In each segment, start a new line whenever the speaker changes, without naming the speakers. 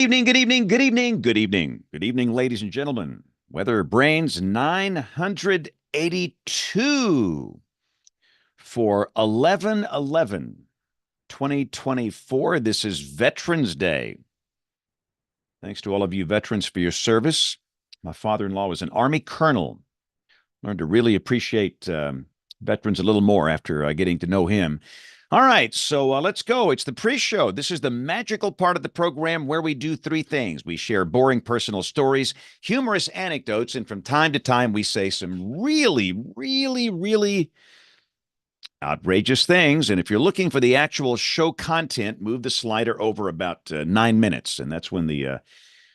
Evening, good evening, good evening, good evening, good evening, ladies and gentlemen. WeatherBrains 982 for 11/11/2024. This is Veterans Day. Thanks to all of you veterans for your service. My father-in-law was an Army colonel. Learned to really appreciate veterans a little more after getting to know him. All right, so let's go. It's the pre-show. This is the magical part of the program where we do three things. We share boring personal stories, humorous anecdotes, and from time to time we say some really outrageous things. And if you're looking for the actual show content, move the slider over about 9 minutes, and that's when the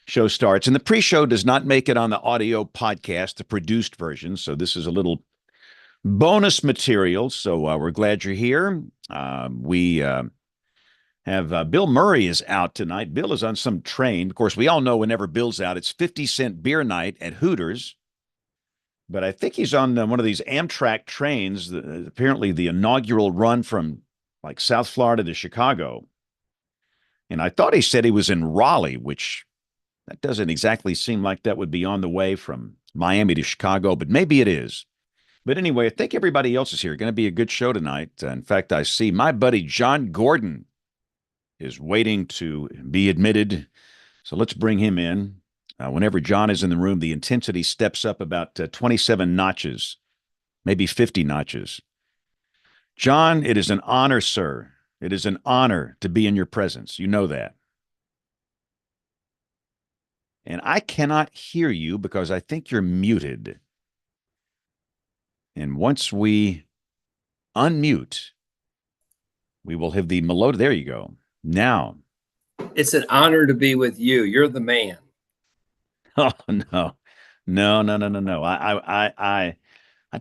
show starts. And the pre-show does not make it on the audio podcast, the produced version. So this is a little bonus material. So we're glad you're here. We have Bill Murray is out tonight. Bill is on some train. Of course, we all know whenever Bill's out, it's 50-cent beer night at Hooters. But I think he's on one of these Amtrak trains, apparently the inaugural run from like South Florida to Chicago. And I thought he said he was in Raleigh, which that doesn't exactly seem like that would be on the way from Miami to Chicago, but maybe it is. But anyway, I think everybody else is here. Going to be a good show tonight. In fact, I see my buddy John Gordon is waiting to be admitted. So let's bring him in. Whenever John is in the room, the intensity steps up about 27 notches, maybe 50 notches. John, it is an honor, sir. It is an honor to be in your presence. You know that. And I cannot hear you because I think you're muted. And once we unmute, we will have the melodic. There you go. Now.
It's an honor to be with you. You're the man.
Oh, no. No. I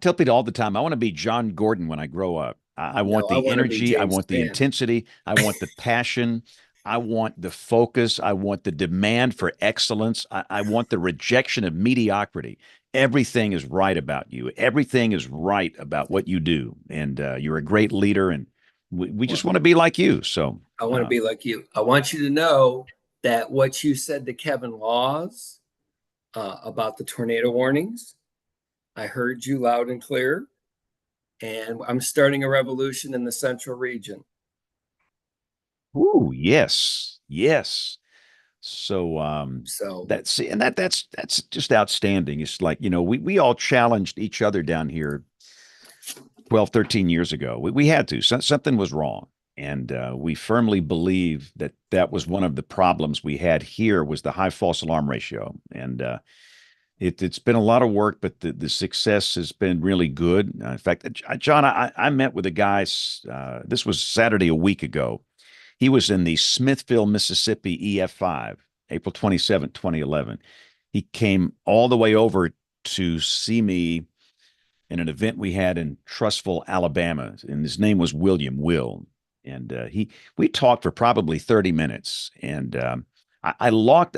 tell people all the time, I want to be John Gordon when I grow up. I want the energy. I want the intensity. I want the passion. I want the focus. I want the demand for excellence. I want the rejection of mediocrity. Everything is right about you. Everything is right about what you do. And you're a great leader. And we just want to be like you. So
I want to be like you. I want you to know that what you said to Kevin Laws about the tornado warnings, I heard you loud and clear. And I'm starting a revolution in the central region.
Ooh, yes. So that's just outstanding. It's like, we all challenged each other down here 12, 13 years ago. We had to. Something was wrong. And we firmly believe that was one of the problems we had here was the high false alarm ratio. And it's been a lot of work, but the success has been really good. In fact, John, I met with a guy, this was Saturday a week ago. He was in the Smithville, Mississippi EF5, April 27th, 2011. He came all the way over to see me in an event we had in Trussville, Alabama, and his name was Will. And we talked for probably 30 minutes. And I like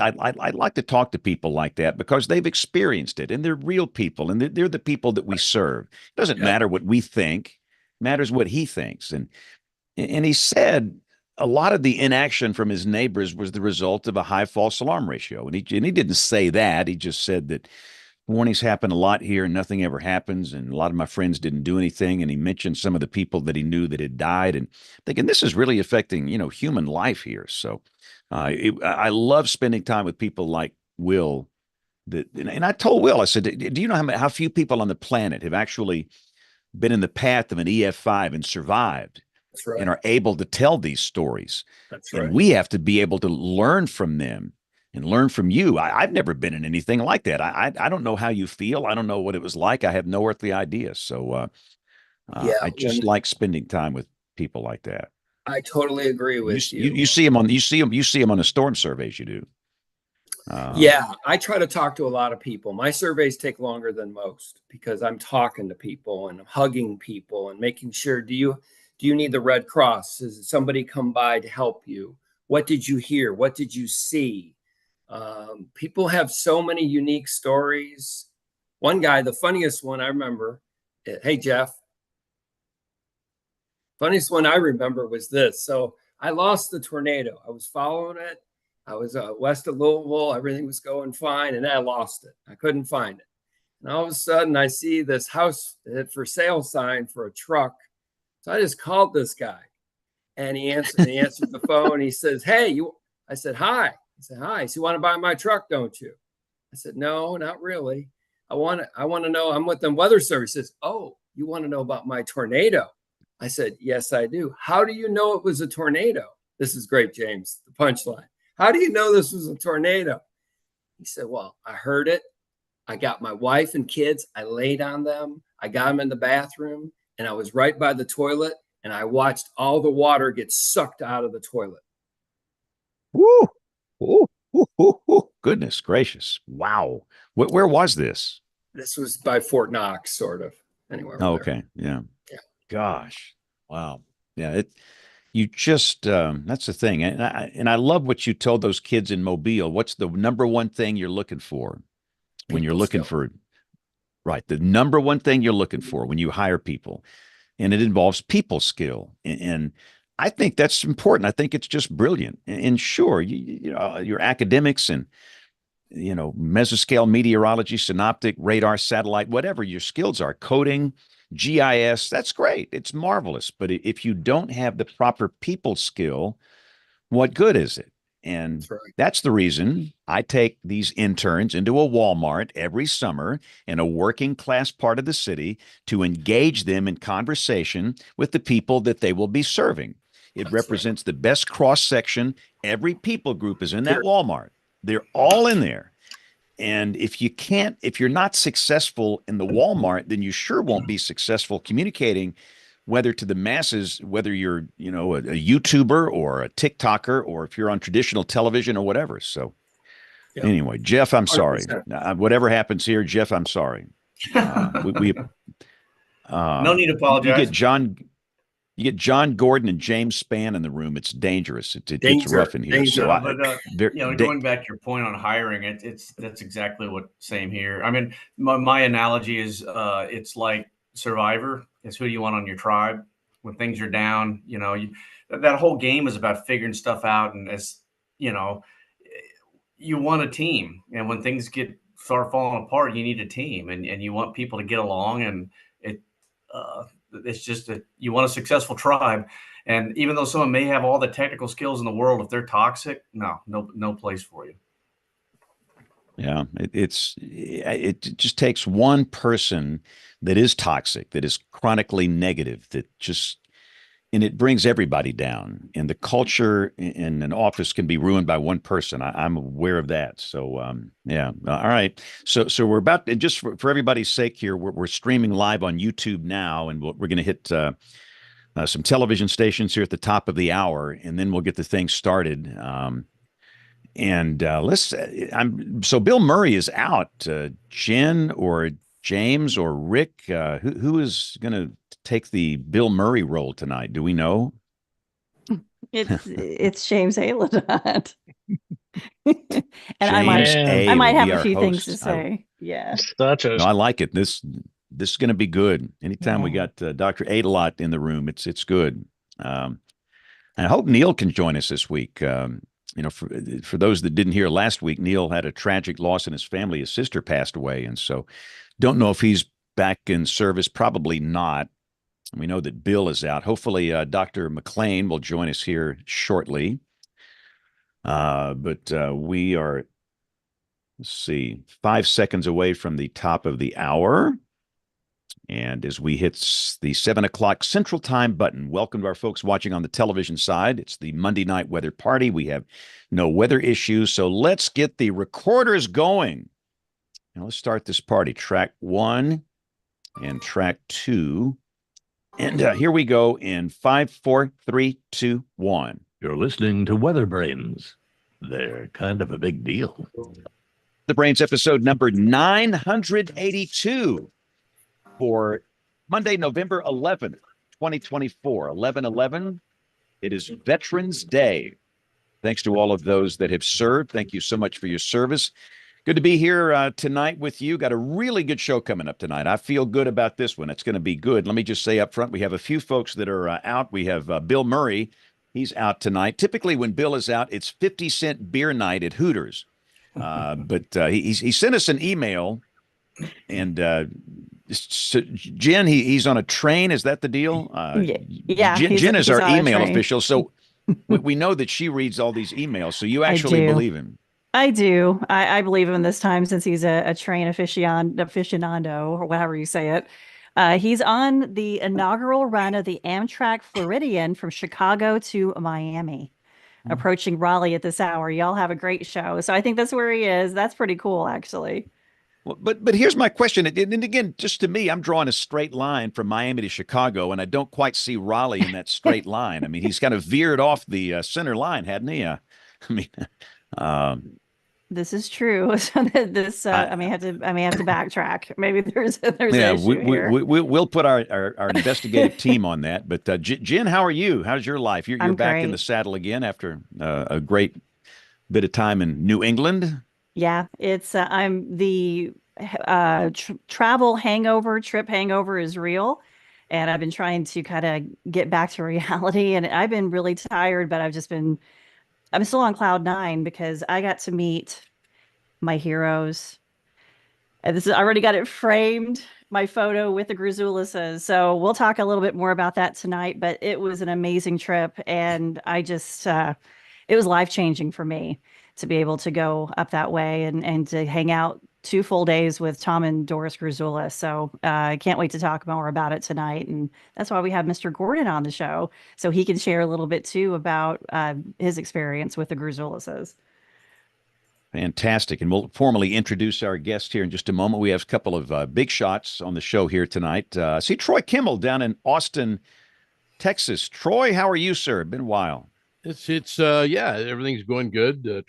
to talk to people like that because they've experienced it and they're real people and they're the people that we serve. It doesn't matter what we think, it matters what he thinks. And he said a lot of the inaction from his neighbors was the result of a high false alarm ratio. And he didn't say that. He just said that warnings happen a lot here and nothing ever happens. And a lot of my friends didn't do anything. And he mentioned some of the people that he knew that had died and thinking this is really affecting, human life here. So I love spending time with people like Will. And I told Will, I said, do you know how few people on the planet have actually been in the path of an EF5 and survived?
That's right.
And are able to tell these stories.
That's right.
And we have to be able to learn from them and learn from you. I've never been in anything like that. I don't know how you feel. I don't know what it was like. I have no earthly idea. So I just like spending time with people like that.
I totally agree with you.
You see them on you see them on the storm surveys. You do.
Yeah, I try to talk to a lot of people. My surveys take longer than most because I'm talking to people and hugging people and making sure, do you need the Red Cross? Does somebody come by to help you? What did you hear? What did you see? People have so many unique stories. One guy, the funniest one I remember, hey, Jeff. Funniest one I remember was this. So I lost the tornado. I was following it. I was west of Louisville. Everything was going fine, and I lost it. I couldn't find it. And all of a sudden, I see this house for sale sign for a truck. So I just called this guy, and he answered the phone. He says, "Hey, you." I said, "Hi." He said, "Hi." He said, "You want to buy my truck, don't you?" I said, "No, not really. I want to know. I'm with the weather service." He says, "Oh, you want to know about my tornado?" I said, "Yes, I do." "How do you know it was a tornado?" This is great, James. The punchline. "How do you know this was a tornado?" He said, "Well, I heard it. I got my wife and kids. I laid on them. I got them in the bathroom, and I was right by the toilet, and I watched all the water get sucked out of the toilet."
Woo! Ooh, ooh, ooh, ooh. Goodness gracious. Wow. Where was this?
This was by Fort Knox, sort of. Anywhere over
Oh,
there.
okay. Yeah.
Yeah.
Gosh. Wow. Yeah. You just, that's the thing. And I love what you told those kids in Mobile. What's the number one thing you're looking for when you're
People
looking
skill.
for, right? The number one thing you're looking for when you hire people, and it involves people skill. And I think that's important. I think it's just brilliant. And sure, you know, your academics and, you know, mesoscale meteorology, synoptic, radar, satellite, whatever your skills are, coding, GIS, that's great. It's marvelous. But if you don't have the proper people skill, what good is it? And
That's right.
that's the reason I take these interns into a Walmart every summer in a working class part of the city to engage them in conversation with the people that they will be serving. It
That's right.
represents the best cross section. Every people group is in that
Here.
Walmart. They're all in there. And if you're not successful in the Walmart, then you sure won't be successful communicating, whether to the masses, whether you're, you know, a YouTuber or a TikToker, or if you're on traditional television or whatever. So
Yep.
anyway, Jeff, I'm sorry.
100%.
Whatever happens here, Jeff, I'm sorry. We
No need to
you
apologize.
you get John Gordon and James Spann in the room. It's dangerous. It gets
Danger.
rough in here.
Danger.
So
No,
I,
but
there,
you know, going back to your point on hiring, that's exactly what same here. I mean, my analogy is it's like Survivor. It's who you want on your tribe when things are down. You know, that whole game is about figuring stuff out, and as you know, you want a team, and when things start falling apart, you need a team, and you want people to get along, and uh, it's just that you want a successful tribe. And even though someone may have all the technical skills in the world, if they're toxic, no place for you.
yeah, it just takes one person that is toxic, that is chronically negative, that just and it brings everybody down. And the culture in an office can be ruined by one person. I'm aware of that. So yeah, all right. So we're about and just for everybody's sake here, we're streaming live on YouTube now, and we're going to hit some television stations here at the top of the hour, and then we'll get the thing started. And let's. I'm so Bill Murray is out. Jen or James or Rick, who is going to take the Bill Murray role tonight? Do we know?
It's James Ayladot. And
James
I
will
might have
be
a
our
few things to
host.
say. Yeah.
No, I like it. This is going to be good. Anytime we
Yeah.
got Dr. Ayladot in the room, it's good. And I hope Neil can join us this week. You know, for those that didn't hear last week, Neil had a tragic loss in his family. His sister passed away, and so don't know if he's back in service. Probably not. We know that Bill is out. Hopefully, Dr. McLean will join us here shortly. But we are, let's see, 5 seconds away from the top of the hour. And as we hit the 7 o'clock Central Time button, welcome to our folks watching on the television side. It's the Monday Night Weather Party. We have no weather issues, so let's get the recorders going. Now let's start this party. Track 1 and track 2. And here we go in 5, 4, 3, 2, 1.
You're listening to WeatherBrains. They're kind of a big deal.
The Brains episode number 982 for Monday, November 11th, 2024, 11/11. It is Veterans Day. Thanks to all of those that have served. Thank you so much for your service. Good to be here tonight with you. Got a really good show coming up tonight. I feel good about this one. It's going to be good. Let me just say up front, we have a few folks that are out. We have Bill Murray, He's out tonight. Typically, when Bill is out, it's 50-cent beer night at Hooters. But he sent us an email, and Jen, he's on a train. Is that the deal?
Yeah,
Jen is
he's
our
on a
email
train.
official, so we know that she reads all these emails. So you actually
do.
believe him.
I do. I believe him this time since he's a train aficionado, or whatever you say it. He's on the inaugural run of the Amtrak Floridian from Chicago to Miami, approaching Raleigh at this hour. Y'all have a great show. So I think that's where he is. That's pretty cool, actually.
Well, but here's my question. And again, just to me, I'm drawing a straight line from Miami to Chicago, and I don't quite see Raleigh in that straight line. I mean, he's kind of veered off the center line, hadn't he? I mean,
This is true. So I may have to backtrack. Maybe there's an issue here.
We'll put our investigative team on that. But Jen, how are you? How's your life? You're back in the saddle again after a great bit of time in New England.
Yeah, it's I'm the trip hangover is real, and I've been trying to kind of get back to reality, and I've been really tired, but I'm still on cloud nine because I got to meet my heroes. And I already got it framed, my photo with the Grisulases. So we'll talk a little bit more about that tonight, but it was an amazing trip, and I just it was life-changing for me to be able to go up that way and to hang out 2 full days with Tom and Doris Grisula. So I can't wait to talk more about it tonight. And that's why we have Mr. Gordon on the show, so he can share a little bit too about his experience with the Grisulases.
Fantastic. And we'll formally introduce our guest here in just a moment. We have a couple of big shots on the show here tonight. See Troy Kimmel down in Austin, Texas. Troy, how are you, sir? Been a while.
Yeah, everything's going good.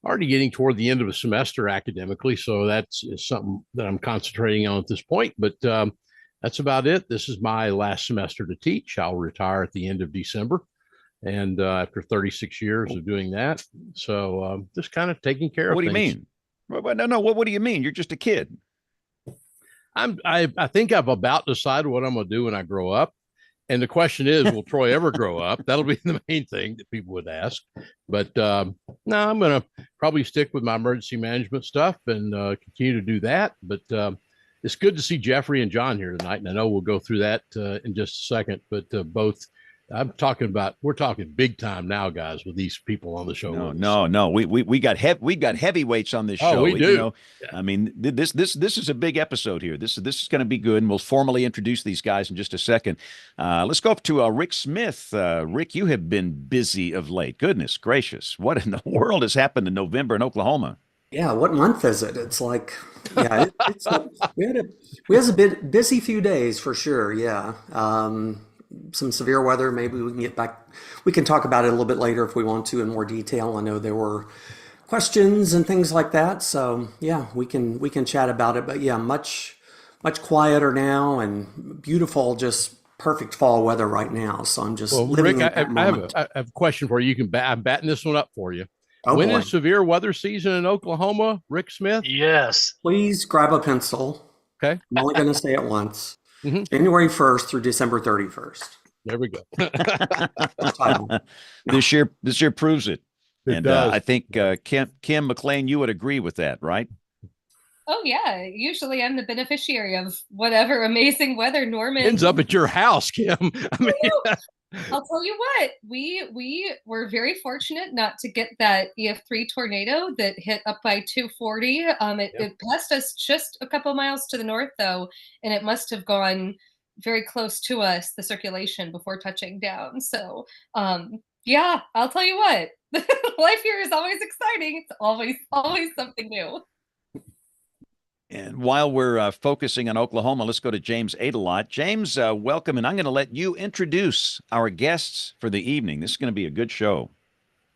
Already getting toward the end of a semester academically, so that's something that I'm concentrating on at this point. But that's about it. This is my last semester to teach. I'll retire at the end of December, and after 36 years of doing that, so just kind of taking care of things.
What do you mean? No. What do you mean? You're just a kid.
I think I've about decided what I'm going to do when I grow up. And the question is, will Troy ever grow up? That'll be the main thing that people would ask. But no, I'm going to probably stick with my emergency management stuff and continue to do that. But it's good to see Jeffrey and John here tonight. And I know we'll go through that in just a second. But we're talking big time now, guys, with these people on the show.
No. We got heavyweights on this show.
Oh, we do.
You know, yeah. I mean, this is a big episode here. This is going to be good, and we'll formally introduce these guys in just a second. Let's go up to Rick Smith. Rick, you have been busy of late. Goodness gracious, what in the world has happened in November in Oklahoma?
Yeah, what month is it? It's like, yeah, we had a bit busy few days for sure. Yeah. Some severe weather. Maybe we can get back. We can talk about it a little bit later if we want to in more detail. I know there were questions and things like that. So yeah, we can chat about it. But yeah, much quieter now and beautiful, just perfect fall weather right now. So I'm just living
Rick,
in that moment.
I have a question for you. I'm batting this one up for you.
Oh,
when
boy.
is severe weather season in Oklahoma, Rick Smith?
Yes.
Please grab a pencil.
Okay.
I'm only going to say it once.
Mm-hmm.
January 1st through December 31st.
There we go.
This year proves it.
It does.
I think Kim McLean, you would agree with that, right?
Oh yeah. Usually I'm the beneficiary of whatever amazing weather Norman
ends up at your house, Kim. I mean,
I'll tell you what, we were very fortunate not to get that EF3 tornado that hit up by 240. It passed us just a couple miles to the north though, and it must have gone very close to us, the circulation, before touching down. So yeah, I'll tell you what, life here is always exciting. It's always something new.
And while we're focusing on Oklahoma, let's go to James Adelot. James, welcome, and I'm going to let you introduce our guests for the evening. This is going to be a good show.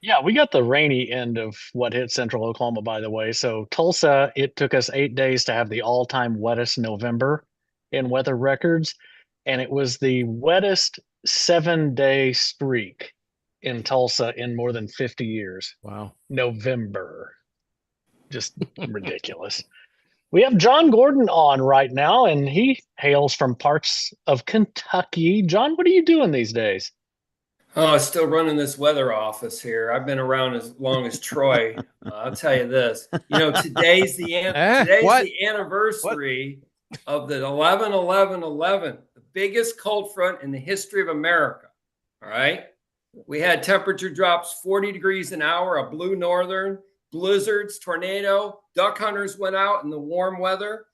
Yeah, we got the rainy end of what hit central Oklahoma, by the way. So Tulsa, it took us 8 days to have the all-time wettest November in weather records, and it was the wettest 7-day streak in Tulsa in more than 50 years.
Wow.
November. Just ridiculous. We have John Gordon on right now, and he hails from parts of Kentucky. John, what are you doing these days?
Oh, still running this weather office here. I've been around as long as Troy. I'll tell you this. Today's
What?
the anniversary of the 11-11-11, the biggest cold front in the history of America. All right. We had temperature drops 40 degrees an hour, a blue northern, blizzards, tornado. Duck hunters went out in the warm weather.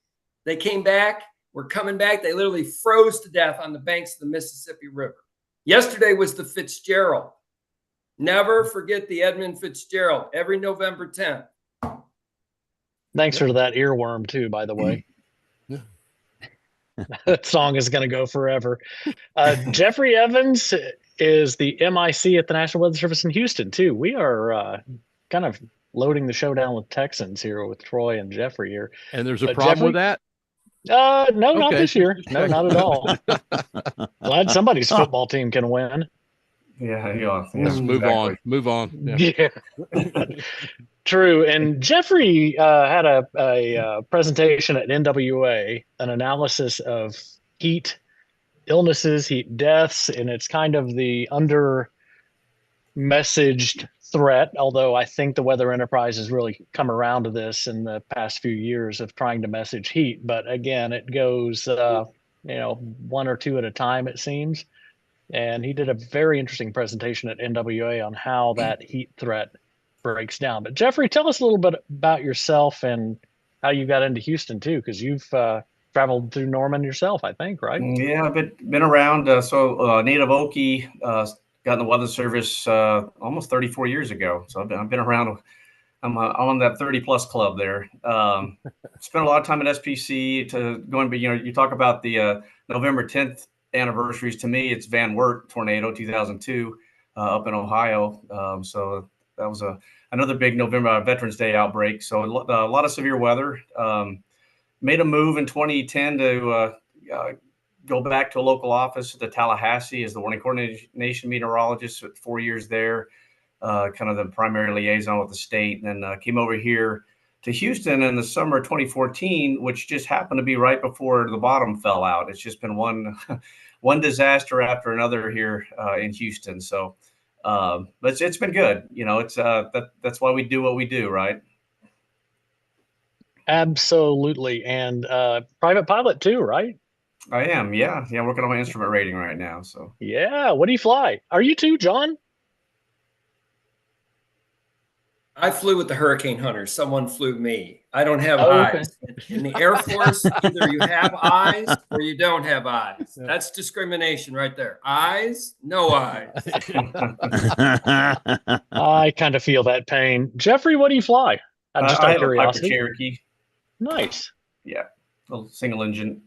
They came back. We're coming back. They literally froze to death on the banks of the Mississippi River. Yesterday was the Fitzgerald. Never forget the Edmund Fitzgerald, every November 10th.
Thanks for that earworm too, by the way. That song is going to go forever. Jeffrey Evans is the MIC at the National Weather Service in Houston too. We are kind of loading the show down with Texans here with Troy and Jeffrey here.
And there's a problem with that?
No, not
Okay.
this year. No, not at all. Glad somebody's football team can win.
Yeah.
Let's move on. Move on.
Yeah. True. And Jeffrey had a presentation at NWA, an analysis of heat illnesses, heat deaths, and it's kind of the under messaged threat, although I think the Weather Enterprise has really come around to this in the past few years of trying to message heat. But again, it goes, one or two at a time, it seems. And he did a very interesting presentation at NWA on how that heat threat breaks down. But Jeffrey, tell us a little bit about yourself and how you got into Houston too, because you've traveled through Norman yourself, I think, right?
Yeah, I've been around. Native Okie, got in the Weather Service almost 34 years ago. So I've been around. I'm on that 30 plus club there. Spent a lot of time at SPC you talk about the November 10th anniversaries. To me, it's Van Wert tornado 2002 up in Ohio. So that was another big November Veterans Day outbreak. So a lot of severe weather. Made a move in 2010 to go back to a local office at the Tallahassee as the warning coordination meteorologist. 4 years there, kind of the primary liaison with the state, and then came over here to Houston in the summer of 2014, which just happened to be right before the bottom fell out. It's just been one disaster after another here in Houston. So, but it's been good. It's that's why we do what we do, right?
Absolutely. And private pilot too, right?
I am. Yeah. Working on my instrument rating right now. So
yeah. What do you fly? Are you too, John?
I flew with the Hurricane Hunters. Someone flew me. I don't have eyes. Okay. In the Air Force, either you have eyes or you don't have eyes. That's discrimination right there. Eyes, no eyes.
I kind of feel that pain. Jeffrey, what do you fly? Just out of curiosity.
I have a Piper Cherokee.
Nice.
Yeah, a little single engine.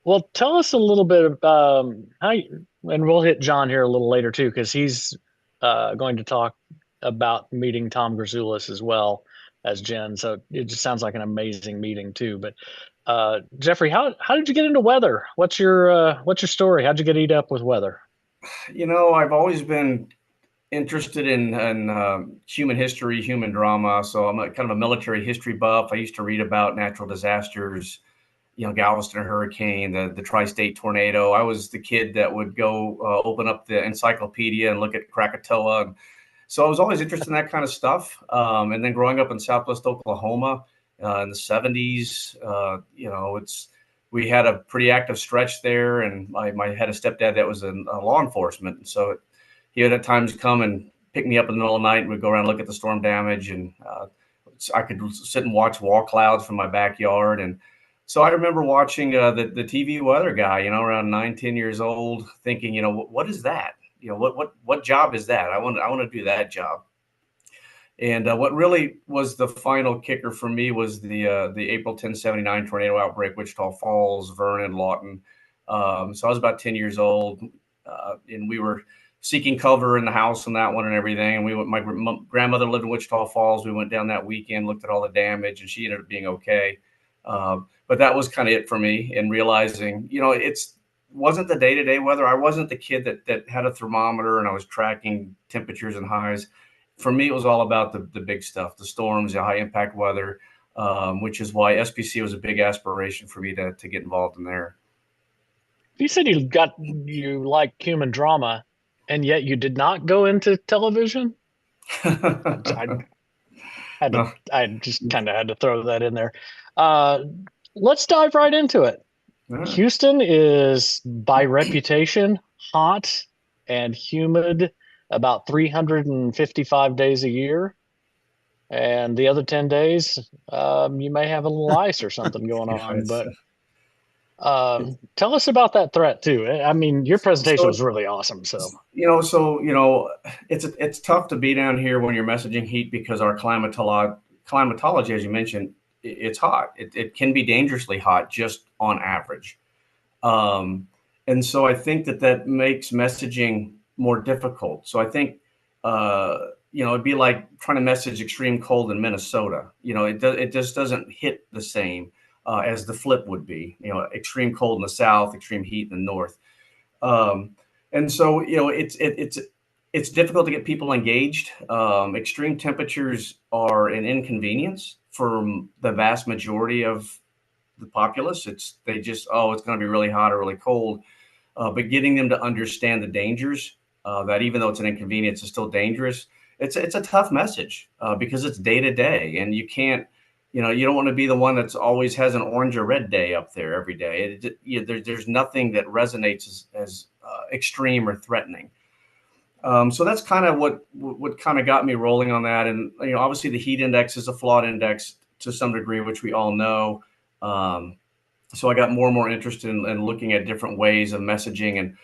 Well, tell us a little bit about and we'll hit John here a little later too, because he's going to talk about meeting Tom Gulas as well as Jen. So it just sounds like an amazing meeting too. But Jeffrey, how did you get into weather? What's your story? How'd you get eat up with weather?
I've always been interested in human history, human drama. So I'm kind of a military history buff. I used to read about natural disasters, Galveston hurricane, the tri-state tornado. I was the kid that would go open up the encyclopedia and look at Krakatoa. And so I was always interested in that kind of stuff. And then growing up in Southwest Oklahoma in the 70s, we had a pretty active stretch there. And I had a stepdad that was in law enforcement. And so he would at times come and pick me up in the middle of the night, and we'd go around and look at the storm damage. And I could sit and watch wall clouds from my backyard. And so I remember watching the TV weather guy, around 9-10 years old, thinking, what is that? What job is that? I want to do that job. And what really was the final kicker for me was the April 1079 tornado outbreak, Wichita Falls, Vernon, Lawton. So I was about 10 years old, and we were seeking cover in the house on that one and everything. And my grandmother lived in Wichita Falls. We went down that weekend, looked at all the damage, and she ended up being okay. But that was kind of it for me, and realizing, wasn't the day-to-day weather. I wasn't the kid that had a thermometer and I was tracking temperatures and highs. For me, it was all about the big stuff, the storms, the high impact weather, which is why SPC was a big aspiration for me to get involved in there.
You said you like human drama. And yet you did not go into television? I had to,
No.
I just kind of had to throw that in there. Uh, let's dive right into it.
All right.
Houston is by reputation hot and humid about 355 days a year. And the other 10 days, you may have a little ice or something going on. But tell us about that threat too. I mean, your presentation was really awesome. So
it's tough to be down here when you're messaging heat because our climatology, as you mentioned, it's hot. It can be dangerously hot just on average. And so I think that makes messaging more difficult. So I think, it'd be like trying to message extreme cold in Minnesota. It just doesn't hit the same as the flip would be. Extreme cold in the south, extreme heat in the north. And so it's difficult to get people engaged. Extreme temperatures are an inconvenience for the vast majority of the populace. It's going to be really hot or really cold. But getting them to understand the dangers, that even though it's an inconvenience, it's still dangerous. It's a tough message because it's day to day, and you can't, you don't want to be the one that's always has an orange or red day up there every day. There's nothing that resonates as extreme or threatening. So that's kind of what kind of got me rolling on that. And obviously the heat index is a flawed index to some degree, which we all know. So I got more and more interested in looking at different ways of messaging, and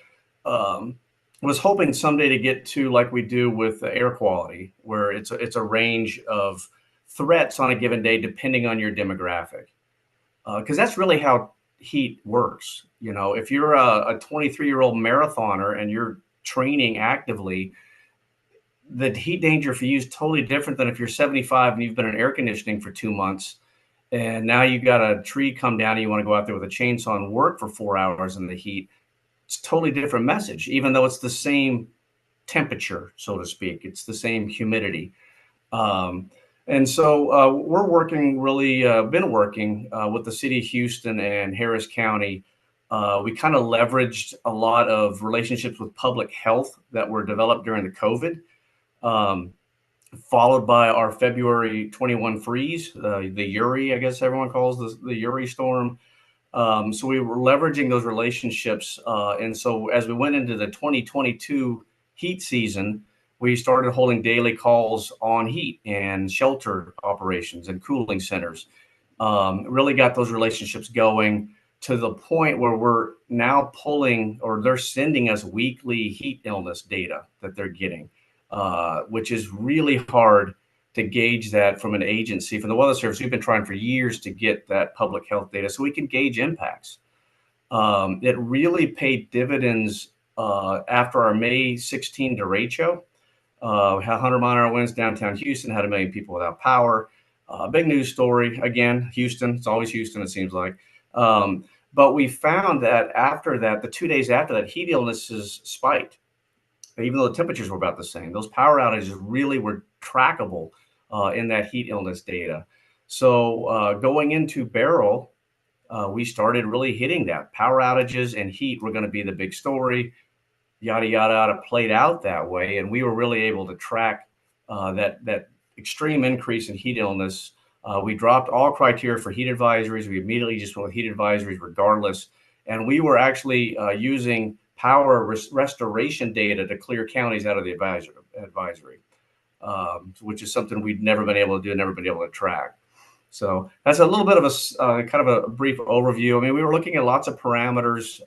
was hoping someday to get to like we do with air quality, where it's a range of threats on a given day depending on your demographic, because that's really how heat works. If you're a 23-year-old marathoner and you're training actively, the heat danger for you is totally different than if you're 75 and you've been in air conditioning for 2 months. And now you got a tree come down and you want to go out there with a chainsaw and work for 4 hours in the heat. It's a totally different message, even though it's the same temperature, so to speak. It's the same humidity. And so we're working been working with the city of Houston and Harris County. We kind of leveraged a lot of relationships with public health that were developed during the COVID. Followed by our February 21 freeze, the Uri, I guess everyone calls the Uri storm. So we were leveraging those relationships. And so as we went into the 2022 heat season, we started holding daily calls on heat and shelter operations and cooling centers. Really got those relationships going to the point where we're now pulling, or they're sending us weekly heat illness data that they're getting. Which is really hard to gauge that from an agency. From the Weather Service, we've been trying for years to get that public health data so we can gauge impacts. It really paid dividends after our May 16 derecho. Had 100-mile-an-hour winds downtown Houston, had 1 million people without power. Big news story. Again, Houston. It's always Houston, it seems like. But we found that after that, the 2 days after that, heat illnesses spiked. Even though the temperatures were about the same, those power outages really were trackable in that heat illness data. So going into Beryl, we started really hitting that. Power outages and heat were going to be the big story. Yada, yada, yada, played out that way. And we were really able to track that extreme increase in heat illness. We dropped all criteria for heat advisories. We immediately just went with heat advisories regardless. And we were actually using power restoration data to clear counties out of the advisory, which is something we'd never been able to do, never been able to track. So that's a little bit of a kind of a brief overview. I mean, we were looking at lots of parameters.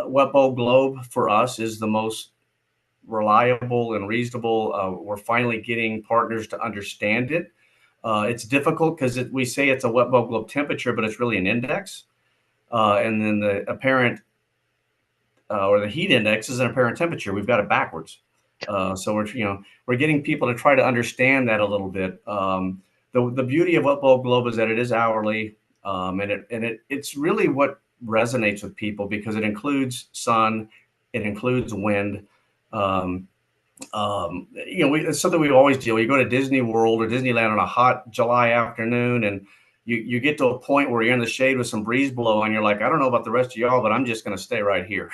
Wet bulb globe for us is the most reliable and reasonable. We're finally getting partners to understand it. It's difficult because we say it's a wet bulb globe temperature, but it's really an index. And then the apparent or the heat index is an apparent temperature. We've got it backwards. So we're getting people to try to understand that a little bit. The beauty of wet bulb globe is that it is hourly, and it's really what resonates with people because it includes sun, it includes wind. It's something we always deal with. You go to Disney World or Disneyland on a hot July afternoon, and you get to a point where you're in the shade with some breeze blowing, and you're like, I don't know about the rest of y'all, but I'm just going to stay right here.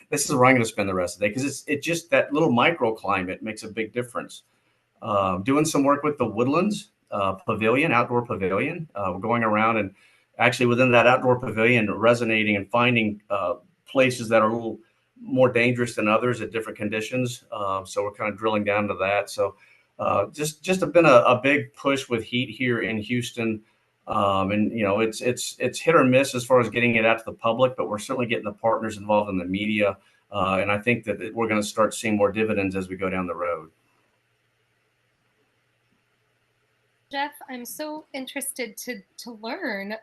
This is where I'm going to spend the rest of the day, because it just, that little microclimate makes a big difference. Doing some work with the Woodlands pavilion, outdoor pavilion. We're going around and actually within that outdoor pavilion resonating and finding places that are a little more dangerous than others at different conditions. So we're kind of drilling down to that. So just been a big push with heat here in Houston. And you know, it's hit or miss as far as getting it out to the public, but we're certainly getting the partners involved in the media. And I think that we're going to start seeing more dividends as we go down the road.
Jeff, I'm so interested to learn,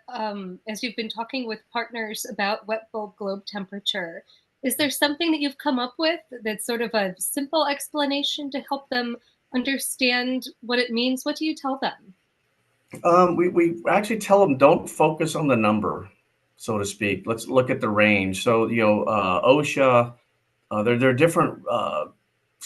as you've been talking with partners about wet bulb globe temperature. Is there something that you've come up with that's sort of a simple explanation to help them understand what it means? What do you tell them?
We actually tell them, don't focus on the number, so to speak. Let's look at the range. So, you know, OSHA, there are different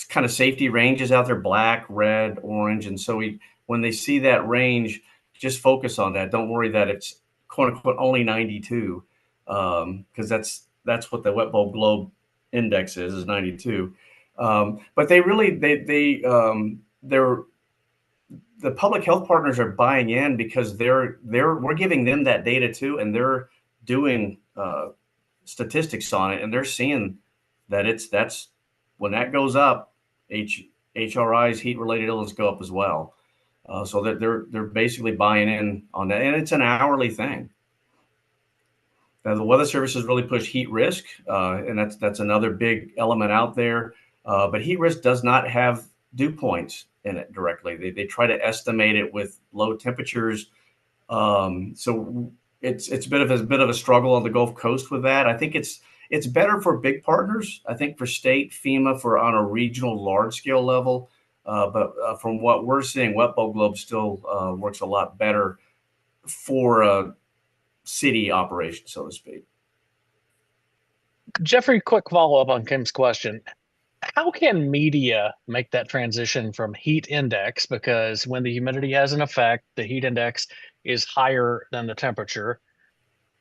kind of safety ranges out there: black, red, orange. And so when they see that range, just focus on that. Don't worry that it's quote unquote only 92, because that's what the wet bulb globe index is 92. But they really, the public health partners are buying in, because we're giving them that data too, and they're doing statistics on it, and they're seeing that that's when that goes up, HRIs, heat related illness, go up as well. So that they're basically buying in on that, and it's an hourly thing. Now, the Weather Service has really pushed heat risk, and that's another big element out there. But heat risk does not have dew points in it directly. They try to estimate it with low temperatures. So it's a bit of a struggle on the Gulf Coast with that. I think it's better for big partners. I think for state, FEMA, for on a regional large scale level. But from what we're seeing, wet bulb globe still works a lot better for city operation, so to speak.
Jeffrey, quick follow-up on Kim's question. How can media make that transition from heat index? Because when the humidity has an effect, the heat index is higher than the temperature.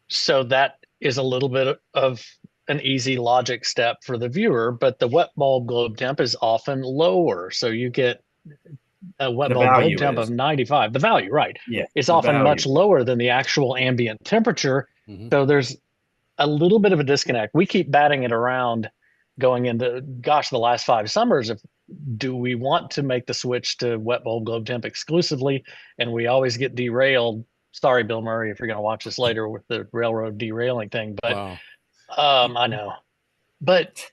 So that is a little bit of an easy logic step for the viewer, but the wet bulb globe temp is often lower. So you get a wet bulb globe temp of 95. The value, right?
Yeah.
It's often much lower than the actual ambient temperature.
Mm-hmm.
So there's a little bit of a disconnect. We keep batting it around going into, gosh, the last 5 summers. Do we want to make the switch to wet bulb globe temp exclusively? And we always get derailed. Sorry, Bill Murray, if you're going to watch this later with the railroad derailing thing. But
wow.
I know. But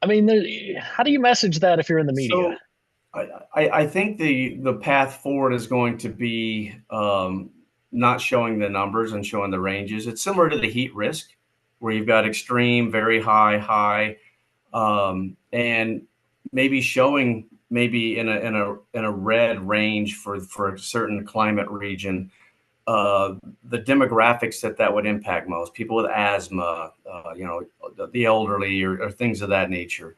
I mean, how do you message that if you're in the media?
So I think the path forward is going to be not showing the numbers and showing the ranges. It's similar to the heat risk, where you've got extreme, very high, and maybe showing in a red range for a certain climate region, the demographics that would impact most people with asthma, the elderly, or things of that nature.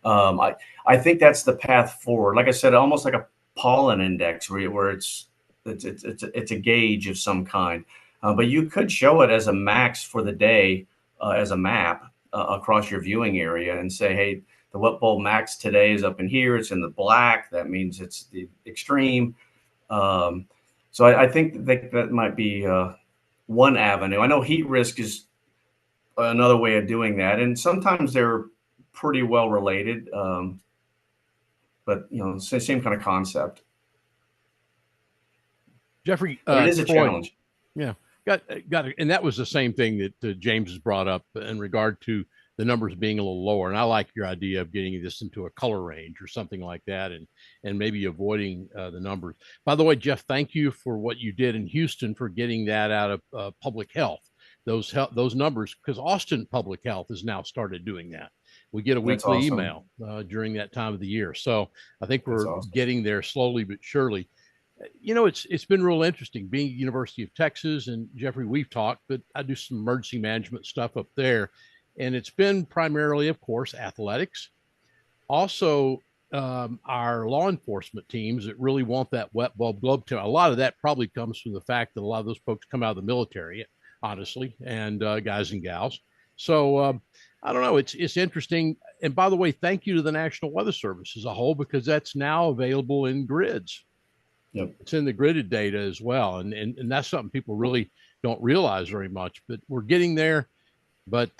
I think that's the path forward. Like I said, almost like a pollen index, where it's a gauge of some kind. But you could show it as a max for the day, as a map across your viewing area, and say, hey, the wet bulb max today is up in here. It's in the black. That means it's the extreme. So I think that might be one avenue. I know heat risk is another way of doing that, and sometimes they're pretty well related, but same kind of concept.
Jeffrey,
it is a challenge.
Yeah, got it. And that was the same thing that James has brought up in regard to the numbers being a little lower. And I like your idea of getting this into a color range or something like that, and maybe avoiding the numbers. By the way, Jeff, thank you for what you did in Houston for getting that out of public health. Those numbers, because Austin Public Health has now started doing that. We get a weekly email during that time of the year. So I think we're getting there slowly but surely. It's been real interesting being at University of Texas, and Jeffrey, we've talked, but I do some emergency management stuff up there. And it's been primarily, of course, athletics. Also, our law enforcement teams that really want that wet bulb globe to. A lot of that probably comes from the fact that a lot of those folks come out of the military, honestly, and guys and gals. So I don't know. It's interesting. And by the way, thank you to the National Weather Service as a whole, because that's now available in grids.
Yep.
It's in the gridded data as well. And that's something people really don't realize very much, but we're getting there. But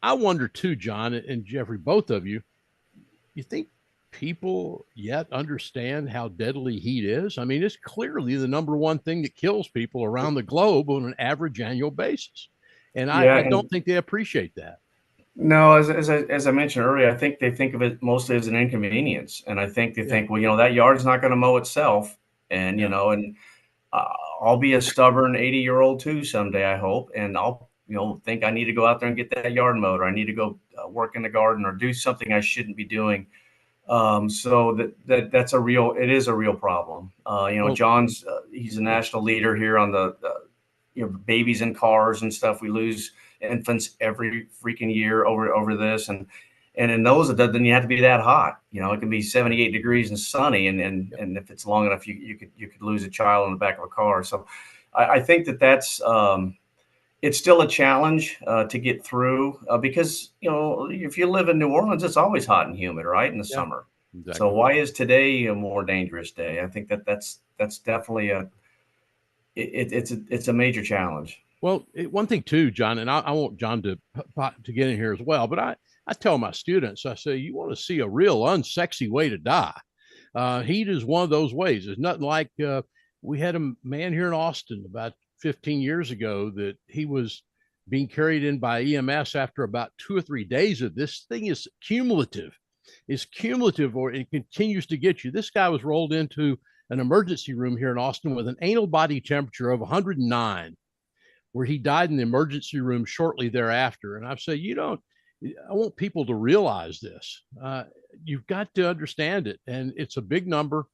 I wonder too, John and Jeffrey, both of you, you think people yet understand how deadly heat is? I mean, it's clearly the number one thing that kills people around the globe on an average annual basis. And I don't think they appreciate that.
No, as I mentioned earlier, I think they think of it mostly as an inconvenience. And I think they think, well, that yard's not going to mow itself. And, I'll be a stubborn 80-year-old too someday, I hope. And I'll, think I need to go out there and get that yard mowed, or I need to go work in the garden or do something I shouldn't be doing. So that's it is a real problem. John's, he's a national leader here on the babies in cars and stuff. We lose infants every freaking year over this. And in those, it doesn't have to be that hot. It can be 78 degrees and sunny. And if it's long enough, you could lose a child in the back of a car. So I think that's, it's still a challenge to get through because, if you live in New Orleans, it's always hot and humid, right, in the summer. Exactly. So why is today a more dangerous day? I think that's definitely it's a major challenge.
Well, one thing too, John, and I want John to get in here as well, but I tell my students, I say, you want to see a real unsexy way to die. Heat is one of those ways. There's nothing like, we had a man here in Austin about 15 years ago that he was being carried in by EMS after about 2 or 3 days of this thing is cumulative. It's cumulative, or it continues to get you. This guy was rolled into an emergency room here in Austin with an anal body temperature of 109, where he died in the emergency room shortly thereafter. And I've said, I want people to realize this. You've got to understand it. And it's a big number.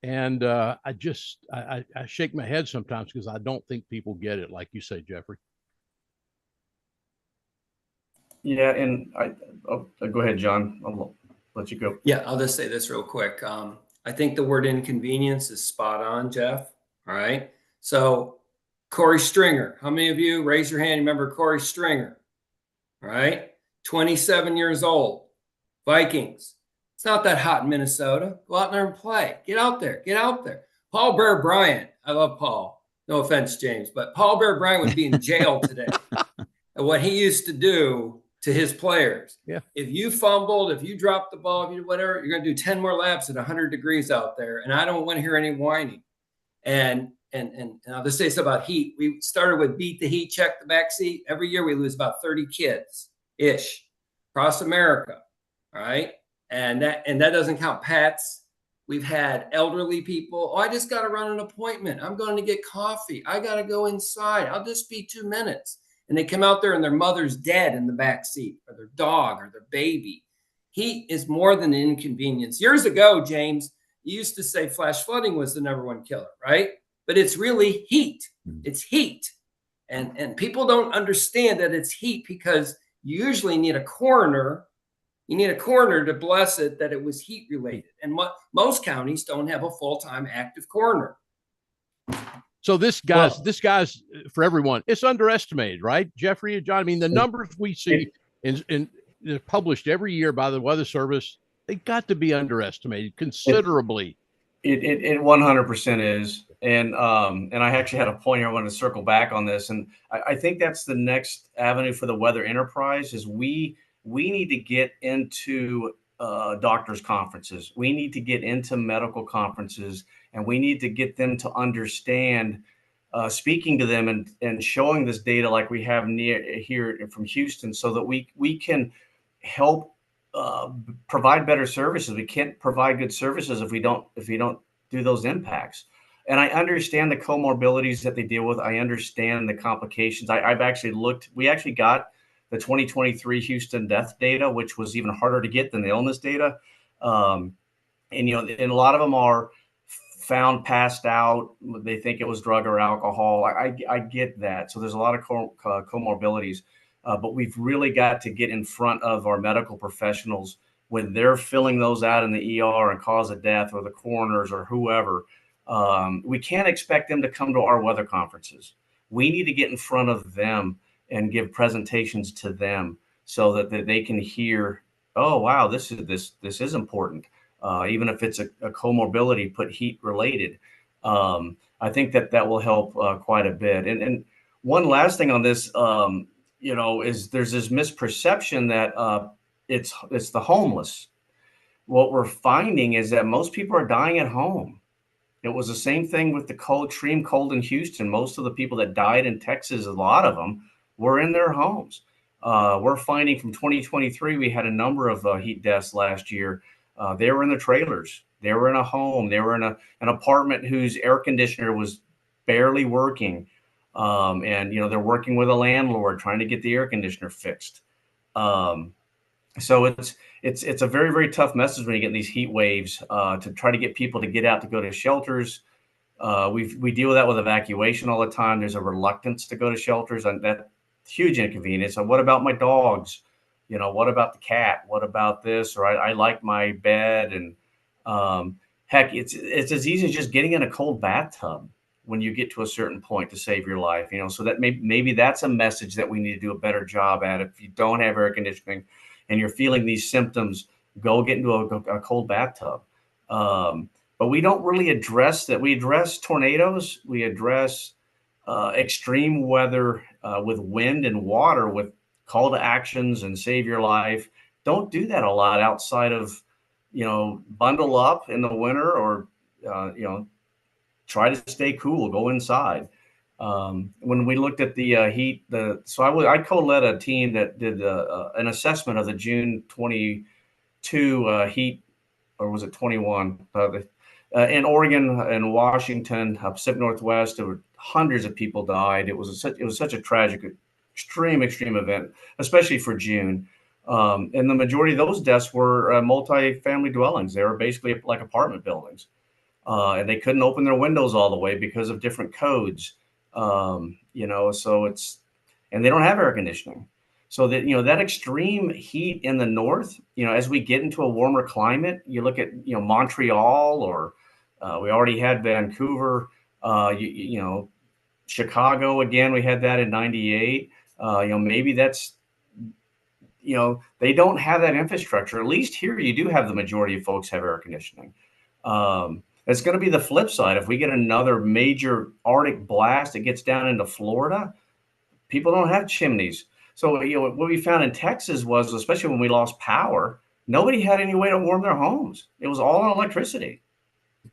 And I shake my head sometimes because I don't think people get it, like you say, Jeffrey.
Yeah, and go ahead, John. I'll let you go.
Yeah, I'll just say this real quick. I think the word inconvenience is spot on, Jeff. All right. So Corey Stringer, how many of you, raise your hand, remember Corey Stringer? All right. 27 years old, Vikings. It's not that hot in Minnesota. Go out there and play. Get out there. Get out there. Paul Bear Bryant. I love Paul. No offense, James, but Paul Bear Bryant would be in jail today. And what he used to do to his players.
Yeah.
If you fumbled, if you dropped the ball, if you did whatever, you're going to do 10 more laps at 100 degrees out there. And I don't want to hear any whining. And I'll just say something about heat. We started with beat the heat, check the back seat. Every year we lose about 30 kids-ish across America. All right. And that doesn't count pets. We've had elderly people. Oh, I just got to run an appointment. I'm going to get coffee. I got to go inside. I'll just be 2 minutes. And they come out there and their mother's dead in the back seat, or their dog or their baby. Heat is more than an inconvenience. Years ago, James, you used to say flash flooding was the #1 killer, right? But it's really heat. It's heat. And people don't understand that it's heat because you usually need a coroner. You need a coroner to bless it that it was heat related. And most counties don't have a full-time active coroner.
So this guy's for everyone. It's underestimated, right, Jeffrey and John? I mean, the numbers we see in published every year by the Weather Service, they got to be underestimated considerably.
It 100% is. And I actually had a point here I wanted to circle back on this. And I think that's the next avenue for the weather enterprise is we need to get into doctors' conferences. We need to get into medical conferences, and we need to get them to understand, speaking to them and showing this data like we have here from Houston, so that we can help provide better services. We can't provide good services if we don't do those impacts. And I understand the comorbidities that they deal with. I understand the complications. I've actually looked. We actually got the 2023 Houston death data, which was even harder to get than the illness data. And a lot of them are found passed out. They think it was drug or alcohol. I get that. So there's a lot of comorbidities, but we've really got to get in front of our medical professionals when they're filling those out in the ER and cause of death, or the coroners or whoever, we can't expect them to come to our weather conferences. We need to get in front of them and give presentations to them so that they can hear, oh, wow, this is important. Even if it's a comorbidity, put heat related. I think that will help quite a bit. And one last thing on this, is there's this misperception that it's the homeless. What we're finding is that most people are dying at home. It was the same thing with the extreme cold in Houston. Most of the people that died in Texas, a lot of them were in their homes. We're finding from 2023, we had a number of heat deaths last year. They were in the trailers. They were in a home. They were in an apartment whose air conditioner was barely working. And they're working with a landlord trying to get the air conditioner fixed. So it's a very, very tough message when you get these heat waves, to try to get people to get out to go to shelters. We deal with that with evacuation all the time. There's a reluctance to go to shelters, and that huge inconvenience. And what about my dogs? What about the cat? What about this? Or I like my bed. And heck, it's as easy as just getting in a cold bathtub when you get to a certain point to save your life. So that maybe that's a message that we need to do a better job at. If you don't have air conditioning and you're feeling these symptoms, go get into a cold bathtub. But we don't really address that. We address tornadoes. We address extreme weather with wind and water, with call to actions and save your life. Don't do that a lot outside of, bundle up in the winter, or, try to stay cool, go inside. When we looked at the heat, I co-led a team that did an assessment of the June 22 heat, or was it 21? In Oregon and Washington, Pacific Northwest, there were hundreds of people died. It was such a tragic, extreme event, especially for June. And the majority of those deaths were multi-family dwellings. They were basically like apartment buildings. And they couldn't open their windows all the way because of different codes. So and they don't have air conditioning. So that extreme heat in the north, as we get into a warmer climate, you look at, Montreal, or we already had Vancouver, Chicago, again, we had that in 98. Maybe that's, they don't have that infrastructure. At least here, you do have the majority of folks have air conditioning. It's going to be the flip side. If we get another major Arctic blast that gets down into Florida, people don't have chimneys. So, what we found in Texas was, especially when we lost power, nobody had any way to warm their homes. It was all on electricity,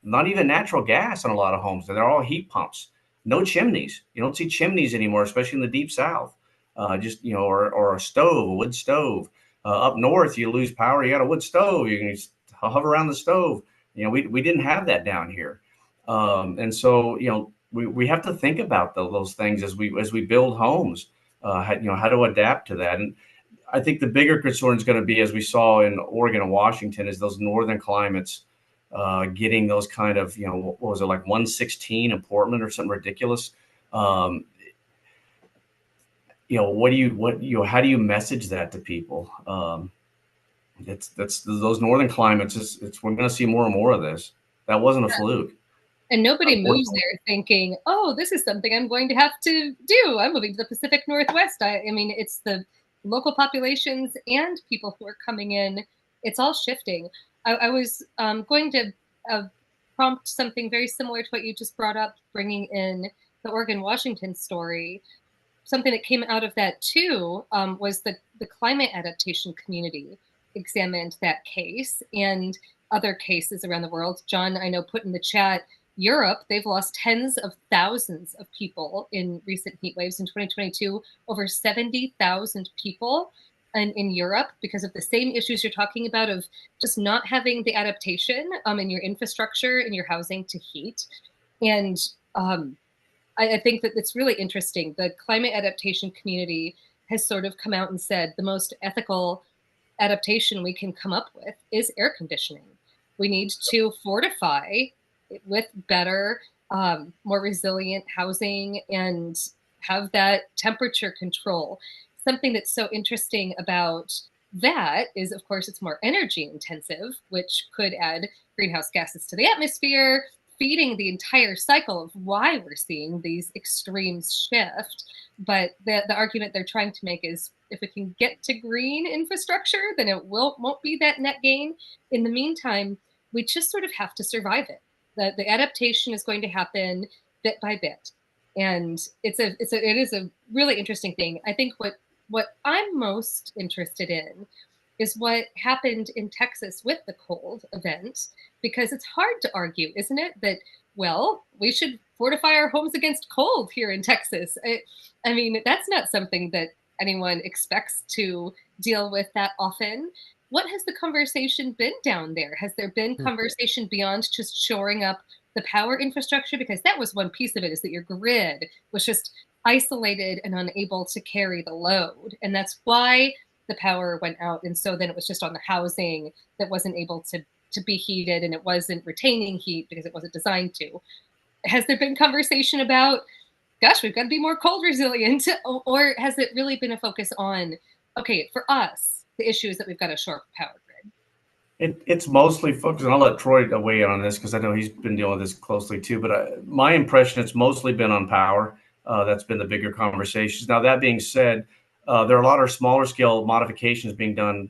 not even natural gas in a lot of homes. They're all heat pumps, no chimneys. You don't see chimneys anymore, especially in the deep south. Or a stove, a wood stove. Up north, you lose power, you got a wood stove. You can hover around the stove. We didn't have that down here. And so, we have to think about those things as we build homes, how to adapt to that. And I think the bigger concern is going to be, as we saw in Oregon and Washington, is those northern climates getting those kind of, what was it, like 116 in Portland or something ridiculous. How do you message that to people? That's those northern climates. We're going to see more and more of this. That wasn't a fluke.
And nobody moves there thinking, oh, this is something I'm going to have to do. I'm moving to the Pacific Northwest. I mean, it's the local populations and people who are coming in. It's all shifting. I was going to prompt something very similar to what you just brought up, bringing in the Oregon-Washington story. Something that came out of that too was the climate adaptation community examined that case and other cases around the world. John, I know, put in the chat, Europe, they've lost tens of thousands of people in recent heat waves. In 2022, over 70,000 people in Europe because of the same issues you're talking about, of just not having the adaptation in your infrastructure, in your housing to heat. And I think that it's really interesting. The climate adaptation community has sort of come out and said the most ethical adaptation we can come up with is air conditioning. We need to fortify it with better, more resilient housing and have that temperature control. Something that's so interesting about That is, of course, it's more energy intensive, which could add greenhouse gases to the atmosphere, feeding the entire cycle of why we're seeing these extremes shift. But the argument they're trying to make is if we can get to green infrastructure, then it won't be that net gain. In the meantime, we just sort of have to survive it. The adaptation is going to happen bit by bit. And it is a really interesting thing. I think what I'm most interested in is what happened in Texas with the cold event, because it's hard to argue, isn't it, that, well, we should fortify our homes against cold here in Texas. I mean, that's not something that anyone expects to deal with that often. What has the conversation been down there? Has there been conversation beyond just shoring up the power infrastructure? Because that was one piece of it, is that your grid was just isolated and unable to carry the load. And that's why the power went out. And so then it was just on the housing that wasn't able to be heated, and it wasn't retaining heat because it wasn't designed to. Has there been conversation about, gosh, we've got to be more cold resilient? Or has it really been a focus on, okay, for us, the issue is that we've got a short power grid?
It's mostly focused, and I'll let Troy weigh in on this because I know he's been dealing with this closely too. But my impression, it's mostly been on power. That's been the bigger conversations. Now, that being said, there are a lot of smaller scale modifications being done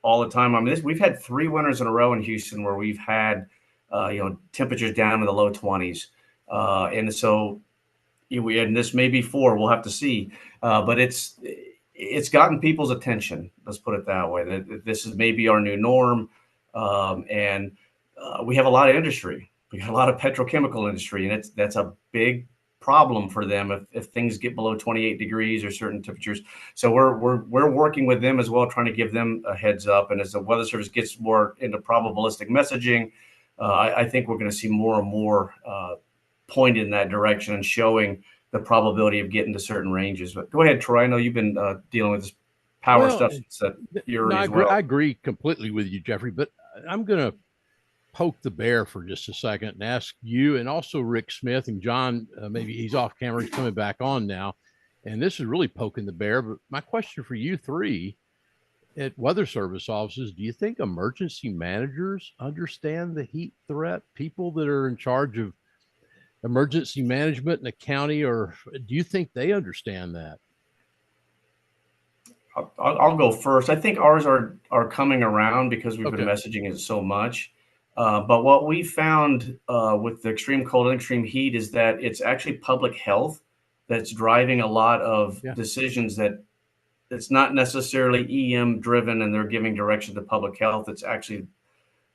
all the time. I mean, we've had 3 winters in a row in Houston where we've had, temperatures down in the low 20s. And so and this may be 4, we'll have to see. But it's gotten people's attention. Let's put it that way, that this is maybe our new norm. And we have a lot of industry. We got a lot of petrochemical industry, and that's a big problem for them if things get below 28 degrees or certain temperatures. So we're working with them as well, trying to give them a heads up. And as the Weather Service gets more into probabilistic messaging, I think we're going to see more and more point in that direction and showing the probability of getting to certain ranges. But go ahead, Troy. I know you've been dealing with this power stuff since
I agree completely with you, Jeffrey, but I'm going to poke the bear for just a second and ask you, and also Rick Smith and John, maybe he's off camera, he's coming back on now. And this is really poking the bear. But my question for you 3 at Weather Service offices, do you think emergency managers understand the heat threat? People that are in charge of emergency management in a county, or do you think they understand that?
I'll go first. I think ours are coming around because we've been messaging it so much. But what we found with the extreme cold and extreme heat is that it's actually public health that's driving a lot of decisions, that it's not necessarily EM driven and they're giving direction to public health. It's actually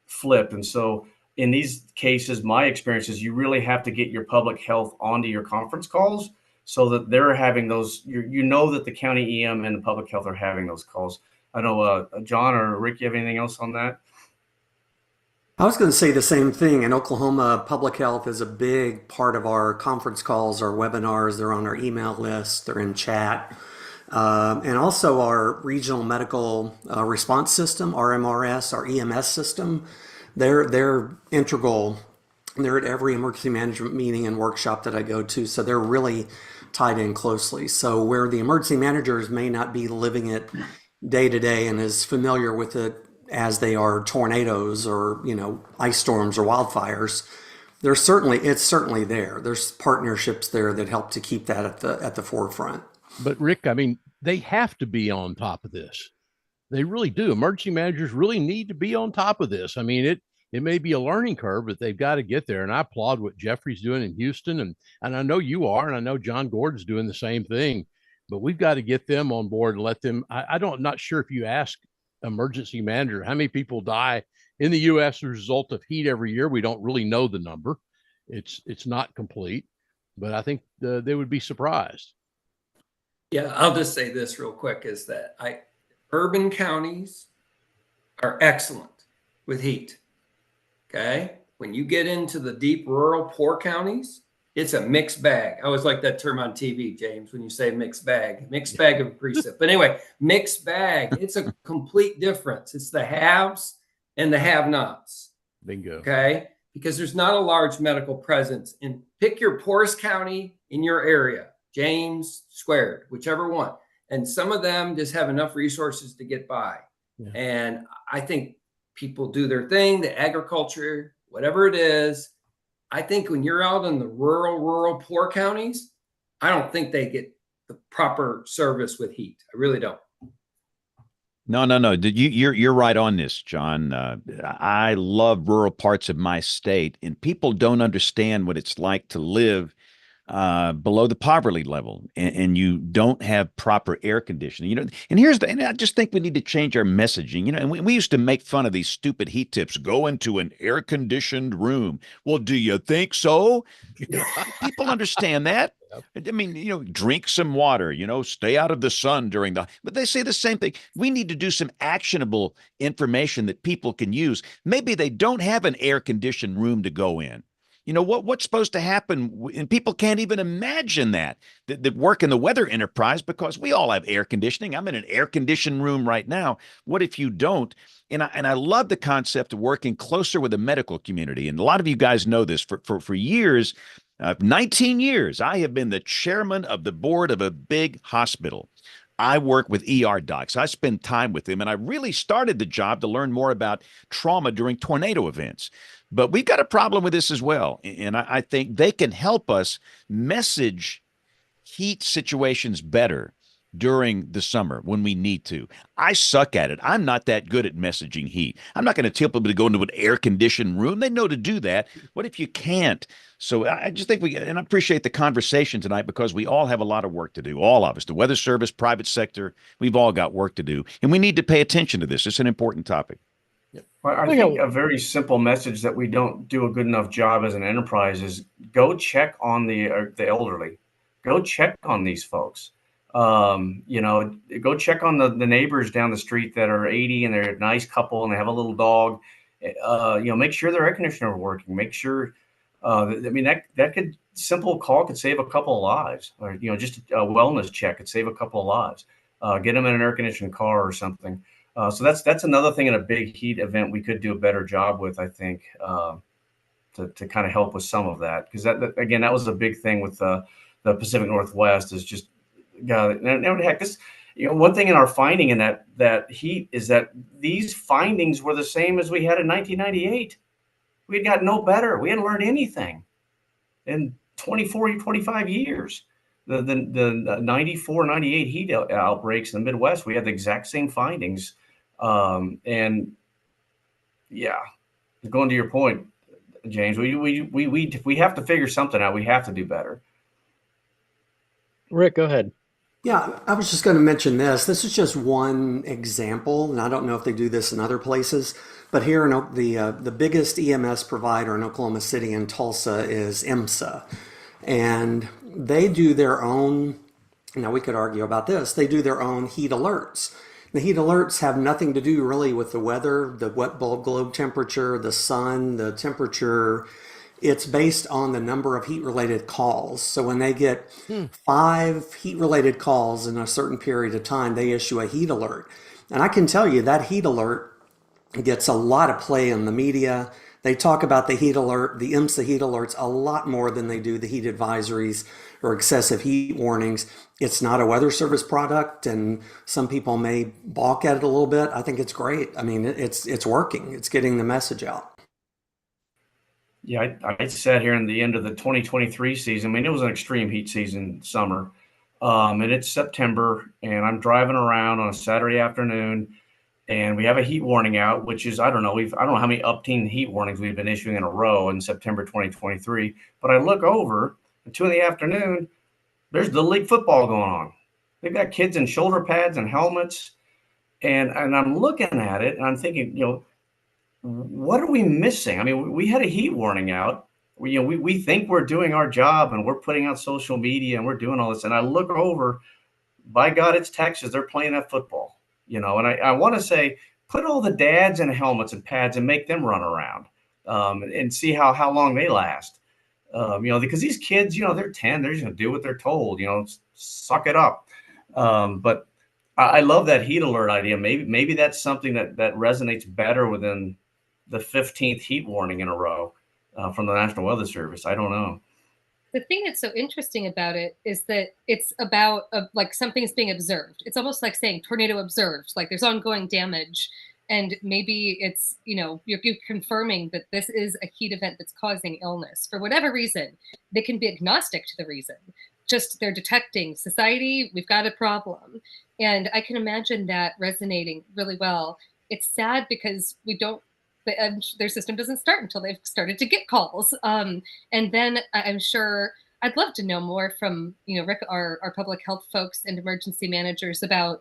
flipped. And so in these cases, my experience is you really have to get your public health onto your conference calls so that they're having those, that the county EM and the public health are having those calls. I know, John or Rick, you have anything else on that?
I was going to say the same thing. In Oklahoma, public health is a big part of our conference calls, our webinars. They're on our email list, they're in chat. And also our regional medical response system, RMRS, our EMS system. They're integral. They're at every emergency management meeting and workshop that I go to. So they're really tied in closely. So where the emergency managers may not be living it day to day and as familiar with it as they are tornadoes or, ice storms or wildfires, it's certainly there. There's partnerships there that help to keep that at the forefront.
But Rick, I mean, they have to be on top of this. They really do. Emergency managers really need to be on top of this. I mean, it may be a learning curve, but they've got to get there. And I applaud what Jeffrey's doing in Houston. And I know you are, and I know John Gordon's doing the same thing, but we've got to get them on board and let them. I'm not sure if you ask emergency manager how many people die in the U.S. as a result of heat every year. We don't really know the number. It's not complete, but I think they would be surprised.
Yeah, I'll just say this real quick is that urban counties are excellent with heat. Okay. When you get into the deep rural poor counties, it's a mixed bag. I always like that term on TV, James, when you say mixed bag of precip. But anyway, mixed bag, it's a complete difference. It's the haves and the have-nots.
Bingo.
Okay. Because there's not a large medical presence. And pick your poorest county in your area, James squared, whichever one. And some of them just have enough resources to get by.
Yeah.
And I think people do their thing, the agriculture, whatever it is. I think when you're out in the rural, poor counties, I don't think they get the proper service with heat. I really don't.
No. You're right on this, John. I love rural parts of my state, and people don't understand what it's like to live below the poverty level, and you don't have proper air conditioning. And I just think we need to change our messaging. And we used to make fun of these stupid heat tips. Go into an air conditioned room. Well, do you think so? People understand that. I mean, drink some water, stay out of the sun but they say the same thing. We need to do some actionable information that people can use. Maybe they don't have an air conditioned room to go in. What's supposed to happen, and people can't even imagine that work in the weather enterprise, because we all have air conditioning. I'm in an air conditioned room right now. What if you don't? And I love the concept of working closer with the medical community. And a lot of you guys know this. For years, 19 years, I have been the chairman of the board of a big hospital. I work with ER docs. I spend time with them, and I really started the job to learn more about trauma during tornado events. But we've got a problem with this as well. And I think they can help us message heat situations better during the summer when we need to. I suck at it. I'm not that good at messaging heat. I'm not going to tell people to go into an air-conditioned room. They know to do that. What if you can't? So I just think and I appreciate the conversation tonight, because we all have a lot of work to do. All of us, the weather service, private sector, we've all got work to do. And we need to pay attention to this. It's an important topic.
Well, I think a very simple message that we don't do a good enough job as an enterprise is go check on the elderly. Go check on these folks. Go check on the neighbors down the street that are 80 and they're a nice couple and they have a little dog. Make sure their air conditioner is working. Make sure. That simple call could save a couple of lives, or just a wellness check could save a couple of lives. Get them in an air conditioned car or something. So that's another thing in a big heat event we could do a better job with, I think, to kind of help with some of that. Because that was a big thing with the Pacific Northwest, is just, God, heck, this, one thing in our finding in that heat is that these findings were the same as we had in 1998. We had got no better. We hadn't learned anything in 25 years. The 94, 98 heat outbreaks in the Midwest, we had the exact same findings. And yeah, going to your point, James, we have to figure something out. We have to do better.
Rick, go ahead.
Yeah, I was just going to mention this. This is just one example, and I don't know if they do this in other places, but here in the biggest EMS provider in Oklahoma City and Tulsa is EMSA, and they do their own. Now we could argue about this. They do their own heat alerts. The heat alerts have nothing to do really with the weather, the wet bulb globe temperature, the sun, the temperature. It's based on the number of heat-related calls. So when they get 5 heat-related calls in a certain period of time, they issue a heat alert. And I can tell you that heat alert gets a lot of play in the media. They talk about the heat alert, the IMSA heat alerts, a lot more than they do the heat advisories or excessive heat warnings. It's not a weather service product, and some people may balk at it a little bit. I think it's great. I mean, it's working. It's getting the message out.
Yeah, I sat here in the end of the 2023 season. I mean, it was an extreme heat season, summer. And it's September, and I'm driving around on a Saturday afternoon, and we have a heat warning out, which is, I don't know how many up-teen heat warnings we've been issuing in a row in September 2023. But I look over at 2 in the afternoon, there's the league football going on. They've got kids in shoulder pads and helmets. And I'm looking at it, and I'm thinking, what are we missing? I mean, we had a heat warning out. We think we're doing our job, and we're putting out social media, and we're doing all this. And I look over, by God, it's Texas. They're playing that football, and I want to say, put all the dads in helmets and pads and make them run around and see how long they last. Because these kids, they're 10, they're just going to do what they're told, suck it up. But I love that heat alert idea. Maybe that's something that resonates better within the 15th heat warning in a row from the National Weather Service. I don't know.
the thing that's so interesting about it is that it's about like something's being observed. It's almost like saying tornado observed, like there's ongoing damage. And maybe it's, you're confirming that this is a heat event that's causing illness for whatever reason. They can be agnostic to the reason. Just they're detecting society, we've got a problem. And I can imagine that resonating really well. It's sad because their system doesn't start until they've started to get calls. And then I'm sure I'd love to know more from, Rick, our public health folks and emergency managers about,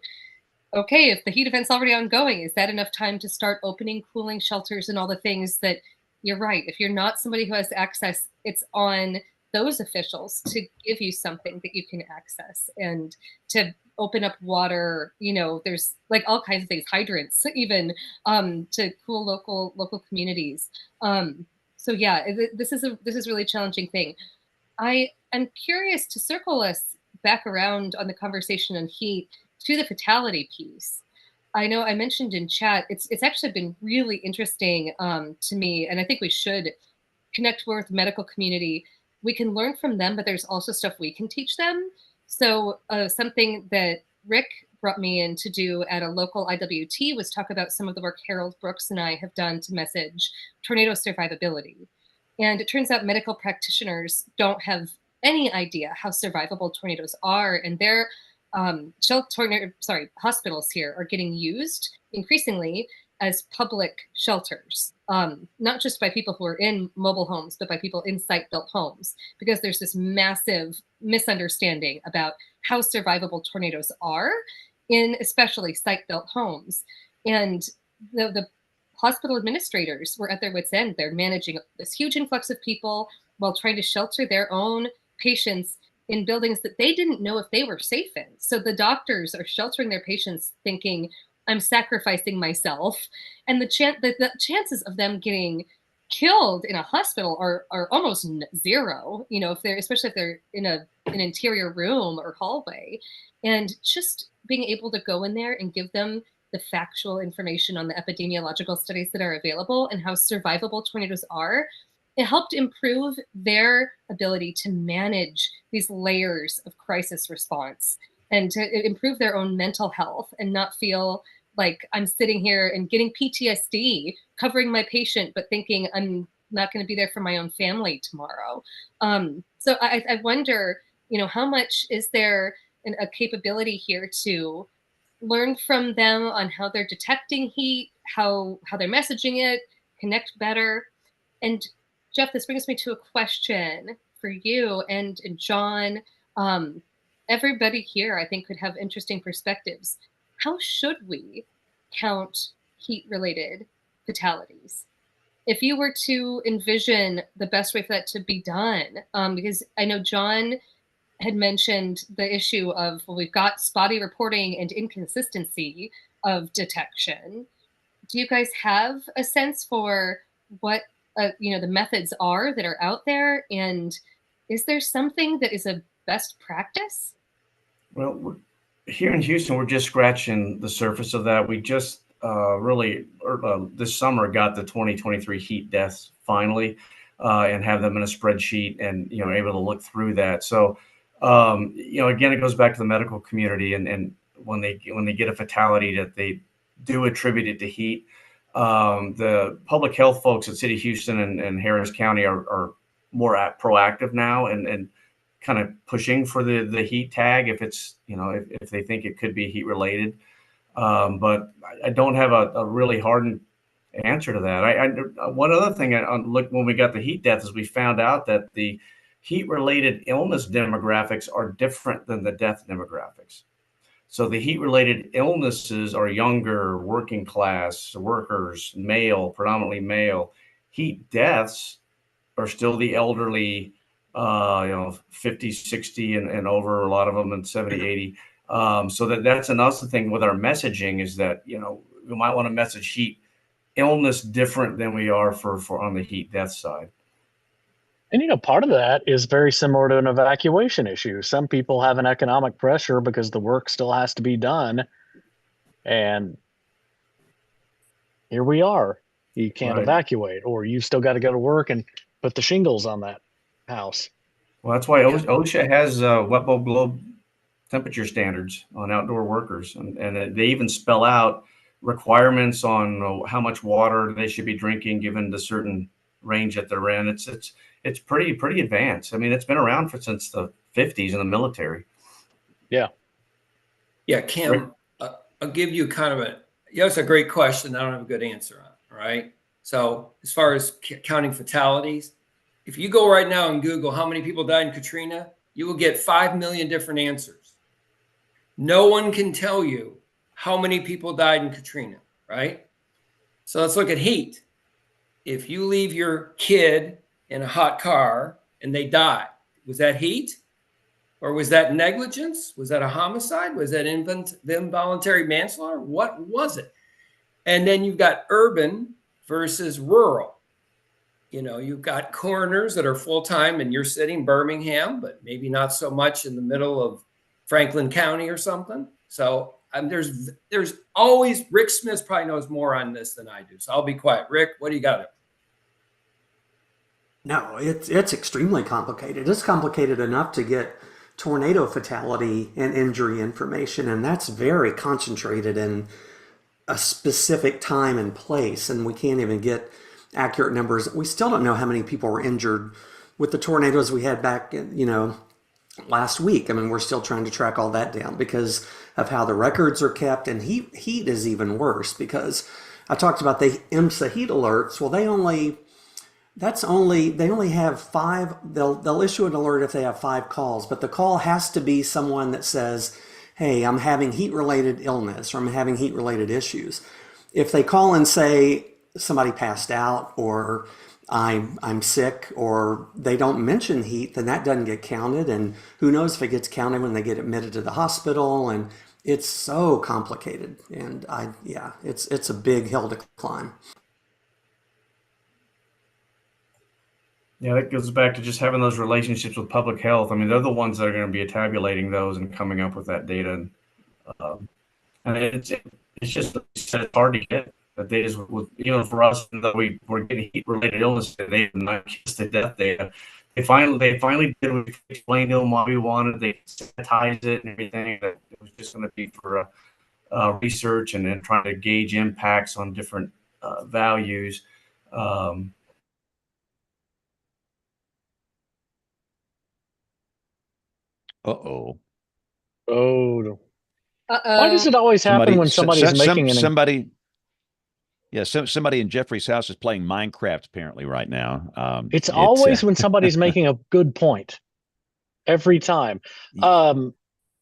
okay, if the heat event's already ongoing, is that enough time to start opening cooling shelters and all the things that you're right? If you're not somebody who has access, it's on those officials to give you something that you can access and to open up water. There's like all kinds of things, hydrants, even to cool local communities. So yeah, this is a really challenging thing. I am curious to circle us back around on the conversation on heat to the fatality piece. I know I mentioned in chat, it's actually been really interesting to me, and I think we should connect more with the medical community. We can learn from them, but there's also stuff we can teach them. So something that Rick brought me in to do at a local IWT was talk about some of the work Harold Brooks and I have done to message tornado survivability. And it turns out medical practitioners don't have any idea how survivable tornadoes are, and their hospitals here are getting used increasingly as public shelters, not just by people who are in mobile homes, but by people in site-built homes, because there's this massive misunderstanding about how survivable tornadoes are in especially site-built homes. And the hospital administrators were at their wits' end. They're managing this huge influx of people while trying to shelter their own patients in buildings that they didn't know if they were safe in. So the doctors are sheltering their patients thinking, I'm sacrificing myself. And the chances of them getting killed in a hospital are almost zero, especially if they're in an interior room or hallway. And just being able to go in there and give them the factual information on the epidemiological studies that are available and how survivable tornadoes are, it helped improve their ability to manage these layers of crisis response and to improve their own mental health and not feel like I'm sitting here and getting PTSD, covering my patient, but thinking I'm not going to be there for my own family tomorrow. So I wonder, how much is there a capability here to learn from them on how they're detecting heat, how they're messaging it, connect better. And Jeff, this brings me to a question for you and John. Everybody here, I think, could have interesting perspectives. How should we count heat-related fatalities? If you were to envision the best way for that to be done, because I know John had mentioned the issue of, well, we've got spotty reporting and inconsistency of detection. Do you guys have a sense for what the methods are that are out there, and is there something that is a best practice?
Well, here in Houston, we're just scratching the surface of that. We just this summer got the 2023 heat deaths finally, and have them in a spreadsheet and able to look through that. So again, it goes back to the medical community, and when they get a fatality that they do attribute it to heat. The public health folks at City of Houston and Harris County are more proactive now and kind of pushing for the heat tag if it's if they think it could be heat related. But I don't have a really hardened answer to that. One other thing look when we got the heat death is we found out that the heat related illness demographics are different than the death demographics. So the heat-related illnesses are younger, working class, workers, male, predominantly male. Heat deaths are still the elderly, 50, 60 and over, a lot of them in 70, 80. So that's another thing with our messaging is that, we might want to message heat illness different than we are for on the heat death side.
And part of that is very similar to an evacuation issue. Some people have an economic pressure because the work still has to be done. And here we are. You can't evacuate, or you've still got to go to work and put the shingles on that house.
Well, that's why OSHA has wet bulb globe temperature standards on outdoor workers, and they even spell out requirements on how much water they should be drinking given the certain range that they're in. It's pretty advanced. I mean, it's been around since the 50s in the military.
Yeah.
Yeah, Kim, I'll give you kind of it's a great question. I don't have a good answer on it, right? So as far as counting fatalities, if you go right now and Google how many people died in Katrina, you will get 5 million different answers. No one can tell you how many people died in Katrina, right? So let's look at heat. If you leave your kid in a hot car and they die, was that heat? Or was that negligence? Was that a homicide? Was that involuntary manslaughter? What was it? And then you've got urban versus rural. You know, you've got coroners that are full-time in your city in Birmingham, but maybe not so much in the middle of Franklin County or something. So there's always, Rick Smith probably knows more on this than I do. So I'll be quiet. Rick, what do you got?
No, it's extremely complicated. It's complicated enough to get tornado fatality and injury information, and that's very concentrated in a specific time and place, and we can't even get accurate numbers. We still don't know how many people were injured with the tornadoes we had back, last week. I mean, we're still trying to track all that down because of how the records are kept, and heat is even worse because I talked about the IMSA heat alerts. Well, they only have 5. They'll issue an alert if they have 5 calls, but the call has to be someone that says, hey, I'm having heat-related illness or I'm having heat-related issues. If they call and say somebody passed out or I'm sick or they don't mention heat, then that doesn't get counted. And who knows if it gets counted when they get admitted to the hospital. And it's so complicated. And it's a big hill to climb.
Yeah, that goes back to just having those relationships with public health. I mean, they're the ones that are going to be tabulating those and coming up with that data. And it's just it's hard to get that data with, for us, that we're getting heat-related illness, they have not just the death data. They finally did what we explained to them what we wanted. They sanitized it and everything. That it was just going to be for research and then trying to gauge impacts on different values.
Uh-oh.
Oh. Why does it always happen when somebody's making
somebody in Jeffrey's house is playing Minecraft apparently right now.
It's always when somebody's making a good point. Every time. Kim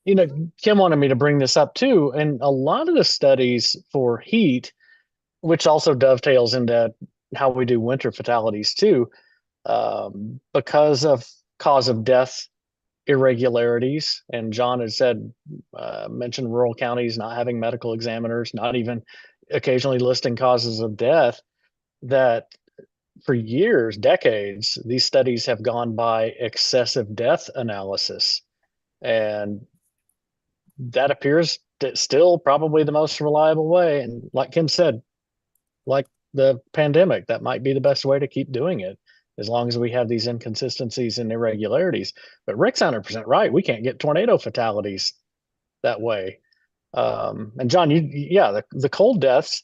wanted me to bring this up too, and a lot of the studies for heat, which also dovetails into how we do winter fatalities too, because of cause of death irregularities, and John had mentioned rural counties not having medical examiners, not even occasionally listing causes of death, that for years, decades, these studies have gone by excessive death analysis, and that appears still probably the most reliable way. And like Kim said, like the pandemic, that might be the best way to keep doing it, as long as we have these inconsistencies and irregularities. But Rick's 100% right. We can't get tornado fatalities that way. And John, the cold deaths,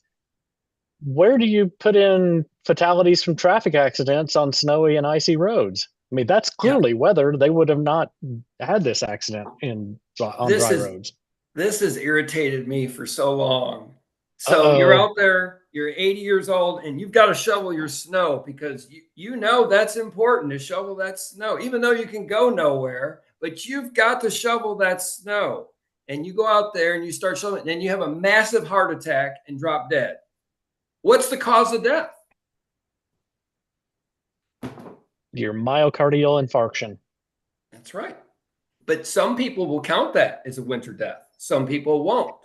where do you put in fatalities from traffic accidents on snowy and icy roads? I mean, that's clearly weather. They would have not had this accident on dry roads. This
has irritated me for so long. So you're out there, you're 80 years old, and you've got to shovel your snow because you know that's important to shovel that snow, even though you can go nowhere, but you've got to shovel that snow. And you go out there and you start shoveling, and then you have a massive heart attack and drop dead. What's the cause of death?
Your myocardial infarction.
That's right. But some people will count that as a winter death. Some people won't.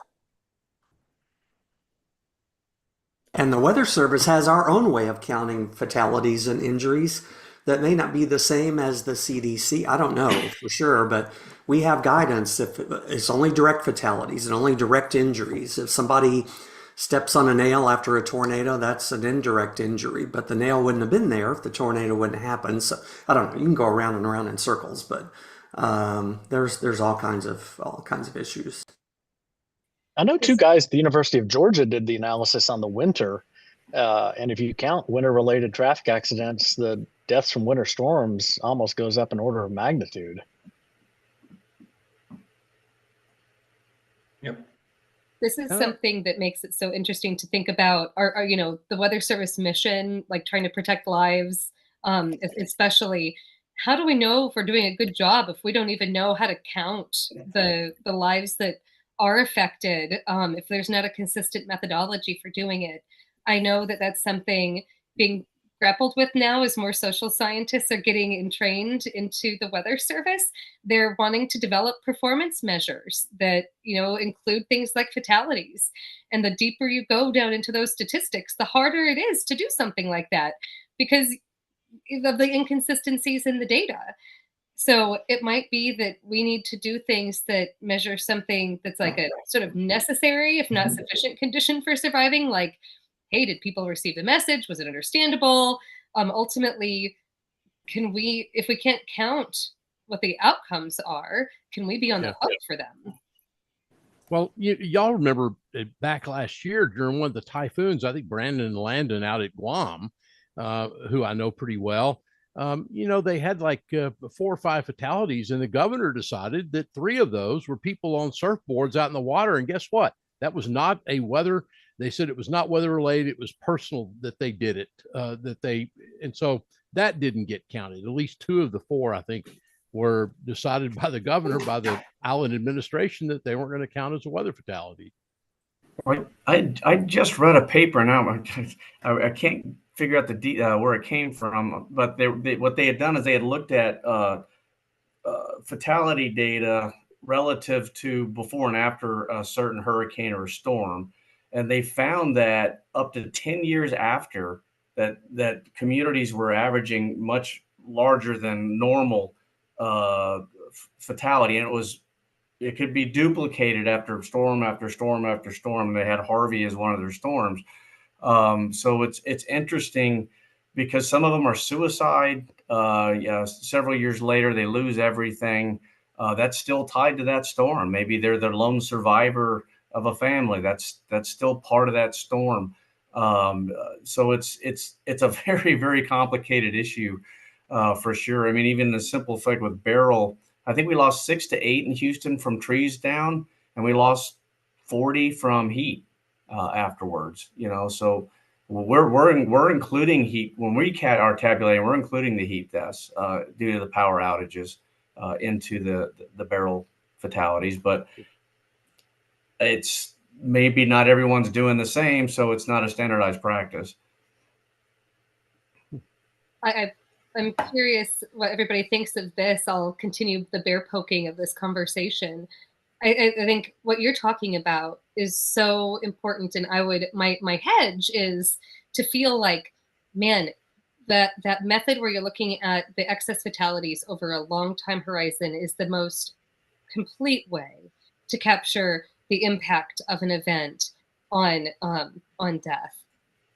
And the Weather Service has our own way of counting fatalities and injuries that may not be the same as the CDC. I don't know for sure, but we have guidance if it's only direct fatalities and only direct injuries. If somebody steps on a nail after a tornado, that's an indirect injury, but the nail wouldn't have been there if the tornado wouldn't happen. So I don't know, you can go around and around in circles, but there's all kinds of issues.
I know two guys at the University of Georgia did the analysis on the winter. And if you count winter-related traffic accidents, the deaths from winter storms almost goes up in order of magnitude.
Yep.
This is something that makes it so interesting to think about our the Weather Service mission, like trying to protect lives, especially. How do we know if we're doing a good job if we don't even know how to count the lives that are affected, if there's not a consistent methodology for doing it? I know that that's something being grappled with now as more social scientists are getting entrained into the Weather Service. They're wanting to develop performance measures that, include things like fatalities. And the deeper you go down into those statistics, the harder it is to do something like that because of the inconsistencies in the data. So it might be that we need to do things that measure something that's like a sort of necessary, if not sufficient condition for surviving. Like, hey, did people receive the message? Was it understandable? Ultimately, if we can't count what the outcomes are, can we be on the hook for them?
Well, y'all remember back last year during one of the typhoons, I think Brandon and Landon out at Guam, who I know pretty well, they had like 4 or 5 fatalities, and the governor decided that 3 of those were people on surfboards out in the water. And guess what? That was not a weather. They said it was not weather related. It was personal that they did it. And so that didn't get counted. At least 2 of the 4, I think, were decided by the governor, by the island administration, that they weren't going to count as a weather fatality.
I just read a paper now. I can't figure out where it came from, but what they had done is they had looked at fatality data relative to before and after a certain hurricane or a storm, and they found that up to 10 years after that communities were averaging much larger than normal fatality, and it could be duplicated after storm after storm after storm. And they had Harvey as one of their storms. So it's interesting because some of them are suicide. Several years later, they lose everything. That's still tied to that storm. Maybe they're the lone survivor of a family. That's still part of that storm. So it's a very, very complicated issue for sure. I mean, even the simple fact with Beryl, I think we lost 6 to 8 in Houston from trees down, and we lost 40 from heat afterwards. So we're including heat when we are tabulating. We're including the heat deaths due to the power outages into the Beryl fatalities, but it's maybe not everyone's doing the same, so it's not a standardized practice.
I'm curious what everybody thinks of this. I'll continue the bear poking of this conversation. I think what you're talking about is so important, and my hedge is to feel like, man, that method where you're looking at the excess fatalities over a long time horizon is the most complete way to capture the impact of an event on death.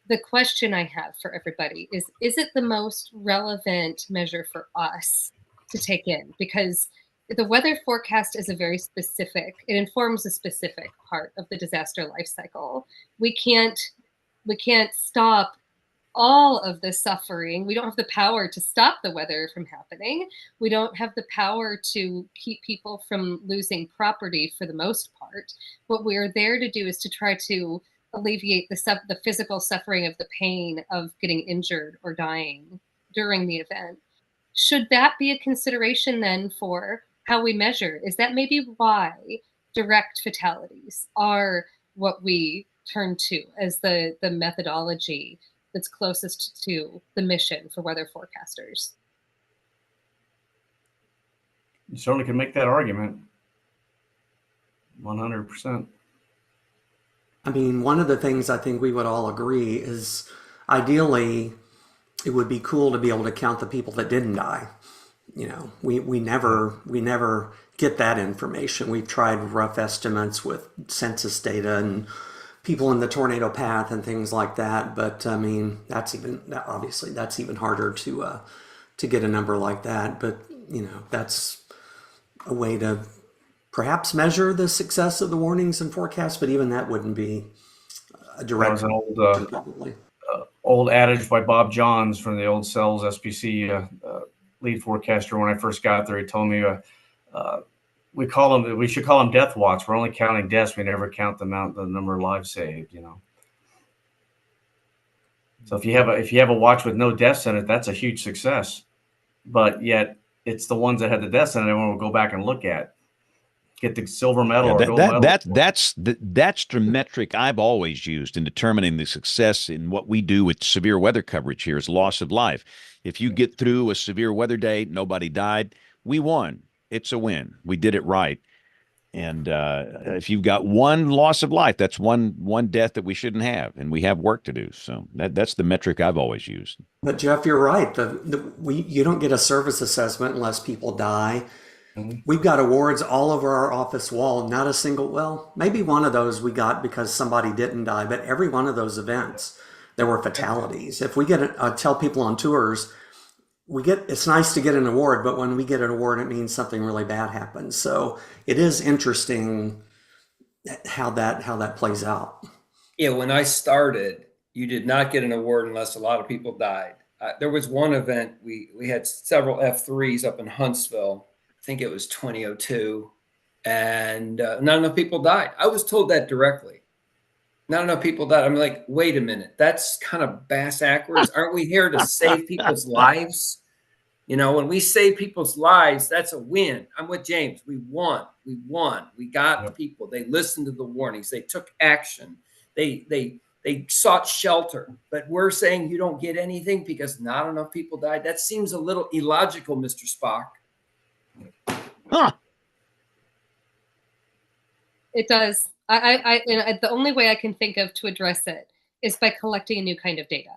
The question I have for everybody is it the most relevant measure for us to take in? Because the weather forecast is it informs a specific part of the disaster life cycle. We can't stop all of the suffering. We don't have the power to stop the weather from happening. We don't have the power to keep people from losing property for the most part. What we're there to do is to try to alleviate the physical suffering of the pain of getting injured or dying during the event. Should that be a consideration then for how we measure? Is that maybe why direct fatalities are what we turn to as the methodology that's closest to the mission for weather forecasters?
You certainly can make that argument. 100%.
I mean, one of the things I think we would all agree is ideally it would be cool to be able to count the people that didn't die. We never get that information. We've tried rough estimates with census data, and people in the tornado path and things like that. But I mean, obviously that's even harder to get a number like that. But that's a way to perhaps measure the success of the warnings and forecasts. But even that wouldn't be a direct.
That was an old adage by Bob Johns from the old Cells SPC lead forecaster. When I first got there, he told me we should call them death watch. We're only counting deaths. We never count the number of lives saved. So if you have a watch with no deaths in it, that's a huge success. But yet it's the ones that had the deaths in it everyone will go back and look at. Get the silver medal or gold medal.
That's the metric I've always used in determining the success in what we do with severe weather coverage here is loss of life. If you get through a severe weather day, nobody died, we won. It's a win. We did it right. And if you've got one loss of life, that's one death that we shouldn't have, and we have work to do. So that's the metric I've always used.
But Jeff, you're right. You don't get a service assessment unless people die. We've got awards all over our office wall. Not a single, well, maybe one of those we got because somebody didn't die, but every one of those events, there were fatalities. If we tell people on tours, it's nice to get an award, but when we get an award, it means something really bad happens. So it is interesting how that plays out.
Yeah, when I started, you did not get an award unless a lot of people died. There was one event, we had several F3s up in Huntsville. I think it was 2002, and not enough people died. I was told that directly. Not enough people died. I'm like, wait a minute, that's kind of bass-ackwards. Aren't we here to save people's lives? When we save people's lives, that's a win. I'm with James. We won. We got the people. They listened to the warnings. They took action. They sought shelter. But we're saying you don't get anything because not enough people died. That seems a little illogical, Mr. Spock.
Huh.
It does. The only way I can think of to address it is by collecting a new kind of data.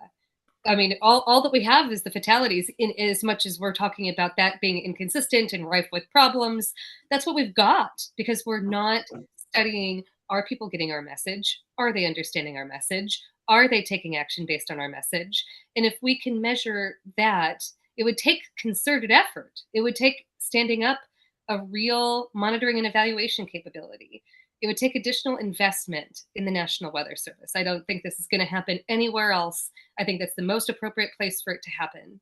I mean, all that we have is the fatalities, in as much as we're talking about that being inconsistent and rife with problems. That's what we've got, because we're not studying, are people getting our message? Are they understanding our message? Are they taking action based on our message? And if we can measure that, it would take concerted effort. It would take standing up a real monitoring and evaluation capability. It would take additional investment in the National Weather Service. I don't think this is going to happen anywhere else. I think that's the most appropriate place for it to happen.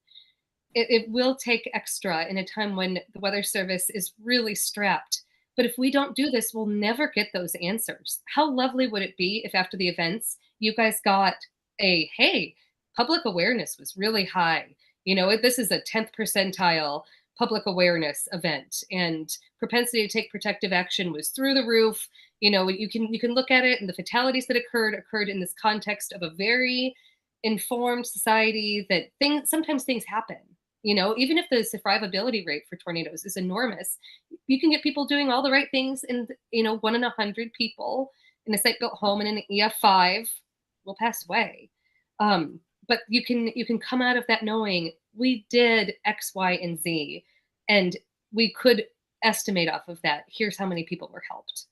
It will take extra in a time when the Weather Service is really strapped. But if we don't do this, we'll never get those answers. How lovely would it be if after the events, you guys got hey, public awareness was really high. This is a 10th percentile public awareness event, and propensity to take protective action was through the roof. You can look at it, and the fatalities that occurred in this context of a very informed society, that sometimes things happen. Even if the survivability rate for tornadoes is enormous, you can get people doing all the right things, and 1 in 100 people in a site-built home and in an EF5 will pass away. But you can come out of that knowing we did X, Y, and Z, and we could estimate off of that. Here's how many people were helped.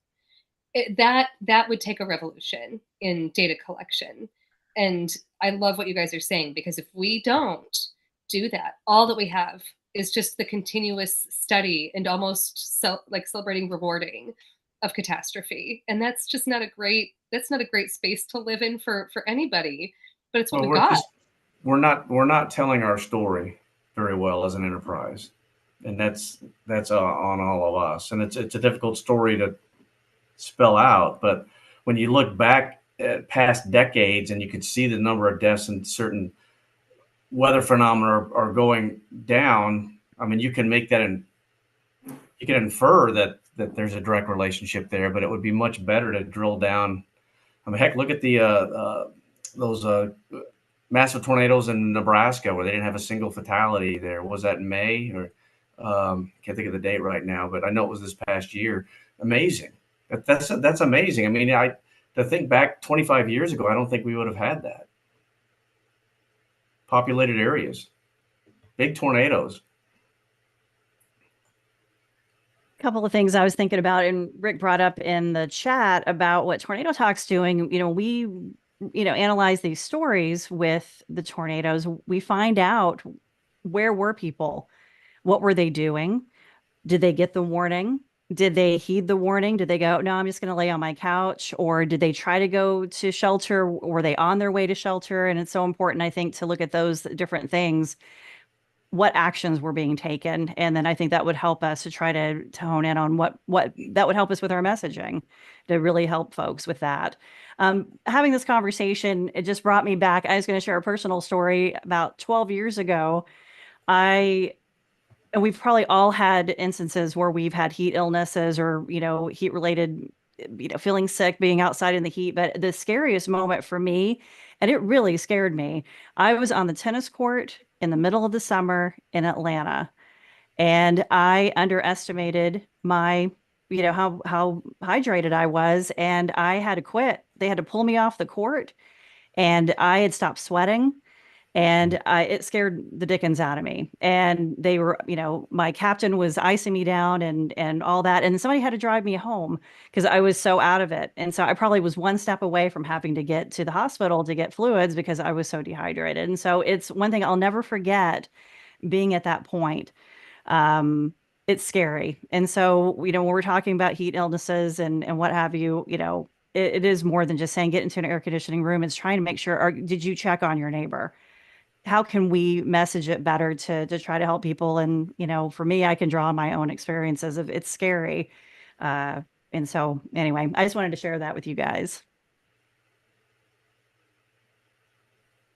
That would take a revolution in data collection. And I love what you guys are saying, because if we don't do that, all that we have is just the continuous study and almost celebrating rewarding of catastrophe. And that's just not a great space to live in for anybody. But it's what we got.
We're not telling our story very well as an enterprise, and that's on all of us. And it's a difficult story to spell out. But when you look back at past decades, and you can see the number of deaths and certain weather phenomena are going down, I mean, you can make that you can infer that there's a direct relationship there. But it would be much better to drill down. I mean, heck, look at those massive tornadoes in Nebraska where they didn't have a single fatality there. Was that in May? Or can't think of the date right now, but I know it was this past year. Amazing. That's amazing. I mean, to think back 25 years ago, I don't think we would have had that. Populated areas, big tornadoes.
Couple of things I was thinking about, and Rick brought up in the chat about what Tornado Talk's doing. We analyze these stories with the tornadoes. We find out, where were people? What were they doing? Did they get the warning? Did they heed the warning? Did they go, no, I'm just going to lay on my couch? Or did they try to go to shelter? Were they on their way to shelter? And it's so important, I think, to look at those different things, what actions were being taken. And then I think that would help us to try to hone in on what that would help us with our messaging, to really help folks with that. Having this conversation, it just brought me back. I was going to share a personal story. About 12 years ago, and we've probably all had instances where we've had heat illnesses or, heat related, feeling sick, being outside in the heat. But the scariest moment for me, and it really scared me, I was on the tennis court in the middle of the summer in Atlanta, and I underestimated my, how hydrated I was, and I had to quit. They had to pull me off the court, and I had stopped sweating. And it scared the dickens out of me. And they were, my captain was icing me down and all that. And somebody had to drive me home because I was so out of it. And so I probably was one step away from having to get to the hospital to get fluids because I was so dehydrated. And so it's one thing I'll never forget, being at that point. It's scary. And so, when we're talking about heat illnesses and what have you, it is more than just saying get into an air conditioning room. It's trying to make sure, did you check on your neighbor? How can we message it better to try to help people? And, for me, I can draw on my own experiences of it's scary. And so anyway, I just wanted to share that with you guys.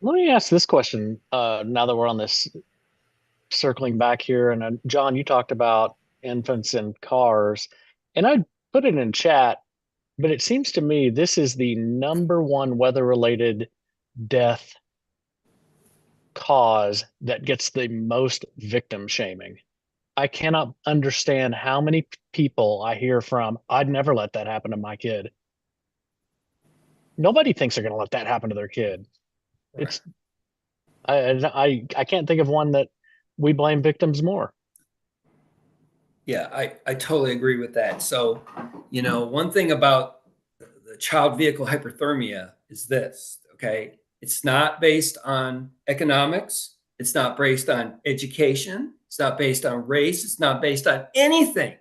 Let me ask this question now that we're on this, circling back here. And John, you talked about infants in cars, and I put it in chat, but it seems to me this is the #1 weather-related death cause that gets the most victim shaming. I cannot understand how many people I hear from, I'd never let that happen to my kid. Nobody thinks they're going to let that happen to their kid. Right. It's I can't think of one that we blame victims more.
Yeah, I totally agree with that. So, one thing about the child vehicle hyperthermia is this, okay? It's not based on economics. It's not based on education. It's not based on race. It's not based on anything.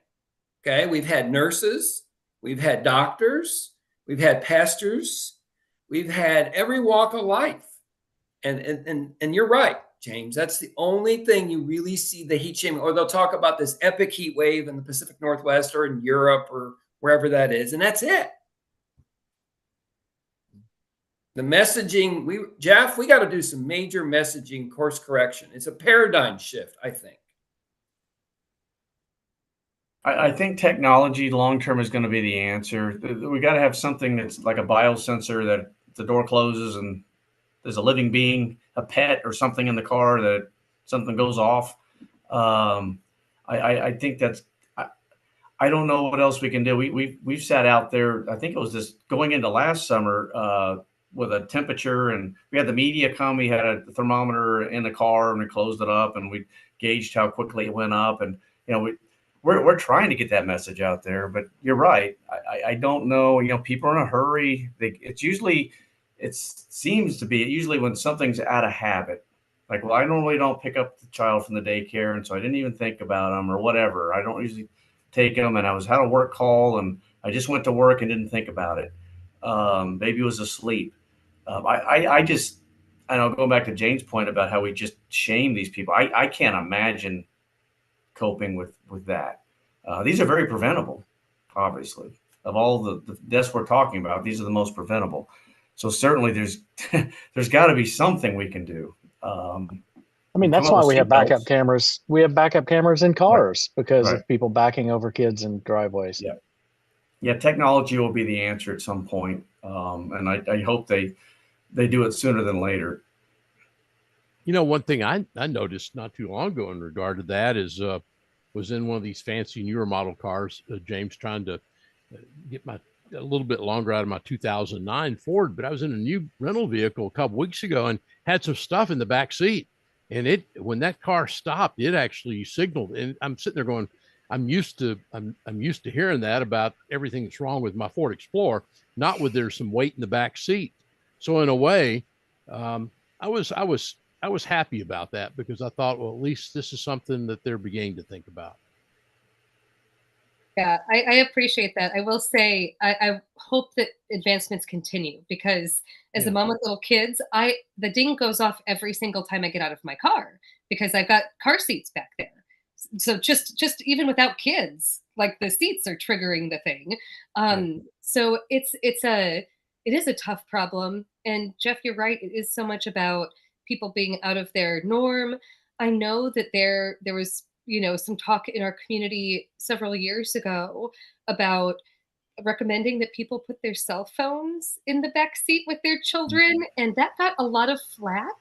Okay. We've had nurses. We've had doctors. We've had pastors. We've had every walk of life. And you're right, James. That's the only thing you really see the heat shaming, or they'll talk about this epic heat wave in the Pacific Northwest or in Europe or wherever that is. And that's it. The messaging, Jeff, we got to do some major messaging course correction. It's a paradigm shift, I think.
I think technology long-term is going to be the answer. We got to have something that's like a biosensor that the door closes and there's a living being, a pet or something in the car that something goes off. I think that's, I don't know what else we can do. We've sat out there, I think it was this going into last summer, with a temperature, and we had the media come. We had a thermometer in the car and we closed it up and we gauged how quickly it went up. And, we're trying to get that message out there, but you're right. I don't know, people are in a hurry. It seems to be usually when something's out of habit, like, well, I normally don't pick up the child from the daycare. And so I didn't even think about them or whatever. I don't usually take them. And I had a work call and I just went to work and didn't think about it. Baby was asleep. I know, going back to Jane's point about how we just shame these people. I can't imagine coping with that. These are very preventable, obviously. Of all the deaths we're talking about, these are the most preventable. So certainly there's got to be something we can do.
That's why we have backup cameras. We have backup cameras in cars because of people backing over kids in driveways.
Yeah. Technology will be the answer at some point. And I hope they do it sooner than later.
One thing I noticed not too long ago in regard to that is was in one of these fancy newer model cars, James, trying to get a little bit longer out of my 2009 Ford, but I was in a new rental vehicle a couple weeks ago and had some stuff in the back seat. And when that car stopped, it actually signaled. And I'm sitting there going, I'm used to hearing that about everything that's wrong with my Ford Explorer, not with there's some weight in the back seat. So in a way, I was happy about that because I thought, well, at least this is something that they're beginning to think about.
Yeah, I appreciate that. I will say I hope that advancements continue because as a mom with little kids, the ding goes off every single time I get out of my car because I've got car seats back there. So just even without kids, like the seats are triggering the thing. So it is a tough problem. And Jeff, you're right. It is so much about people being out of their norm. I know that there was some talk in our community several years ago about recommending that people put their cell phones in the back seat with their children, and that got a lot of flack.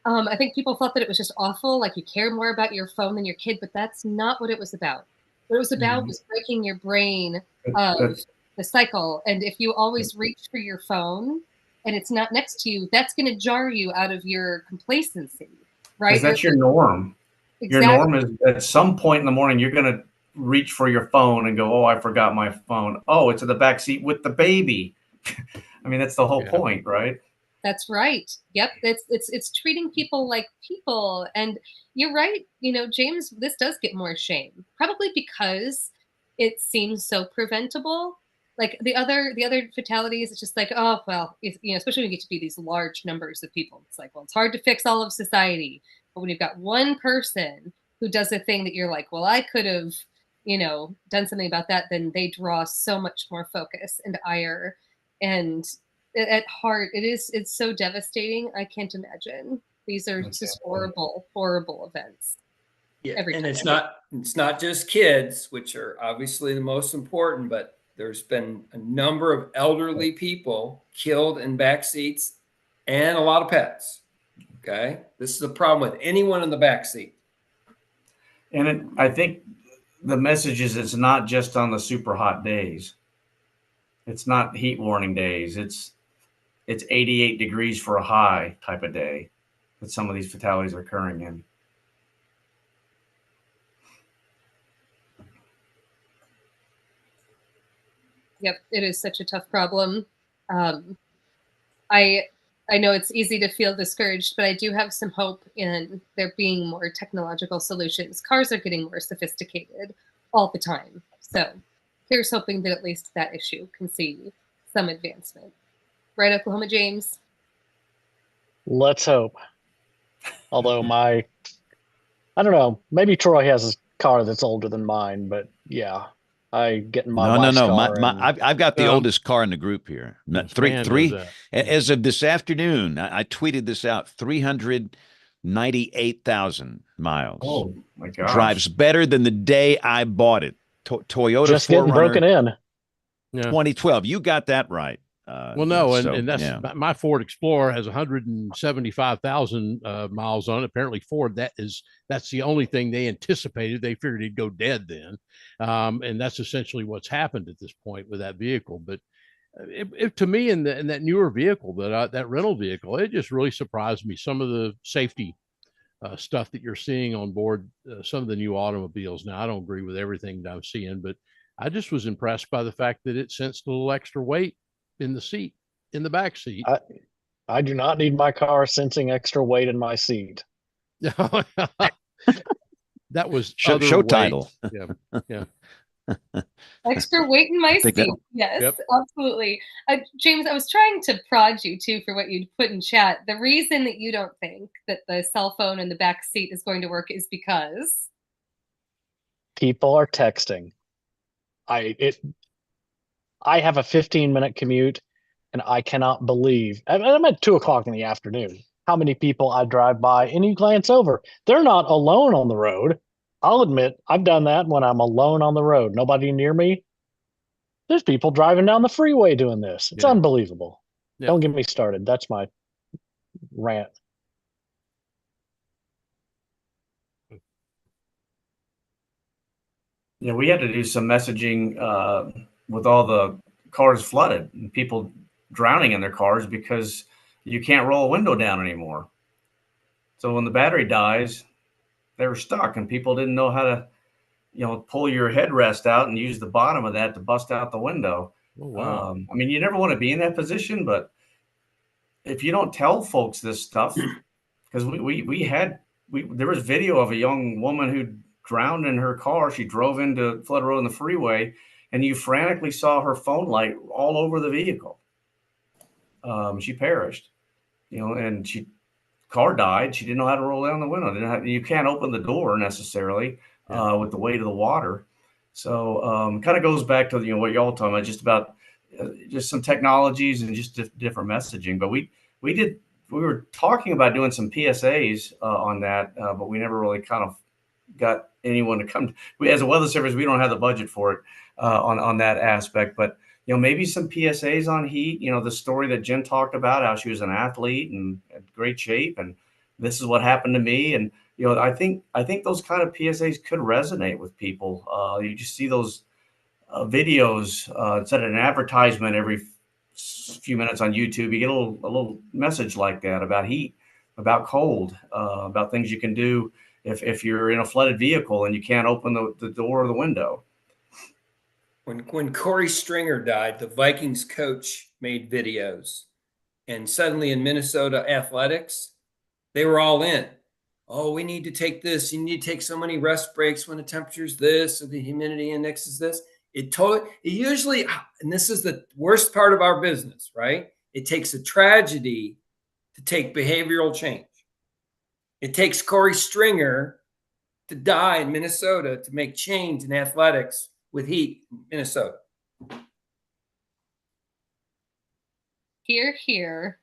I think people thought that it was just awful, like you care more about your phone than your kid, but that's not what it was about. What it was about was breaking your brain of the cycle. And if you always reach for your phone and it's not next to you, that's going to jar you out of your complacency, right?
Because that's your norm.
Exactly.
Your norm is at some point in the morning, you're going to reach for your phone and go, oh, I forgot my phone. Oh, it's in the back seat with the baby. I mean, that's the whole point, right?
That's right. Yep. It's treating people like people. And you're right. James, this does get more shame, probably because it seems so preventable. Like the other fatalities, it's just like, oh, well, especially when you get to be these large numbers of people. It's like, well, it's hard to fix all of society. But when you've got one person who does a thing that you're like, well, I could have, done something about that, then they draw so much more focus and ire. And at heart, it's so devastating. I can't imagine. These are just horrible, horrible events.
Yeah, and it's not just kids, which are obviously the most important, but there's been a number of elderly people killed in back seats and a lot of pets. Okay, this is a problem with anyone in the back seat.
And I think the message is it's not just on the super hot days. It's not heat warning days. It's 88 degrees for a high type of day that some of these fatalities are occurring in.
Yep, it is such a tough problem. I know it's easy to feel discouraged, but I do have some hope in there being more technological solutions. Cars are getting more sophisticated all the time. So here's hoping that at least that issue can see some advancement. Right, Oklahoma James?
Let's hope. Although I don't know, maybe Troy has a car that's older than mine, but yeah, I get in my wife's car.
I've got the oldest car in the group here. Three. As of this afternoon, I tweeted this out. 398,000 miles.
Oh my gosh!
Drives better than the day I bought it. Toyota
just getting broken in.
2012. You got that right.
Well, no, and that's my Ford Explorer has 175,000 miles on it. Apparently, Ford that's the only thing they anticipated. They figured he'd go dead then, and that's essentially what's happened at this point with that vehicle. But to me, in that newer vehicle, that rental vehicle, it just really surprised me. Some of the safety stuff that you're seeing on board some of the new automobiles. Now, I don't agree with everything that I'm seeing, but I just was impressed by the fact that it sensed a little extra weight in the back seat.
I do not need my car sensing extra weight in my seat.
That was
show title.
Yeah.
Extra weight in my seat. Yes, absolutely. James, I was trying to prod you too for what you'd put in chat. The reason that you don't think that the cell phone in the back seat is going to work is because
people are texting. I have a 15-minute commute, and I cannot believe I'm at 2:00 in the afternoon. How many people I drive by, and you glance over, they're not alone on the road. I'll admit I've done that when I'm alone on the road, nobody near me. There's people driving down the freeway doing this. It's unbelievable. Don't get me started. That's my rant.
Yeah, we had to do some messaging with all the cars flooded and people drowning in their cars because you can't roll a window down anymore. So when the battery dies, they were stuck and people didn't know how to, pull your headrest out and use the bottom of that to bust out the window.
Oh, wow.
I mean, you never want to be in that position, but if you don't tell folks this stuff, because there was video of a young woman who drowned in her car. She drove into Flood Road on the freeway, and you frantically saw her phone light all over the vehicle. She perished, and car died. She didn't know how to roll down the window. You can't open the door necessarily with the weight of the water. So kind of goes back to what y'all talking about, just about just some technologies and just different messaging. But we were talking about doing some PSAs on that, but we never really kind of got anyone to come. As a weather service, we don't have the budget for it on that aspect. But maybe some PSAs on heat. The story that Jen talked about, how she was an athlete and in great shape, and this is what happened to me. And I think those kind of PSAs could resonate with people. You just see those videos instead of an advertisement every few minutes on YouTube. You get a little message like that about heat, about cold, about things you can do if you're in a flooded vehicle and you can't open the door or the window.
When Corey Stringer died, the Vikings coach made videos, and suddenly in Minnesota athletics, they were all in. Oh, we need to take this. You need to take so many rest breaks when the temperature's this or the humidity index is this. It usually, and this is the worst part of our business, right? It takes a tragedy to take behavioral change. It takes Corey Stringer to die in Minnesota to make change in athletics with heat in Minnesota.
Here.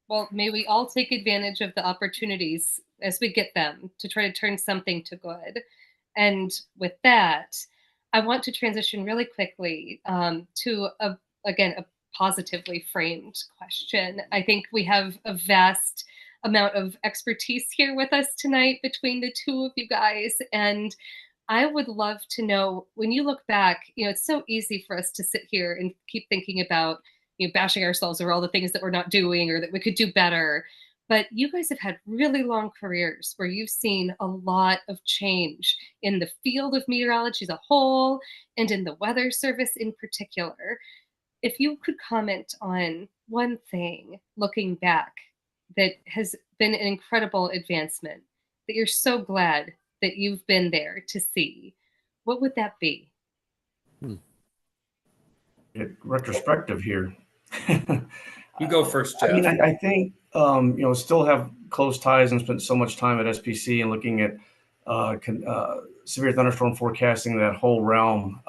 Well, may we all take advantage of the opportunities as we get them to try to turn something to good. And with that, I want to transition really quickly to, a positively framed question. I think we have a vast amount of expertise here with us tonight between the two of you guys. And I would love to know, when you look back, it's so easy for us to sit here and keep thinking about, bashing ourselves over all the things that we're not doing or that we could do better. But you guys have had really long careers where you've seen a lot of change in the field of meteorology as a whole and in the Weather Service in particular. If you could comment on one thing looking back that has been an incredible advancement, that you're so glad that you've been there to see, what would that be?
Retrospective here.
You go first, Jeff.
I mean, I think, still have close ties and spent so much time at SPC and looking at severe thunderstorm forecasting, that whole realm,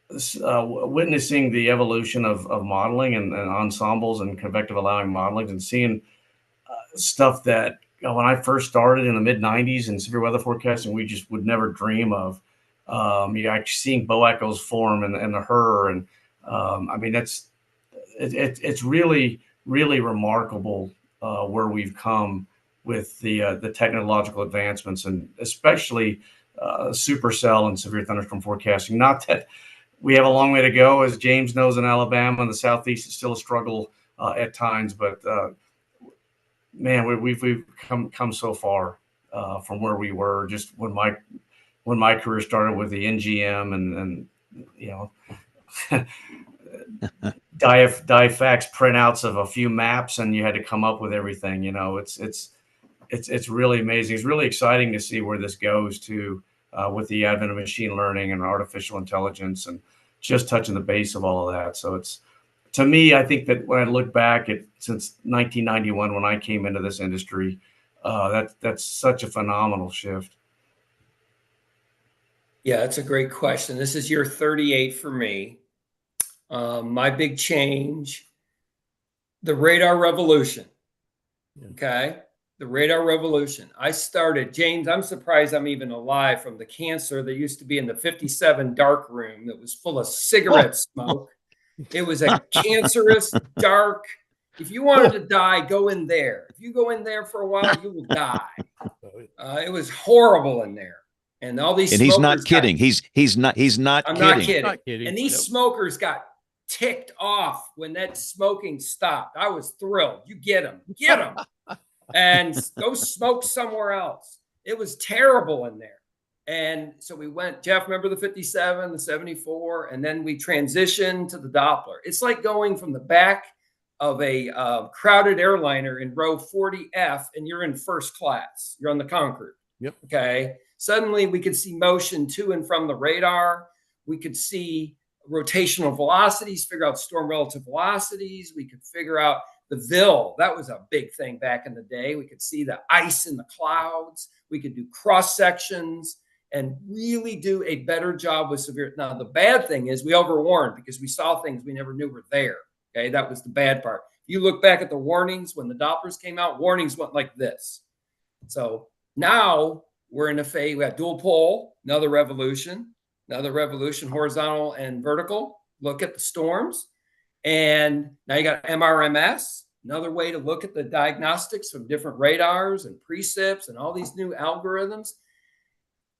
witnessing the evolution of modeling and ensembles and convective allowing modeling, and seeing stuff that when I first started in the mid 90s in severe weather forecasting, we just would never dream of. You're actually seeing bow echoes form and the HRRR. And I mean, it's really, really remarkable where we've come with the technological advancements, and especially supercell and severe thunderstorm forecasting. Not that we have a long way to go, as James knows, in Alabama and the Southeast, it's still a struggle at times, but man, we've come so far from where we were just when my career started with the NGM and Difax printouts of a few maps, and you had to come up with everything. It's really amazing. It's really exciting to see where this goes to with the advent of machine learning and artificial intelligence, and just touching the base of all of that. So to me, I think that when I look back at since 1991, when I came into this industry, that's such a phenomenal shift.
Yeah, that's a great question. This is year 38 for me. My big change, the radar revolution. Okay. The radar revolution. I started, James, I'm surprised I'm even alive from the cancer that used to be in the 57 dark room that was full of cigarette smoke. It was a cancerous, dark. If you wanted to die, go in there. If you go in there for a while, you will die. It was horrible in there. And all these
and he's not kidding. He's not
I'm
kidding.
not kidding. And these smokers got ticked off when that smoking stopped. I was thrilled. You get them, and go smoke somewhere else. It was terrible in there. And so we went, Jeff, remember the 57, the 74, and then we transitioned to the Doppler. It's like going from the back of a crowded airliner in row 40F and you're in first class. You're on the Concorde.
Yep.
Okay. Suddenly we could see motion to and from the radar. We could see rotational velocities, figure out storm relative velocities. We could figure out the VIL. That was a big thing back in the day. We could see the ice in the clouds. We could do cross sections and really do a better job with severe. Now, the bad thing is we overwarned because we saw things we never knew were there. Okay, that was the bad part. If you look back at the warnings when the Dopplers came out, warnings went like this. So now we're in a phase, we have dual pole, another revolution, horizontal and vertical. Look at the storms. And now you got MRMS, another way to look at the diagnostics from different radars and precipits and all these new algorithms.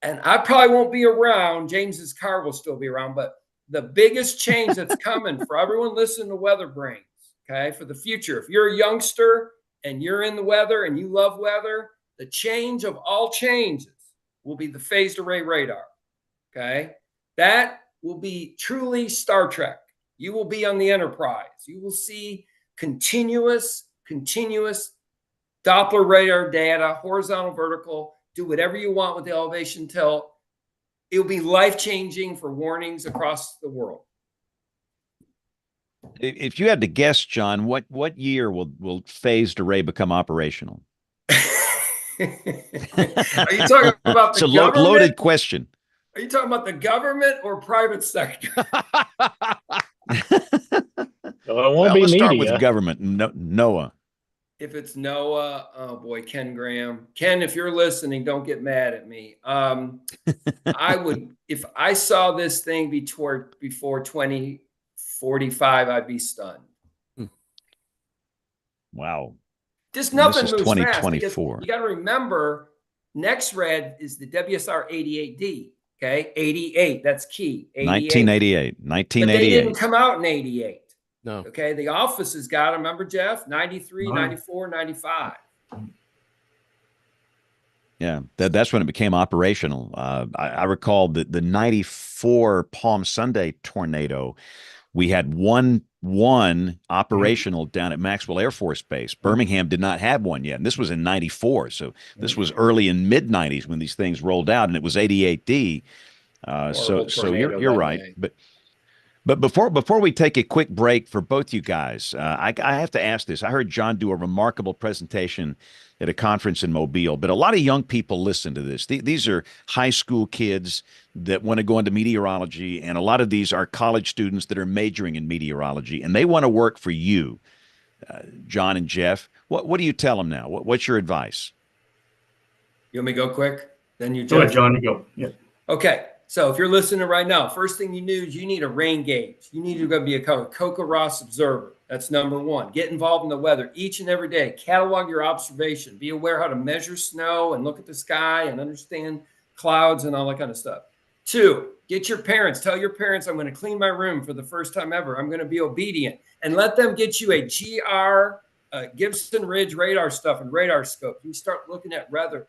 And I probably won't be around. James's car will still be around, but the biggest change that's coming for everyone listening to WeatherBrains, okay, for the future, if you're a youngster and you're in the weather and you love weather, the change of all changes will be the phased array radar, okay? That will be truly Star Trek. You will be on the Enterprise. You will see continuous Doppler radar data, horizontal, vertical, do whatever you want with the elevation tilt. It'll be life-changing for warnings across the world.
If you had to guess, John, what year will phased array become operational?
Are you talking about the government?
It's a loaded question.
Are you talking about the government or private sector?
Well, it won't be
let's
media.
start with government. NOAA.
If it's NOAA, oh boy, Ken Graham. Ken, if you're listening, don't get mad at me. I would, if I saw this thing before 2045, I'd be stunned.
Wow.
Just nothing
this is
moves fast.
2024.
You got to remember, next red is the WSR 88D. Okay, 88. That's key.
1988.
But they didn't come out in 88.
No.
Okay, the office has got, remember, Jeff? 93, 94, 95.
Yeah, that's when it became operational. I recall the 94 Palm Sunday tornado. We had one operational down at Maxwell Air Force Base. Birmingham did not have one yet, and this was in 94. So this was early in mid-90s when these things rolled out, and it was 88D. So you're right. But before we take a quick break for both you guys, I have to ask this. I heard John do a remarkable presentation at a conference in Mobile, but a lot of young people listen to this. These are high school kids that want to go into meteorology, and a lot of these are college students that are majoring in meteorology, and they want to work for you, John and Jeff. What do you tell them now? What's your advice?
You want me to go quick? Then you, Jeff.
Go ahead, John. You go. Yeah.
Okay. So if you're listening right now, first thing you need is you need a rain gauge. You need to go be a CoCo-ROSS observer. That's number one. Get involved in the weather each and every day. Catalog your observation. Be aware how to measure snow and look at the sky and understand clouds and all that kind of stuff. Two, get your parents. Tell your parents, I'm going to clean my room for the first time ever. I'm going to be obedient. And let them get you a GR, Gibson Ridge radar stuff and radar scope. You start looking at weather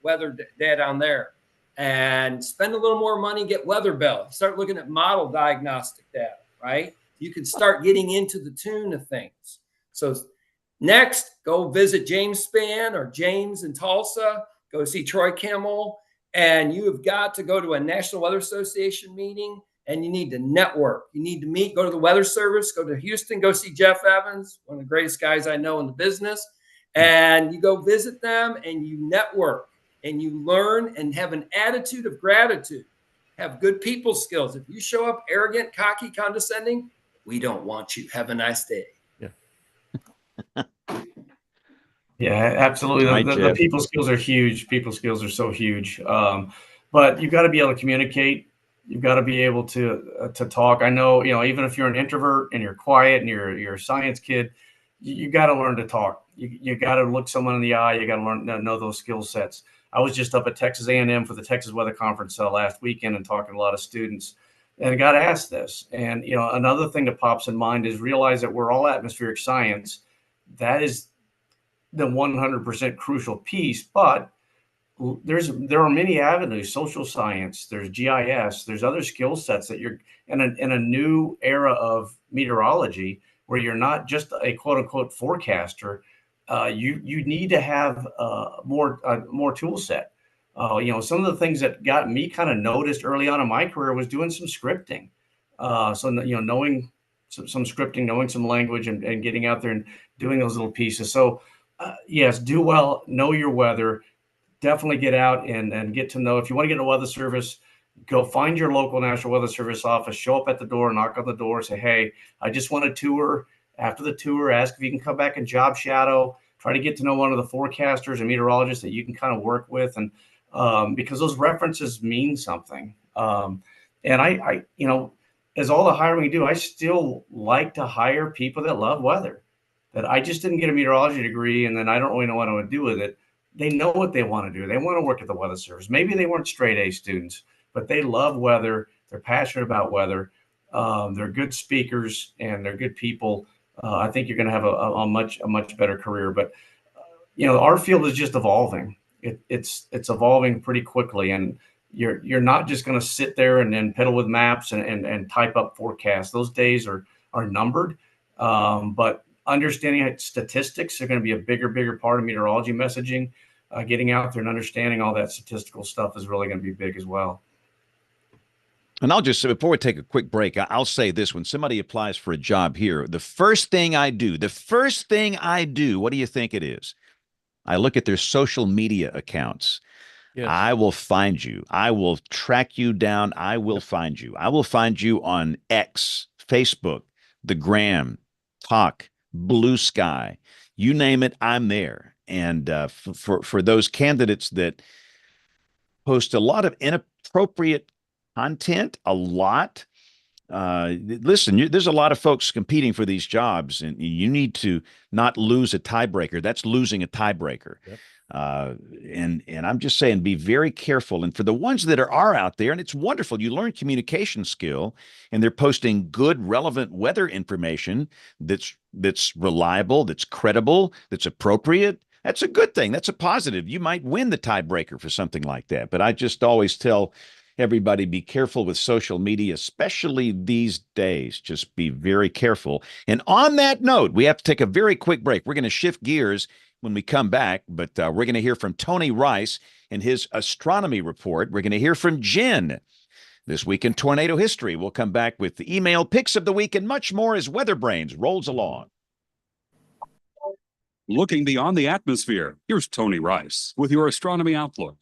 data on there. And spend a little more money, get Weather Bell. Start looking at model diagnostic data, right? You can start getting into the tune of things. So next, go visit James Spann or James in Tulsa. Go see Troy Kimmel. And you have got to go to a National Weather Association meeting, and you need to network. You need to meet, go to the Weather Service, go to Houston, go see Jeff Evans, one of the greatest guys I know in the business. And you go visit them and you network. And you learn and have an attitude of gratitude, have good people skills. If you show up arrogant, cocky, condescending, we don't want you. Have a nice day.
Yeah.
Yeah, absolutely.
Right,
The people skills are huge. People skills are so huge. But you've got to be able to communicate. You've got to be able to talk. I know, even if you're an introvert and you're quiet and you're a science kid, you got to learn to talk. You got to look someone in the eye. You got to learn to know those skill sets. I was just up at Texas A&M for the Texas Weather Conference last weekend and talking to a lot of students, and I got asked this. And, another thing that pops in mind is realize that we're all atmospheric science. That is the 100% crucial piece, but there are many avenues, social science, there's GIS, there's other skill sets that you're in a new era of meteorology where you're not just a quote unquote forecaster. You need to have more tool set. Some of the things that got me kind of noticed early on in my career was doing some scripting. Knowing some scripting, knowing some language, and getting out there and doing those little pieces. So, yes, do well, know your weather. Definitely get out and get to know. If you want to get a weather service, go find your local National Weather Service office, show up at the door, knock on the door, say, hey, I just want a tour. After the tour, ask if you can come back and job shadow, try to get to know one of the forecasters and meteorologists that you can kind of work with. And because those references mean something. And I as all the hiring we do, I still like to hire people that love weather. That I just didn't get a meteorology degree and then I don't really know what I want to do with it. They know what they want to do. They want to work at the Weather Service. Maybe they weren't straight A students, but they love weather. They're passionate about weather. They're good speakers and they're good people. I think you're going to have a much better career. But our field is just evolving. It's evolving pretty quickly, and you're not just going to sit there and then pedal with maps and type up forecasts. Those days are numbered. But understanding statistics are going to be a bigger part of meteorology messaging. Getting out there and understanding all that statistical stuff is really going to be big as well.
And I'll just say, before we take a quick break, I'll say this. When somebody applies for a job here, the first thing I do, what do you think it is? I look at their social media accounts.
Yes.
I will find you. I will track you down. I will find you. I will find you on X, Facebook, the Gram, Talk, Blue Sky. You name it, I'm there. And for those candidates that post a lot of inappropriate content, listen, there's a lot of folks competing for these jobs, and you need to not lose a tiebreaker. That's losing a tiebreaker.
Yep.
And I'm just saying, be very careful. And for the ones that are out there, and it's wonderful, you learn communication skill, and they're posting good, relevant weather information that's reliable, that's credible, that's appropriate. That's a good thing. That's a positive. You might win the tiebreaker for something like that. But I just always tell everybody, be careful with social media, especially these days. Just be very careful. And on that note, we have to take a very quick break. We're going to shift gears when we come back, but we're going to hear from Tony Rice and his astronomy report. We're going to hear from Jen this week in tornado history. We'll come back with the email picks of the week and much more as WeatherBrains rolls along.
Looking beyond the atmosphere, here's Tony Rice with your astronomy outlook.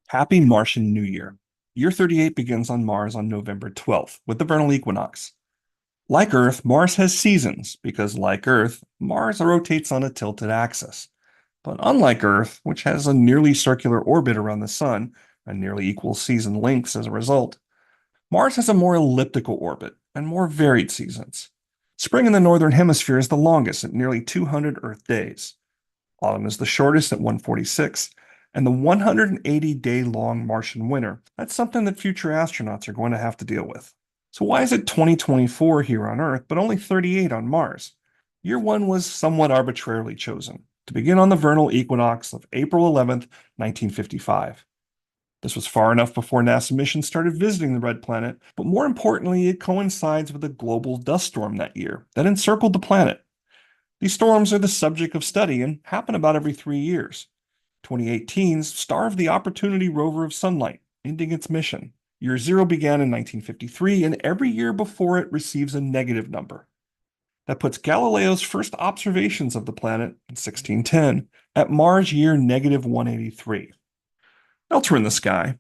Happy Martian New Year. Year 38 begins on Mars on November 12th with the vernal equinox. Like Earth, Mars has seasons because, like Earth, Mars rotates on a tilted axis. But unlike Earth, which has a nearly circular orbit around the Sun and nearly equal season lengths as a result, Mars has a more elliptical orbit and more varied seasons. Spring in the northern hemisphere is the longest at nearly 200 Earth days. Autumn is the shortest at 146, and the 180-day-long Martian winter, that's something that future astronauts are going to have to deal with. So why is it 2024 here on Earth, but only 38 on Mars? Year 1 was somewhat arbitrarily chosen, to begin on the vernal equinox of April 11th, 1955. This was far enough before NASA missions started visiting the red planet, but more importantly, it coincides with a global dust storm that year that encircled the planet. These storms are the subject of study and happen about every 3 years. 2018's Star of the Opportunity rover of sunlight, ending its mission. Year 0 began in 1953, and every year before it receives a negative number. That puts Galileo's first observations of the planet in 1610 at Mars year -183. Elsewhere in the sky,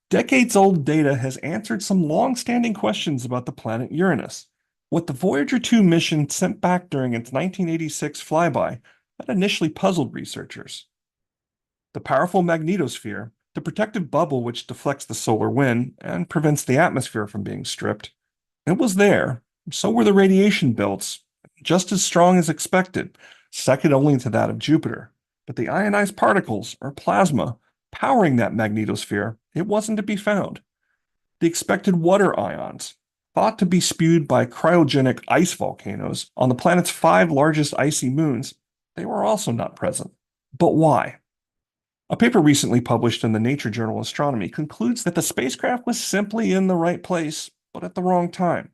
decades-old data has answered some long-standing questions about the planet Uranus. What the Voyager 2 mission sent back during its 1986 flyby that initially puzzled researchers. The powerful magnetosphere, the protective bubble which deflects the solar wind and prevents the atmosphere from being stripped, it was there. So were the radiation belts, just as strong as expected, second only to that of Jupiter. But the ionized particles, or plasma, powering that magnetosphere, it wasn't to be found. The expected water ions, thought to be spewed by cryogenic ice volcanoes on the planet's 5 largest icy moons, they were also not present. But why? A paper recently published in the Nature journal Astronomy concludes that the spacecraft was simply in the right place, but at the wrong time.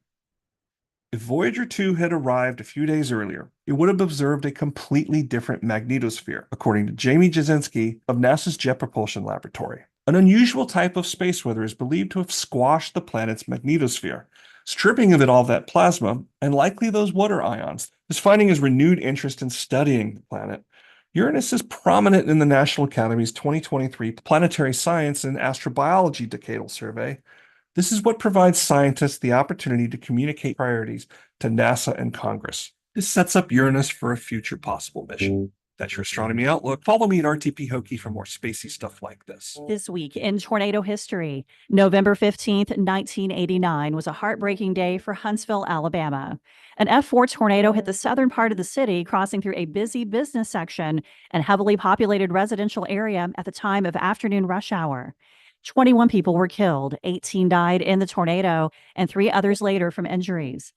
If Voyager 2 had arrived a few days earlier, it would have observed a completely different magnetosphere, according to Jamie Jasinski of NASA's Jet Propulsion Laboratory. An unusual type of space weather is believed to have squashed the planet's magnetosphere, stripping of it all that plasma and likely those water ions. This finding has renewed interest in studying the planet. Uranus is prominent in the National Academy's 2023 Planetary Science and Astrobiology Decadal Survey. This is what provides scientists the opportunity to communicate priorities to NASA and Congress. This sets up Uranus for a future possible mission. That's your astronomy outlook. Follow me at RTP Hokie for more spacey stuff like this.
This week in tornado history, November 15th, 1989 was a heartbreaking day for Huntsville, Alabama. An F4 tornado hit the southern part of the city, crossing through a busy business section and heavily populated residential area at the time of afternoon rush hour. 21 people were killed, 18 died in the tornado, and 3 others later from injuries.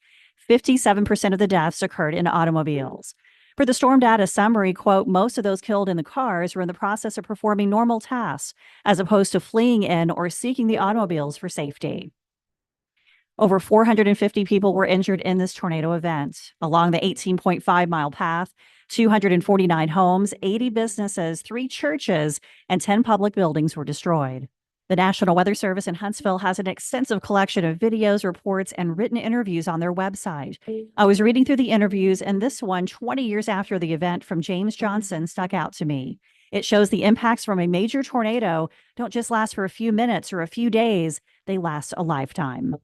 57% of the deaths occurred in automobiles. For the storm data summary, quote, most of those killed in the cars were in the process of performing normal tasks, as opposed to fleeing in or seeking the automobiles for safety. Over 450 people were injured in this tornado event. Along the 18.5-mile path, 249 homes, 80 businesses, 3 churches, and 10 public buildings were destroyed. The National Weather Service in Huntsville has an extensive collection of videos, reports, and written interviews on their website. I was reading through the interviews, and this one, 20 years after the event from James Johnson, stuck out to me. It shows the impacts from a major tornado don't just last for a few minutes or a few days, they last a lifetime.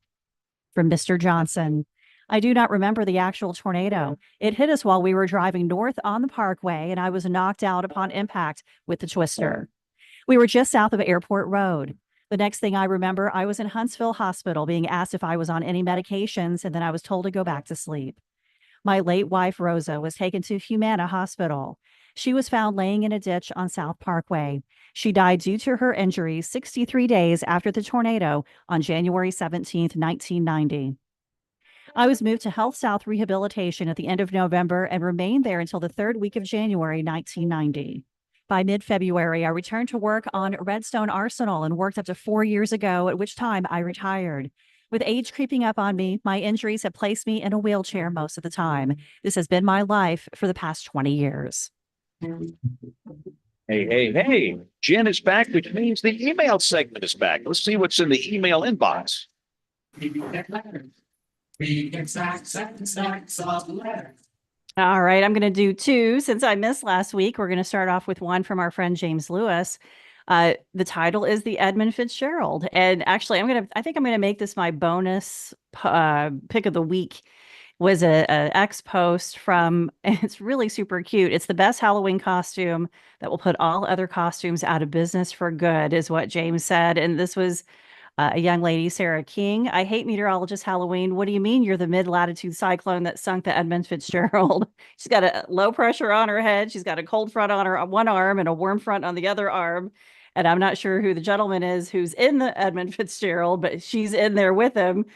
From Mr. Johnson, I do not remember the actual tornado. It hit us while we were driving north on the parkway, and I was knocked out upon impact with the twister. We were just south of Airport Road. The next thing I remember, I was in Huntsville Hospital being asked if I was on any medications, and then I was told to go back to sleep. My late wife, Rosa, was taken to Humana Hospital. She was found laying in a ditch on South Parkway. She died due to her injuries 63 days after the tornado on January 17, 1990. I was moved to Health South Rehabilitation at the end of November and remained there until the 3rd week of January 1990. By mid-February, I returned to work on Redstone Arsenal and worked up to 4 years ago, at which time I retired. With age creeping up on me, my injuries have placed me in a wheelchair most of the time. This has been my life for the past 20 years.
Hey. Jen is back, which means the email segment is back. Let's see what's in the email inbox.
All right, I'm going to do 2 since I missed last week. We're going to start off with one from our friend James Lewis. The title is the Edmund Fitzgerald, and actually, I think I'm going to make this my bonus pick of the week. Was a X post from, and it's really super cute. It's the best Halloween costume that will put all other costumes out of business for good, is what James said. And this was a young lady, Sarah King. I hate meteorologist Halloween. What do you mean you're the mid-latitude cyclone that sunk the Edmund Fitzgerald? She's got a low pressure on her head. She's got a cold front on her one arm and a warm front on the other arm. And I'm not sure who the gentleman is who's in the Edmund Fitzgerald, but she's in there with him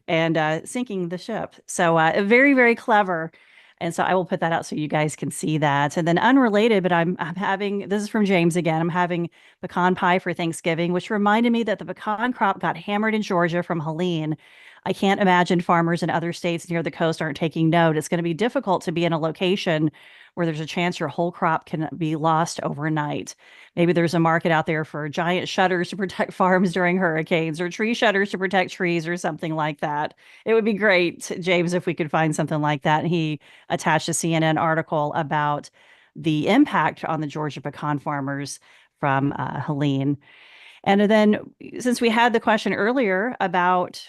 and sinking the ship. So very, very clever. And so I will put that out so you guys can see that. And then unrelated, but I'm having, this is from James again, I'm having pecan pie for Thanksgiving, which reminded me that the pecan crop got hammered in Georgia from Helene. I can't imagine farmers in other states near the coast aren't taking note. It's going to be difficult to be in a location where there's a chance your whole crop can be lost overnight. Maybe there's a market out there for giant shutters to protect farms during hurricanes, or tree shutters to protect trees, or something like that. It would be great, James, if we could find something like that. And he attached a CNN article about the impact on the Georgia pecan farmers from Helene. And then, since we had the question earlier about,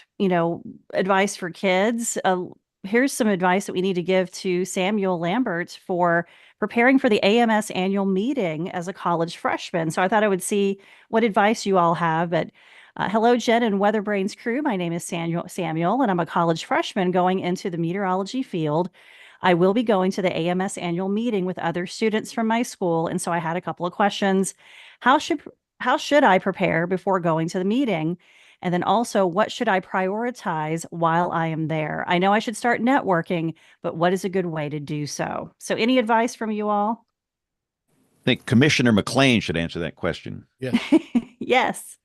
advice for kids, here's some advice that we need to give to Samuel Lambert for preparing for the AMS annual meeting as a college freshman. So I thought I would see what advice you all have. But hello, Jen and WeatherBrains crew. My name is Samuel, and I'm a college freshman going into the meteorology field. I will be going to the AMS annual meeting with other students from my school. And so I had a couple of questions. How should I prepare before going to the meeting? And then also, what should I prioritize while I am there? I know I should start networking, but what is a good way to do so? So any advice from you all?
think Commissioner McLean should answer that question.
Yeah.
Yes.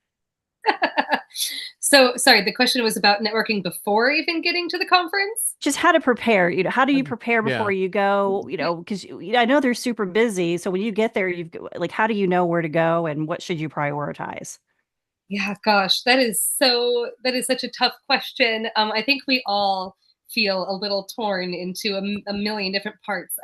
So sorry, the question was about networking before even getting to the conference.
Just how to prepare. How do you prepare before
Yeah.
you go? Because I know they're super busy. So when you get there, how do you know where to go and what should you prioritize?
Yeah, gosh, that is such a tough question. I think we all feel a little torn into a million different parts.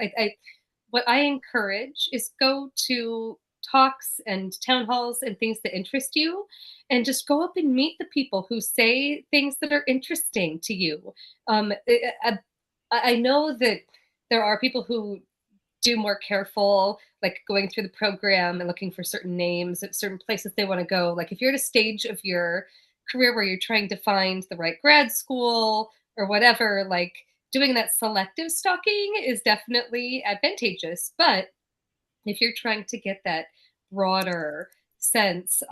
What I encourage is go to talks and town halls and things that interest you, and just go up and meet the people who say things that are interesting to you. I know that there are people who do more careful, like going through the program and looking for certain names at certain places they want to go. Like if you're at a stage of your career where you're trying to find the right grad school or whatever, like doing that selective stalking is definitely advantageous. But if you're trying to get that broader sense,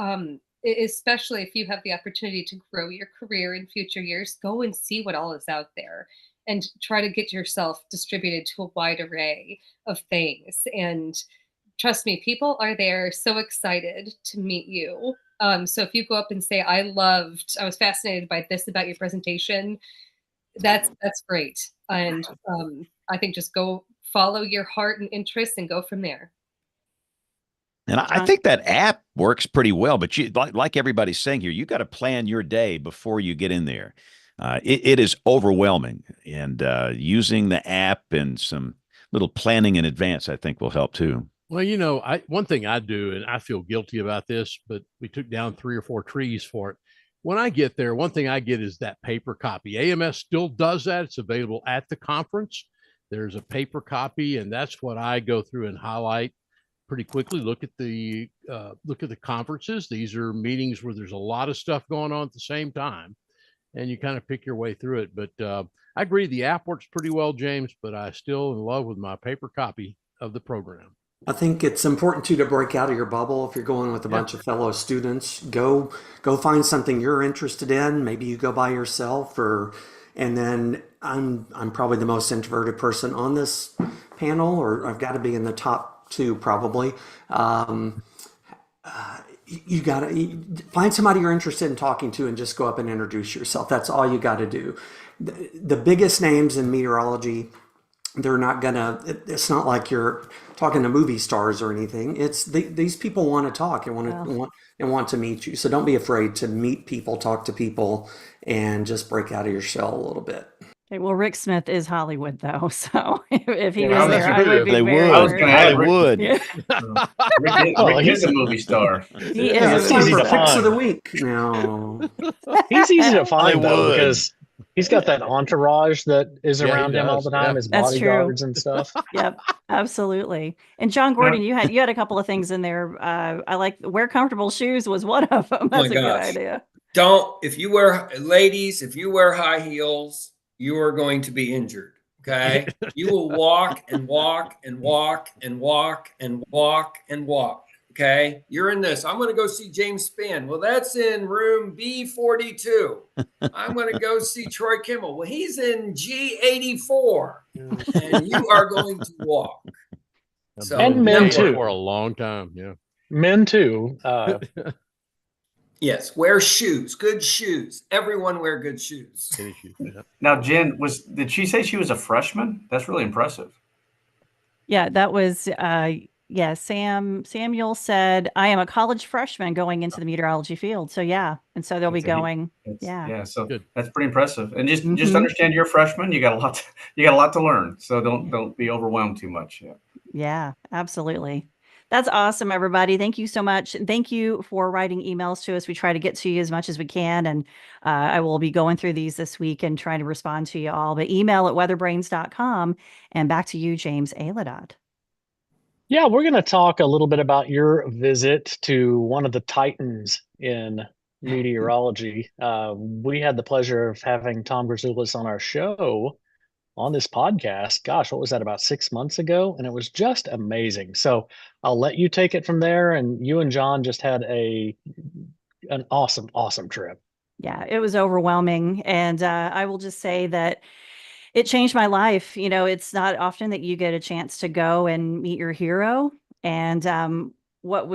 especially if you have the opportunity to grow your career in future years, go and see what all is out there and try to get yourself distributed to a wide array of things. And trust me, people are there so excited to meet you. So if you go up and say, I was fascinated by this about your presentation, that's great. And I think just go follow your heart and interests and go from there.
And I think that app works pretty well, but like everybody's saying here, you got to plan your day before you get in there. It is overwhelming, and using the app and some little planning in advance, I think, will help too.
Well, one thing I do, and I feel guilty about this, but we took down 3 or 4 trees for it. When I get there, one thing I get is that paper copy. AMS still does that. It's available at the conference. There's a paper copy, and that's what I go through and highlight pretty quickly. Look at the conferences. These are meetings where there's a lot of stuff going on at the same time, and you kind of pick your way through it. But I agree, the app works pretty well, James, but I still in love with my paper copy of the program.
I think it's important too to break out of your bubble. If you're going with a bunch of fellow students, go find something you're interested in. Maybe you go by yourself, and then I'm probably the most introverted person on this panel, or I've got to be in the top 2 probably. You got to find somebody you're interested in talking to and just go up and introduce yourself. That's all you got to do. The biggest names in meteorology, it's not like you're talking to movie stars or anything. These people want to talk and want to meet you. So don't be afraid to meet people, talk to people, and just break out of your shell a little bit.
Okay, well, Rick Smith is Hollywood, though. So if he
Yeah,
was there, I would be
They
very
would.
I was going to add Rick.
would.
Yeah.
Rick is a movie star.
He
Yeah,
is.
it's time
easy
for
to
picks of
find.
the week now.
He's easy to find though
would.
because he's got that entourage that is
Yeah, he
around him all
does.
the time,
Yeah.
his
That's true.
bodyguards and stuff.
Yep, absolutely. And John Gordon, you had a couple of things in there. I like wear comfortable shoes was one of them. That's a good
gosh.
idea.
If you wear high heels, you are going to be injured. Okay. You will walk and walk and walk and walk and walk and walk. Okay. You're in this. I'm going to go see James Spann. Well, that's in room B42. I'm going to go see Troy Kimmel. Well, he's in G84. And you are going to walk. So,
And men too.
For a long time. Yeah.
Men too.
Yes, wear shoes, good shoes. Everyone wear good shoes.
Now, Jen, did she say she was a freshman? That's really impressive.
Yeah, that was Samuel said, I am a college freshman going into the meteorology field. So yeah. And so they'll be going. Yeah.
So
Good.
that's pretty impressive. And just understand you're a freshman. You got a lot to learn. So don't be overwhelmed too much. Yeah.
Yeah, absolutely. That's awesome, everybody. Thank you so much. Thank you for writing emails to us. We try to get to you as much as we can. And I will be going through these this week and trying to respond to you all. But email at weatherbrains.com. And back to you, James Aladot.
Yeah, we're going to talk a little bit about your visit to one of the titans in meteorology. We had the pleasure of having Tom Gulas on our show on this podcast. Gosh, what was that, about 6 months ago? And it was just amazing. So I'll let you take it from there. And you and John just had an awesome, awesome trip.
Yeah, it was overwhelming. And I will just say that it changed my life. It's not often that you get a chance to go and meet your hero. And what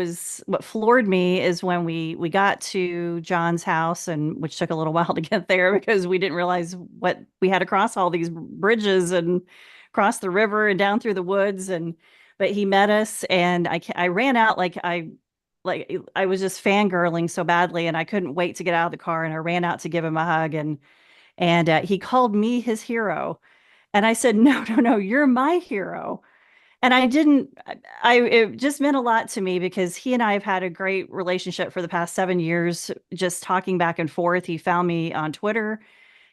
floored me is when we got to John's house, and which took a little while to get there because we didn't realize what we had to cross all these bridges and cross the river and down through the woods. And but he met us, and I ran out like I was just fangirling so badly, and I couldn't wait to get out of the car, and I ran out to give him a hug, and he called me his hero, and I said, no, no, no, you're my hero. And I didn't, it just meant a lot to me because he and I have had a great relationship for the past 7 years, just talking back and forth. He found me on Twitter,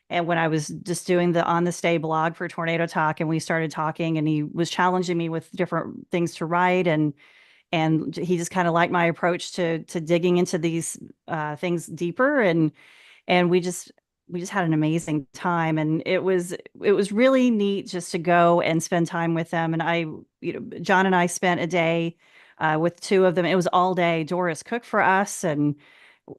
and when I was just doing the On the Stay blog for Tornado Talk, and we started talking, and he was challenging me with different things to write, and he just kind of liked my approach to digging into these things deeper, and we just had an amazing time, and it was really neat just to go and spend time with them. And John and I spent a day with two of them. It was all day. Doris cooked for us, and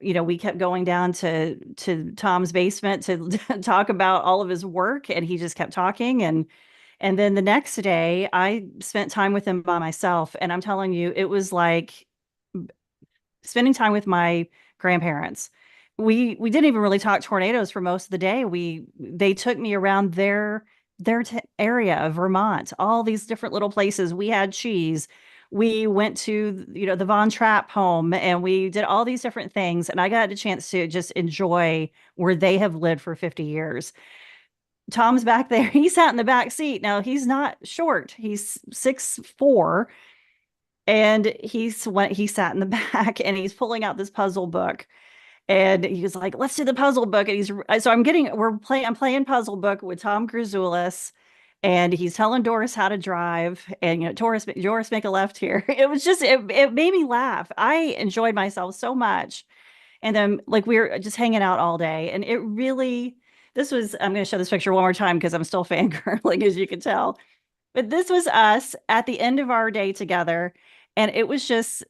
we kept going down to Tom's basement to talk about all of his work, and he just kept talking. And then the next day I spent time with him by myself, and I'm telling you, it was like spending time with my grandparents. We didn't even really talk tornadoes for most of the day. They took me around their area of Vermont, all these different little places. We had cheese. We went to the Von Trapp home, and we did all these different things. And I got a chance to just enjoy where they have lived for 50 years. Tom's back there. He sat in the back seat. Now he's not short. He's 6'4", and he sat in the back, and he's pulling out this puzzle book. And he was like, let's do the puzzle book. And I'm playing puzzle book with Tom Gulas, and he's telling Doris how to drive, and Doris, make a left here. It was just, it made me laugh. I enjoyed myself so much. And then we were just hanging out all day, and it really, I'm going to show this picture one more time because I'm still fangirling, as you can tell. But this was us at the end of our day together. And it was just,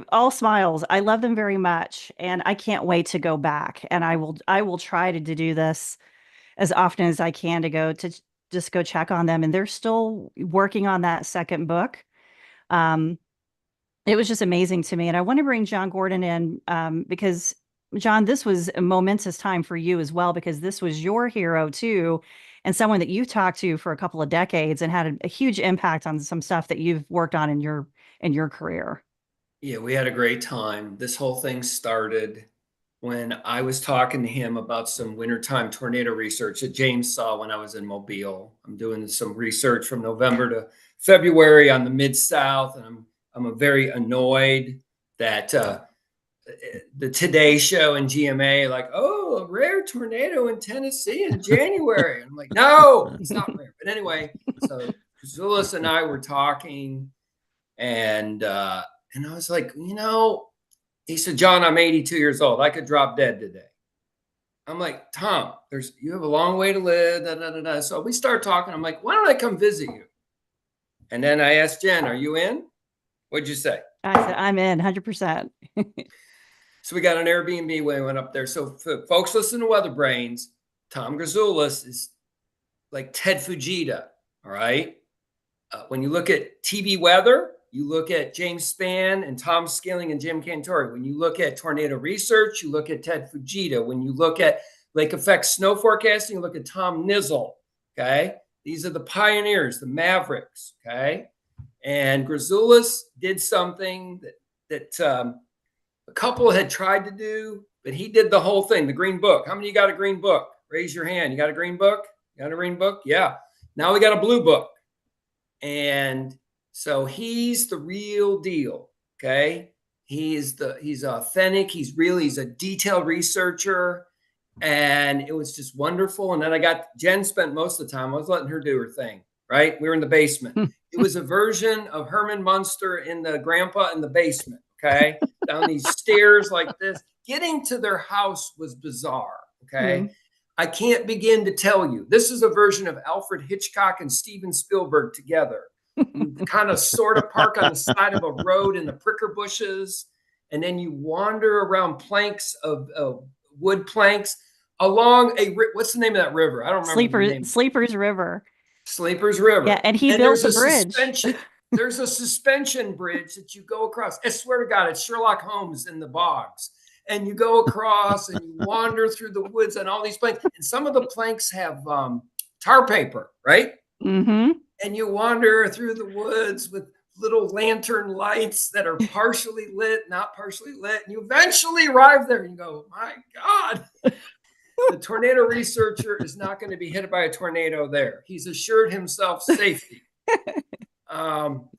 all smiles. I love them very much, and I can't wait to go back. And I will try to do this as often as I can, to just go check on them. And they're still working on that second book. It was just amazing to me. And I want to bring John Gordon in because, John, this was a momentous time for you as well, because this was your hero too, and someone that you talked to for a couple of decades and had a huge impact on some stuff that you've worked on in your career.
Yeah, we had a great time. This whole thing started when I was talking to him about some wintertime tornado research that James saw when I was in Mobile. I'm doing some research from November to February on the Mid-South, and I'm very annoyed that the Today Show and GMA a rare tornado in Tennessee in January. And I'm like, no, it's not rare. But anyway, so Gulas and I were talking, and I was like, he said, John, I'm 82 years old. I could drop dead today. I'm like, Tom, you have a long way to live. Da, da, da, da. So we start talking. I'm like, why don't I come visit you? And then I asked Jen, are you in? What'd you say?
I said, I'm in 100%.
So we got an Airbnb when we went up there. So folks listen to WeatherBrains. Tom Gulas is like Ted Fujita. All right. When you look at TV weather, you look at James Spann and Tom Skilling and Jim Cantori. When you look at tornado research, you look at Ted Fujita. When you look at lake effect snow forecasting, you look at Tom Nizzle. Okay. These are the pioneers, the mavericks. Okay. And Gulas did something that a couple had tried to do, but he did the whole thing, the green book. How many of you got a green book? Raise your hand. You got a green book? You got a green book? Yeah. Now we got a blue book. And so he's the real deal. Okay. He's authentic. He's a detailed researcher. And it was just wonderful. And then Jen spent most of the time, I was letting her do her thing, right? We were in the basement. It was a version of Herman Munster in the grandpa in the basement. Okay. Down these stairs like this. Getting to their house was bizarre. Okay. Mm-hmm. I can't begin to tell you. This is a version of Alfred Hitchcock and Steven Spielberg together. You kind of sort of park on the side of a road in the pricker bushes, and then you wander around planks of wood planks along what's the name of that river? I don't remember.
Sleeper's River.
Sleeper's River.
Yeah, and he built the bridge.
There's a suspension bridge that you go across. I swear to God, it's Sherlock Holmes in the bogs. And you go across and you wander through the woods on all these planks. And some of the planks have tar paper, right?
Mm-hmm.
And you wander through the woods with little lantern lights that are partially lit, not partially lit. And you eventually arrive there and you go, my God, the tornado researcher is not going to be hit by a tornado there. He's assured himself safety.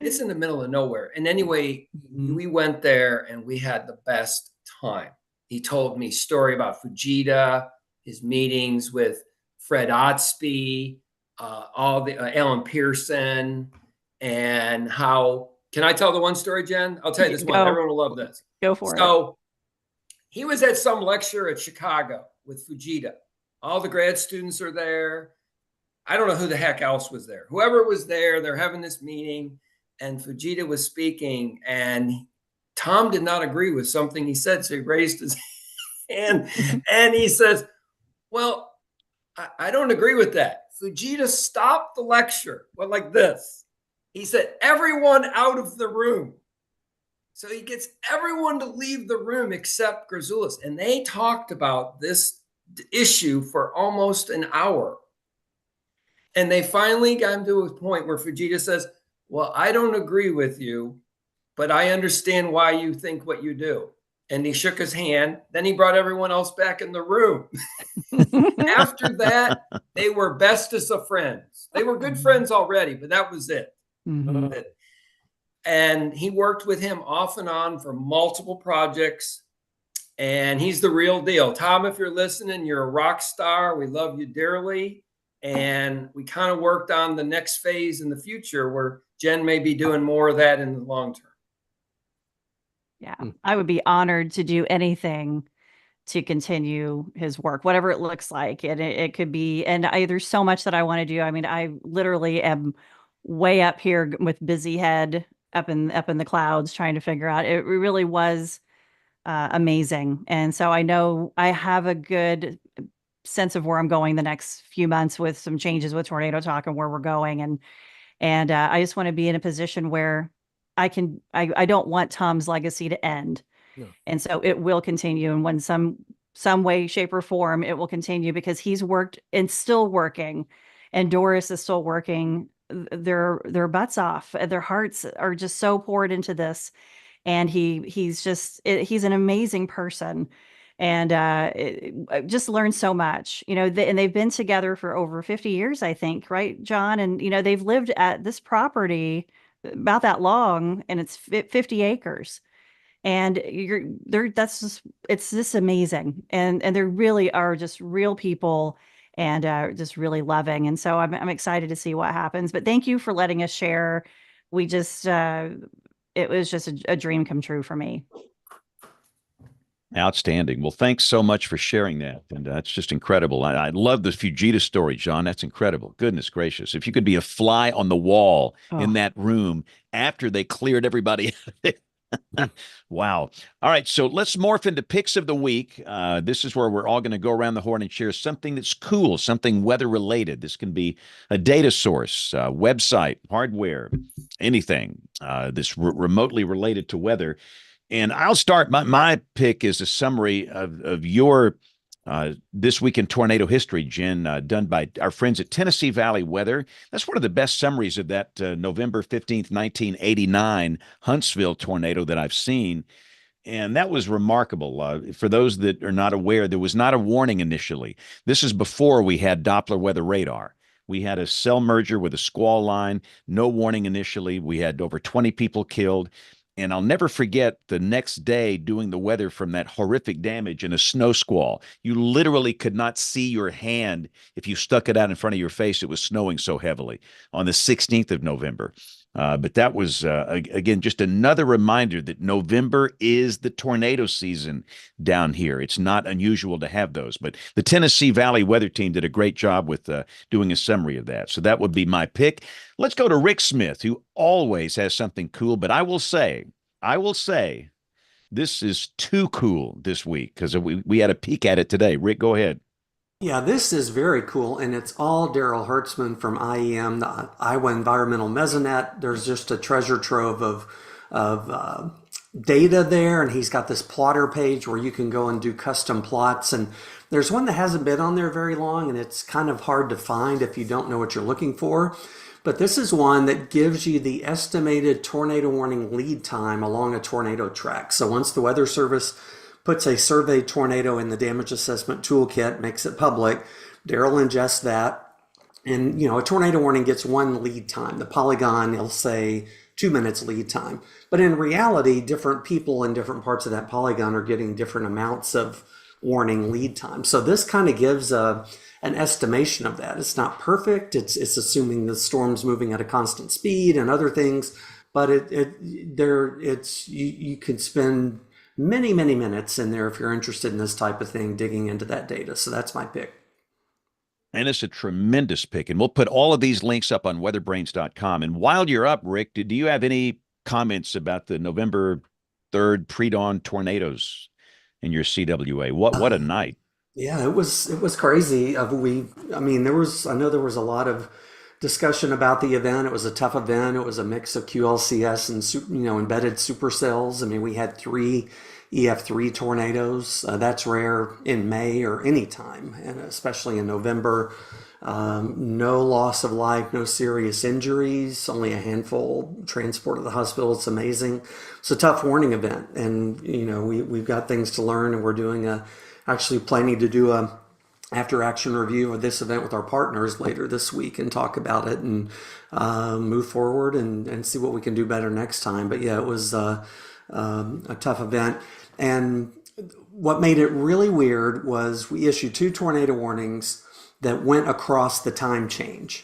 It's in the middle of nowhere. And anyway, we went there and we had the best time. He told me a story about Fujita, his meetings with Fred Otsby, all the Alan Pearson, and how. Can I tell the one story, Jen? I'll tell you this one. Everyone will love this.
Go for it.
So he was at some lecture at Chicago with Fujita. All the grad students are there. I don't know who the heck else was there. Whoever was there, they're having this meeting, and Fujita was speaking, and Tom did not agree with something he said, so he raised his hand, and he says, well, I don't agree with that. Fujita stopped the lecture, went like this. He said, everyone out of the room. So he gets everyone to leave the room except Gulas, and they talked about this issue for almost an hour. And they finally got him to a point where Fujita says, well, I don't agree with you, but I understand why you think what you do. And he shook his hand. Then he brought everyone else back in the room. After that, they were bestest of friends. They were good friends already, but that was it.
Mm-hmm.
And he worked with him off and on for multiple projects. And he's the real deal. Tom, if you're listening, you're a rock star. We love you dearly. And we kind of worked on the next phase in the future where Jen may be doing more of that in the long term.
Yeah, I would be honored to do anything to continue his work, whatever it looks like. And it could be, and there's so much that I want to do. I mean, I literally am way up here with busy head up in the clouds trying to figure out. It really was amazing. And so I know I have a good sense of where I'm going the next few months with some changes with Tornado Talk and where we're going. And I just want to be in a position where I don't want Tom's legacy to end.
No.
And so it will continue. And when some way, shape, or form, it will continue because he's worked and still working. And Doris is still working their butts off. Their hearts are just so poured into this. And he's an amazing person. And just learned so much, you know, and they've been together for over 50 years, I think, right, John? And, you know, they've lived at this property about that long, and it's 50 acres. And it's just amazing. And there really are just real people and just really loving. And so I'm excited to see what happens. But thank you for letting us share. We just, it was just a dream come true for me.
Outstanding. Well, thanks so much for sharing that. And that's just incredible. I love the Fujita story, John. That's incredible. Goodness gracious. If you could be a fly on the wall in that room after they cleared everybody. Wow. All right. So let's morph into picks of the week. This is where we're all going to go around the horn and share something that's cool, something weather related. This can be a data source, website, hardware, anything that's remotely related to weather. And I'll start. My pick is a summary of your This Week in Tornado History, Jen, done by our friends at Tennessee Valley Weather. That's one of the best summaries of that November 15th, 1989 Huntsville tornado that I've seen. And that was remarkable. For those that are not aware, there was not a warning initially. This is before we had Doppler weather radar. We had a cell merger with a squall line, no warning initially. We had over 20 people killed. And I'll never forget the next day doing the weather from that horrific damage in a snow squall. You literally could not see your hand if you stuck it out in front of your face. It was snowing so heavily on the 16th of November. But that was, again, just another reminder that November is the tornado season down here. It's not unusual to have those. But the Tennessee Valley Weather Team did a great job with doing a summary of that. So that would be my pick. Let's go to Rick Smith, who always has something cool. But I will say, this is too cool this week because we had a peek at it today. Rick, go ahead.
Yeah, this is very cool, and it's all Daryl Hertzman from IEM, the Iowa Environmental Mesonet. There's just a treasure trove of data there, and he's got this plotter page where you can go and do custom plots. And there's one that hasn't been on there very long, and it's kind of hard to find if you don't know what you're looking for. But this is one that gives you the estimated tornado warning lead time along a tornado track. So once the Weather Service puts a survey tornado in the damage assessment toolkit, makes it public, Daryl ingests that. And, you know, a tornado warning gets one lead time. The polygon, it'll say 2 minutes lead time. But in reality, different people in different parts of that polygon are getting different amounts of warning lead time. So this kind of gives an estimation of that. It's not perfect. It's assuming the storm's moving at a constant speed and other things, but you could spend many minutes in there if you're interested in this type of thing, digging into that data. So that's my pick.
And it's a tremendous pick. And we'll put all of these links up on weatherbrains.com. And while you're up, Rick, do you have any comments about the November 3rd pre-dawn tornadoes in your CWA? What a night.
Yeah, it was crazy. I know there was a lot of discussion about the event. It was a tough event. It was a mix of QLCS and embedded supercells. I mean, we had 3 EF3 tornadoes. That's rare in May or any time, and especially in November. No loss of life, no serious injuries, only a handful transported to the hospital. It's amazing. It's a tough warning event, and we've got things to learn, and we're doing actually planning to do a after action review of this event with our partners later this week and talk about it and move forward and see what we can do better next time. But yeah, it was a tough event. And what made it really weird was we issued 2 tornado warnings that went across the time change.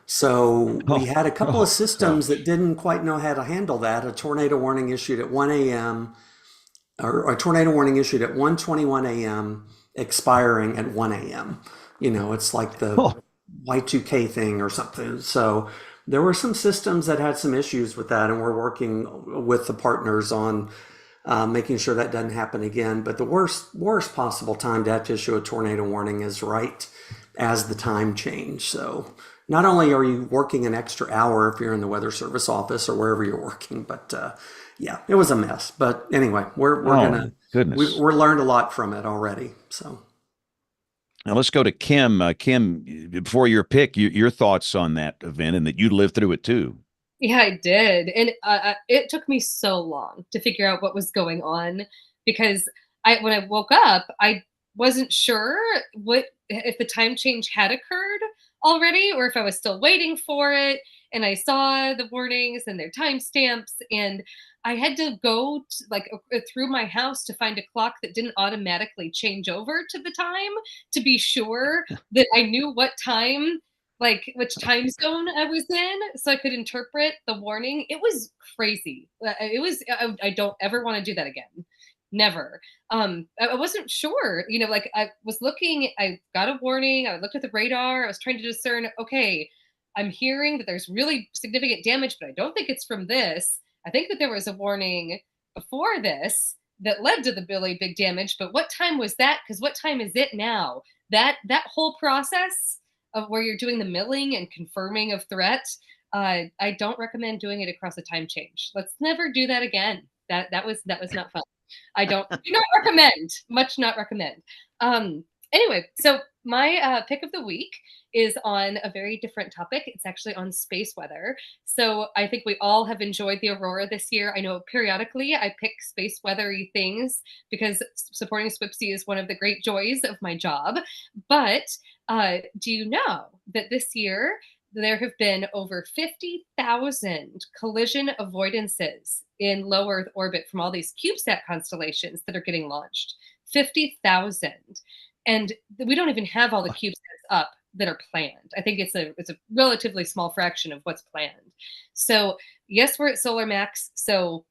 So we had a couple of systems that didn't quite know how to handle that. A tornado warning issued at 1 a.m. or a tornado warning issued at 1:21 a.m. expiring at 1 a.m. It's like the Y2K thing or something. So there were some systems that had some issues with that, and we're working with the partners on making sure that doesn't happen again. But the worst possible time to have to issue a tornado warning is right as the time change. So not only are you working an extra hour if you're in the Weather Service office or wherever you're working, but yeah, it was a mess. But anyway, we're learned a lot from it already. So
now let's go to Kim. Kim, before your pick, your thoughts on that event and that you lived through it too.
Yeah, I did. And it took me so long to figure out what was going on because when I woke up, I wasn't sure if the time change had occurred already or if I was still waiting for it. And I saw the warnings and their timestamps, and I had to go through my house to find a clock that didn't automatically change over to the time to be sure that I knew what time, which time zone I was in, so I could interpret the warning. It was crazy. I don't ever want to do that again. Never. I wasn't sure, I was looking, I got a warning. I looked at the radar. I was trying to discern, okay, I'm hearing that there's really significant damage, but I don't think it's from this. I think that there was a warning before this that led to the really big damage, but what time was that? Because what time is it now? That whole process of where you're doing the milling and confirming of threat, I don't recommend doing it across a time change. Let's never do that again. That was not fun. I do not recommend, much not recommend. Anyway, so my pick of the week is on a very different topic. It's actually on space weather. So I think we all have enjoyed the aurora this year. I know periodically I pick space weathery things because supporting SWPC is one of the great joys of my job. But do you know that this year there have been over 50,000 collision avoidances in low Earth orbit from all these CubeSat constellations that are getting launched? 50,000. And we don't even have all the CubeSats up that are planned. I think it's a relatively small fraction of what's planned. So yes, we're at solar max. So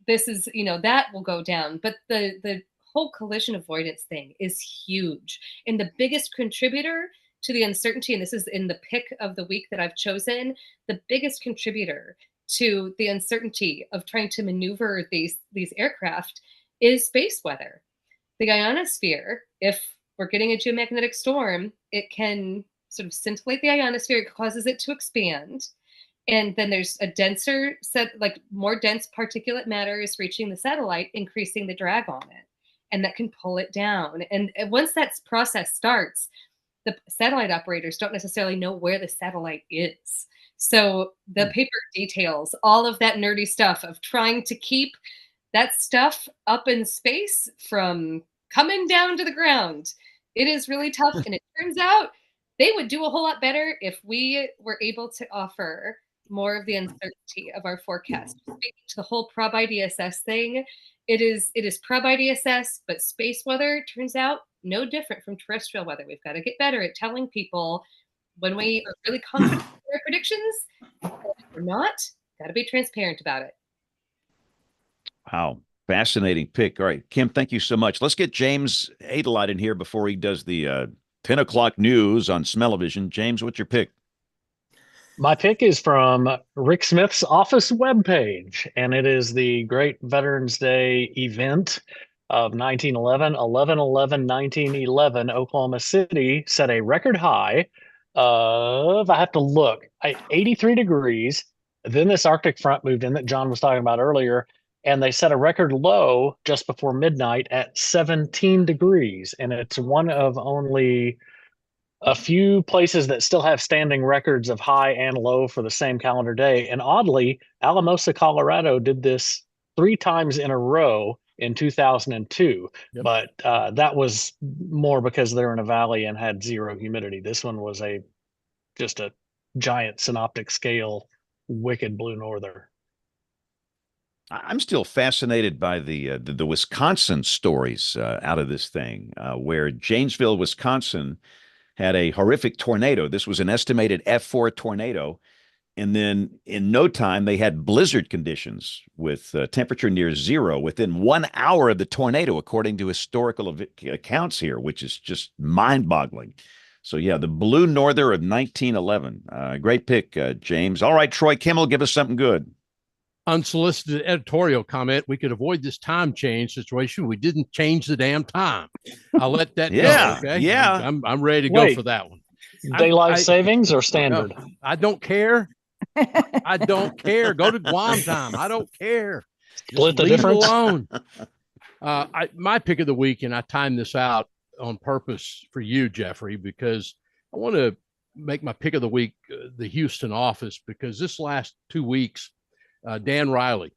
this is, that will go down. But the whole collision avoidance thing is huge. And the biggest contributor to the uncertainty, and this is in the pick of the week that I've chosen, the biggest contributor to the uncertainty of trying to maneuver these aircraft is space weather. The ionosphere, if we're getting a geomagnetic storm, it can sort of scintillate the ionosphere. It causes it to expand. And then there's a denser set, like more dense particulate matter is reaching the satellite, increasing the drag on it. And that can pull it down. And once that process starts, the satellite operators don't necessarily know where the satellite is. So the paper details all of that nerdy stuff of trying to keep that stuff up in space from coming down to the ground. It is really tough. And it turns out they would do a whole lot better if we were able to offer more of the uncertainty of our forecast. Speaking to the whole prob IDSS thing, it is prob IDSS, but space weather turns out no different from terrestrial weather. We've got to get better at telling people when we are really confident in our predictions. If we're not, got to be transparent about it.
Wow. Fascinating pick. All right, Kim, thank you so much. Let's get James Adelite in here before he does the 10 o'clock news on Smell-O-Vision. James, what's your pick?
My pick is from Rick Smith's office webpage, and it is the Great Veterans Day event of 1911. 1911, Oklahoma City set a record high of, I have to look, 83 degrees. Then this Arctic front moved in that John was talking about earlier, and they set a record low just before midnight at 17 degrees. And it's one of only a few places that still have standing records of high and low for the same calendar day. And oddly, Alamosa, Colorado did this 3 times in a row in 2002.
Yep.
But that was more because they're in a valley and had zero humidity. This one was just a giant synoptic scale, wicked blue norther.
I'm still fascinated by the Wisconsin stories out of this thing, where Janesville, Wisconsin, had a horrific tornado. This was an estimated F4 tornado. And then in no time, they had blizzard conditions with temperature near zero within 1 hour of the tornado, according to historical accounts here, which is just mind-boggling. So, yeah, the Blue Norther of 1911. Great pick, James. All right, Troy Kimmel, give us something good.
Unsolicited editorial comment. We could avoid this time change situation. We didn't change the damn time. I'll let that
Yeah,
go. Okay.
yeah.
I'm ready to go for that one.
Daylight savings or standard?
No, I don't care. I don't care. Go to Guam time. I don't care.
Split the
leave
difference.
it alone. My pick of the week, and I timed this out on purpose for you, Jeffrey, because I want to make my pick of the week the Houston office, because this last 2 weeks, Dan Riley,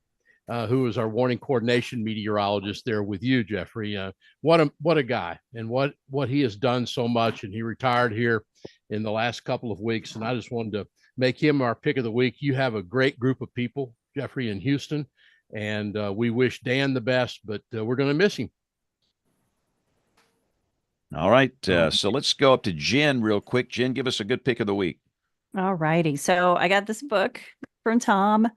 who is our warning coordination meteorologist there with you, Jeffrey. What a guy, and what he has done so much. And he retired here in the last couple of weeks. And I just wanted to make him our pick of the week. You have a great group of people, Jeffrey, in Houston, and we wish Dan the best, but we're going to miss him.
All right. So let's go up to Jen real quick. Jen, give us a good pick of the week.
All righty. So I got this book from Tom,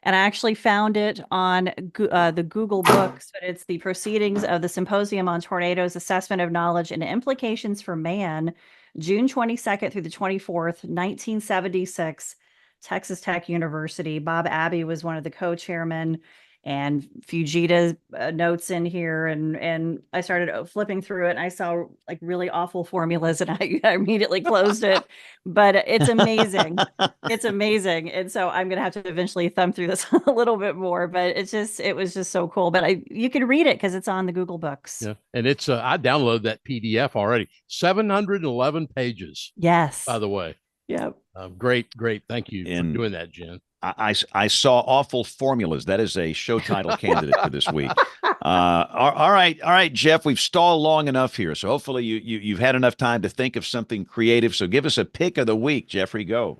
and I actually found it on the Google Books, but it's the Proceedings of the Symposium on Tornadoes, Assessment of Knowledge and Implications for Man, June 22nd through the 24th, 1976, Texas Tech University. Bob Abbey was one of the co-chairmen, and Fujita notes in here. And I started flipping through it, and I saw like really awful formulas, and I immediately closed it. But it's amazing. It's amazing. And so I'm going to have to eventually thumb through this a little bit more, but it was just so cool. But you can read it because it's on the Google Books.
Yeah. And it's, I downloaded that PDF already, 711 pages.
Yes.
By the way.
Yeah.
Great. Thank you for doing that, Jen.
I saw awful formulas. That is a show title candidate for this week. All right, Jeff, we've stalled long enough here. So hopefully you've had enough time to think of something creative. So give us a pick of the week, Jeffrey, go.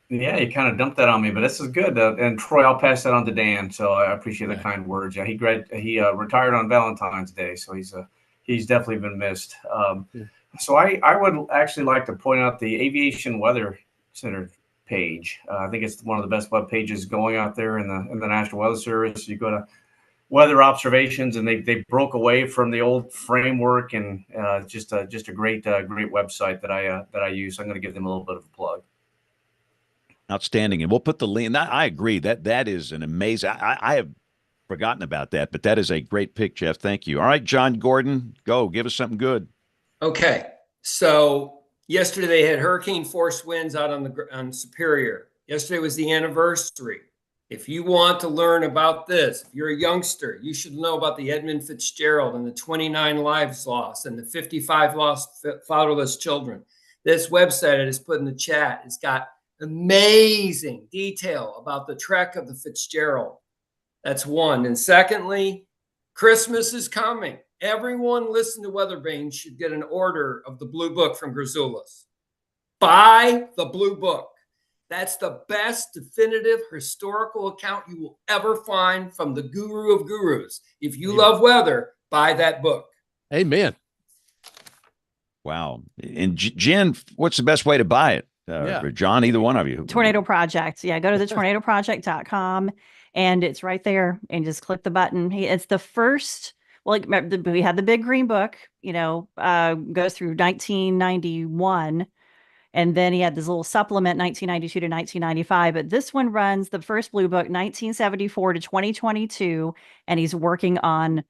Yeah, you kind of dumped that on me, but this is good. And Troy, I'll pass that on to Dan. So I appreciate the kind words. Yeah, he retired on Valentine's Day, so he's definitely been missed. So I would actually like to point out the Aviation Weather Center page. I think it's one of the best web pages going out there in the National Weather Service. You go to weather observations, and they broke away from the old framework, and just a great website that I use. So I'm going to give them a little bit of a plug.
Outstanding. And we'll put the link. I agree that is an amazing. I have forgotten about that, but that is a great pick, Jeff. Thank you. All right, John Gordon, go give us something good.
Okay, so yesterday they had hurricane force winds out on Superior. Yesterday was the anniversary. If you want to learn about this, if you're a youngster, you should know about the Edmund Fitzgerald and the 29 lives lost and the 55 lost fatherless children. This website I just put in the chat, it's got amazing detail about the trek of the Fitzgerald. That's one. And secondly, Christmas is coming. Everyone listening to WeatherBrains should get an order of the Blue Book from Grzulas. Buy the Blue Book. That's the best definitive historical account you will ever find from the guru of gurus. If you love weather, buy that book.
Amen.
Wow. And Jen, what's the best way to buy it? Or John, either one of you.
Tornado Project. Yeah, go to the tornadoproject.com and it's right there, and just click the button. It's the first, well, like, we had the big green book, goes through 1991. And then he had this little supplement, 1992 to 1995. But this one runs the first blue book, 1974 to 2022. And he's working on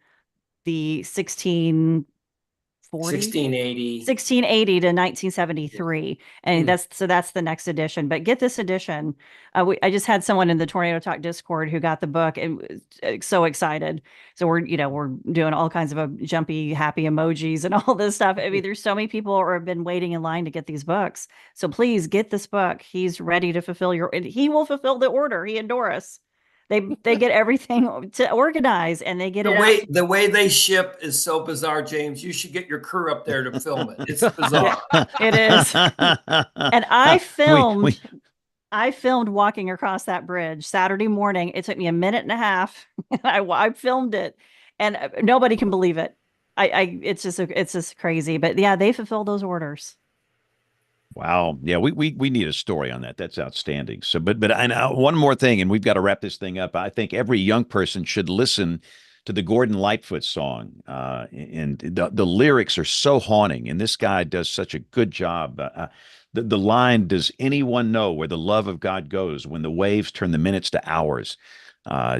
the 1680 to 1973. And that's the next edition. But get this edition. I just had someone in the Tornado Talk Discord who got the book and was so excited. So we're doing all kinds of jumpy, happy emojis and all this stuff. I mean, there's so many people who have been waiting in line to get these books. So please get this book. He's ready to fulfill and he will fulfill the order. He and Doris. They get everything to organize, and they get
the way they ship is so bizarre, James. You should get your crew up there to film it. It's bizarre.
It is. And I filmed walking across that bridge Saturday morning. It took me a minute and a half. I filmed it, and nobody can believe it. It's just crazy. But yeah, they fulfill those orders.
Wow. Yeah, we need a story on that. That's outstanding. So, but one more thing, and we've got to wrap this thing up. I think every young person should listen to the Gordon Lightfoot song. And the lyrics are so haunting, and this guy does such a good job. The line, "Does anyone know where the love of God goes when the waves turn the minutes to hours?"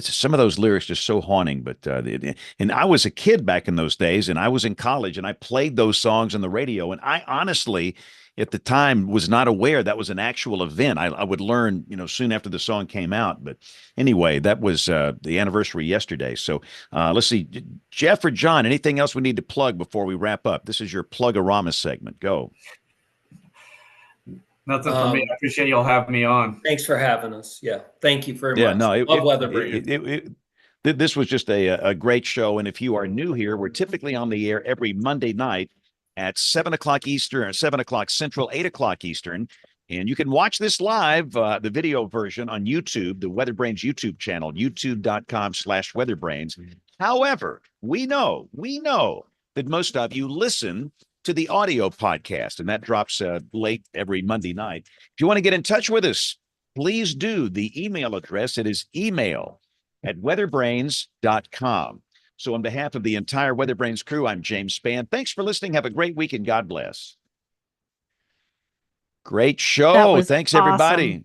Some of those lyrics are so haunting, but and I was a kid back in those days, and I was in college, and I played those songs on the radio, and I honestly, at the time, was not aware that was an actual event. I would learn, soon after the song came out. But anyway, that was the anniversary yesterday. So let's see, Jeff or John, anything else we need to plug before we wrap up? This is your Plug-a-rama segment. Go.
Nothing for me. I appreciate y'all having me on.
Thanks for having us. Yeah, thank you very much. Love WeatherBrains.
This was just a great show. And if you are new here, we're typically on the air every Monday night at 7 o'clock Eastern, or 7 o'clock Central, 8 o'clock Eastern. And you can watch this live, the video version, on YouTube, the WeatherBrains YouTube channel, youtube.com/WeatherBrains. However, we know that most of you listen to the audio podcast, and that drops late every Monday night. If you want to get in touch with us, please do. The email address, it is email@weatherbrains.com. So on behalf of the entire WeatherBrains crew, I'm James Spann. Thanks for listening. Have a great week, and God bless. Great show. Thanks,
awesome.
everybody.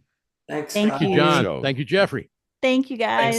Thanks.
Thank you,
John. Thank you, Jeffrey.
Thank you, guys.
Thanks.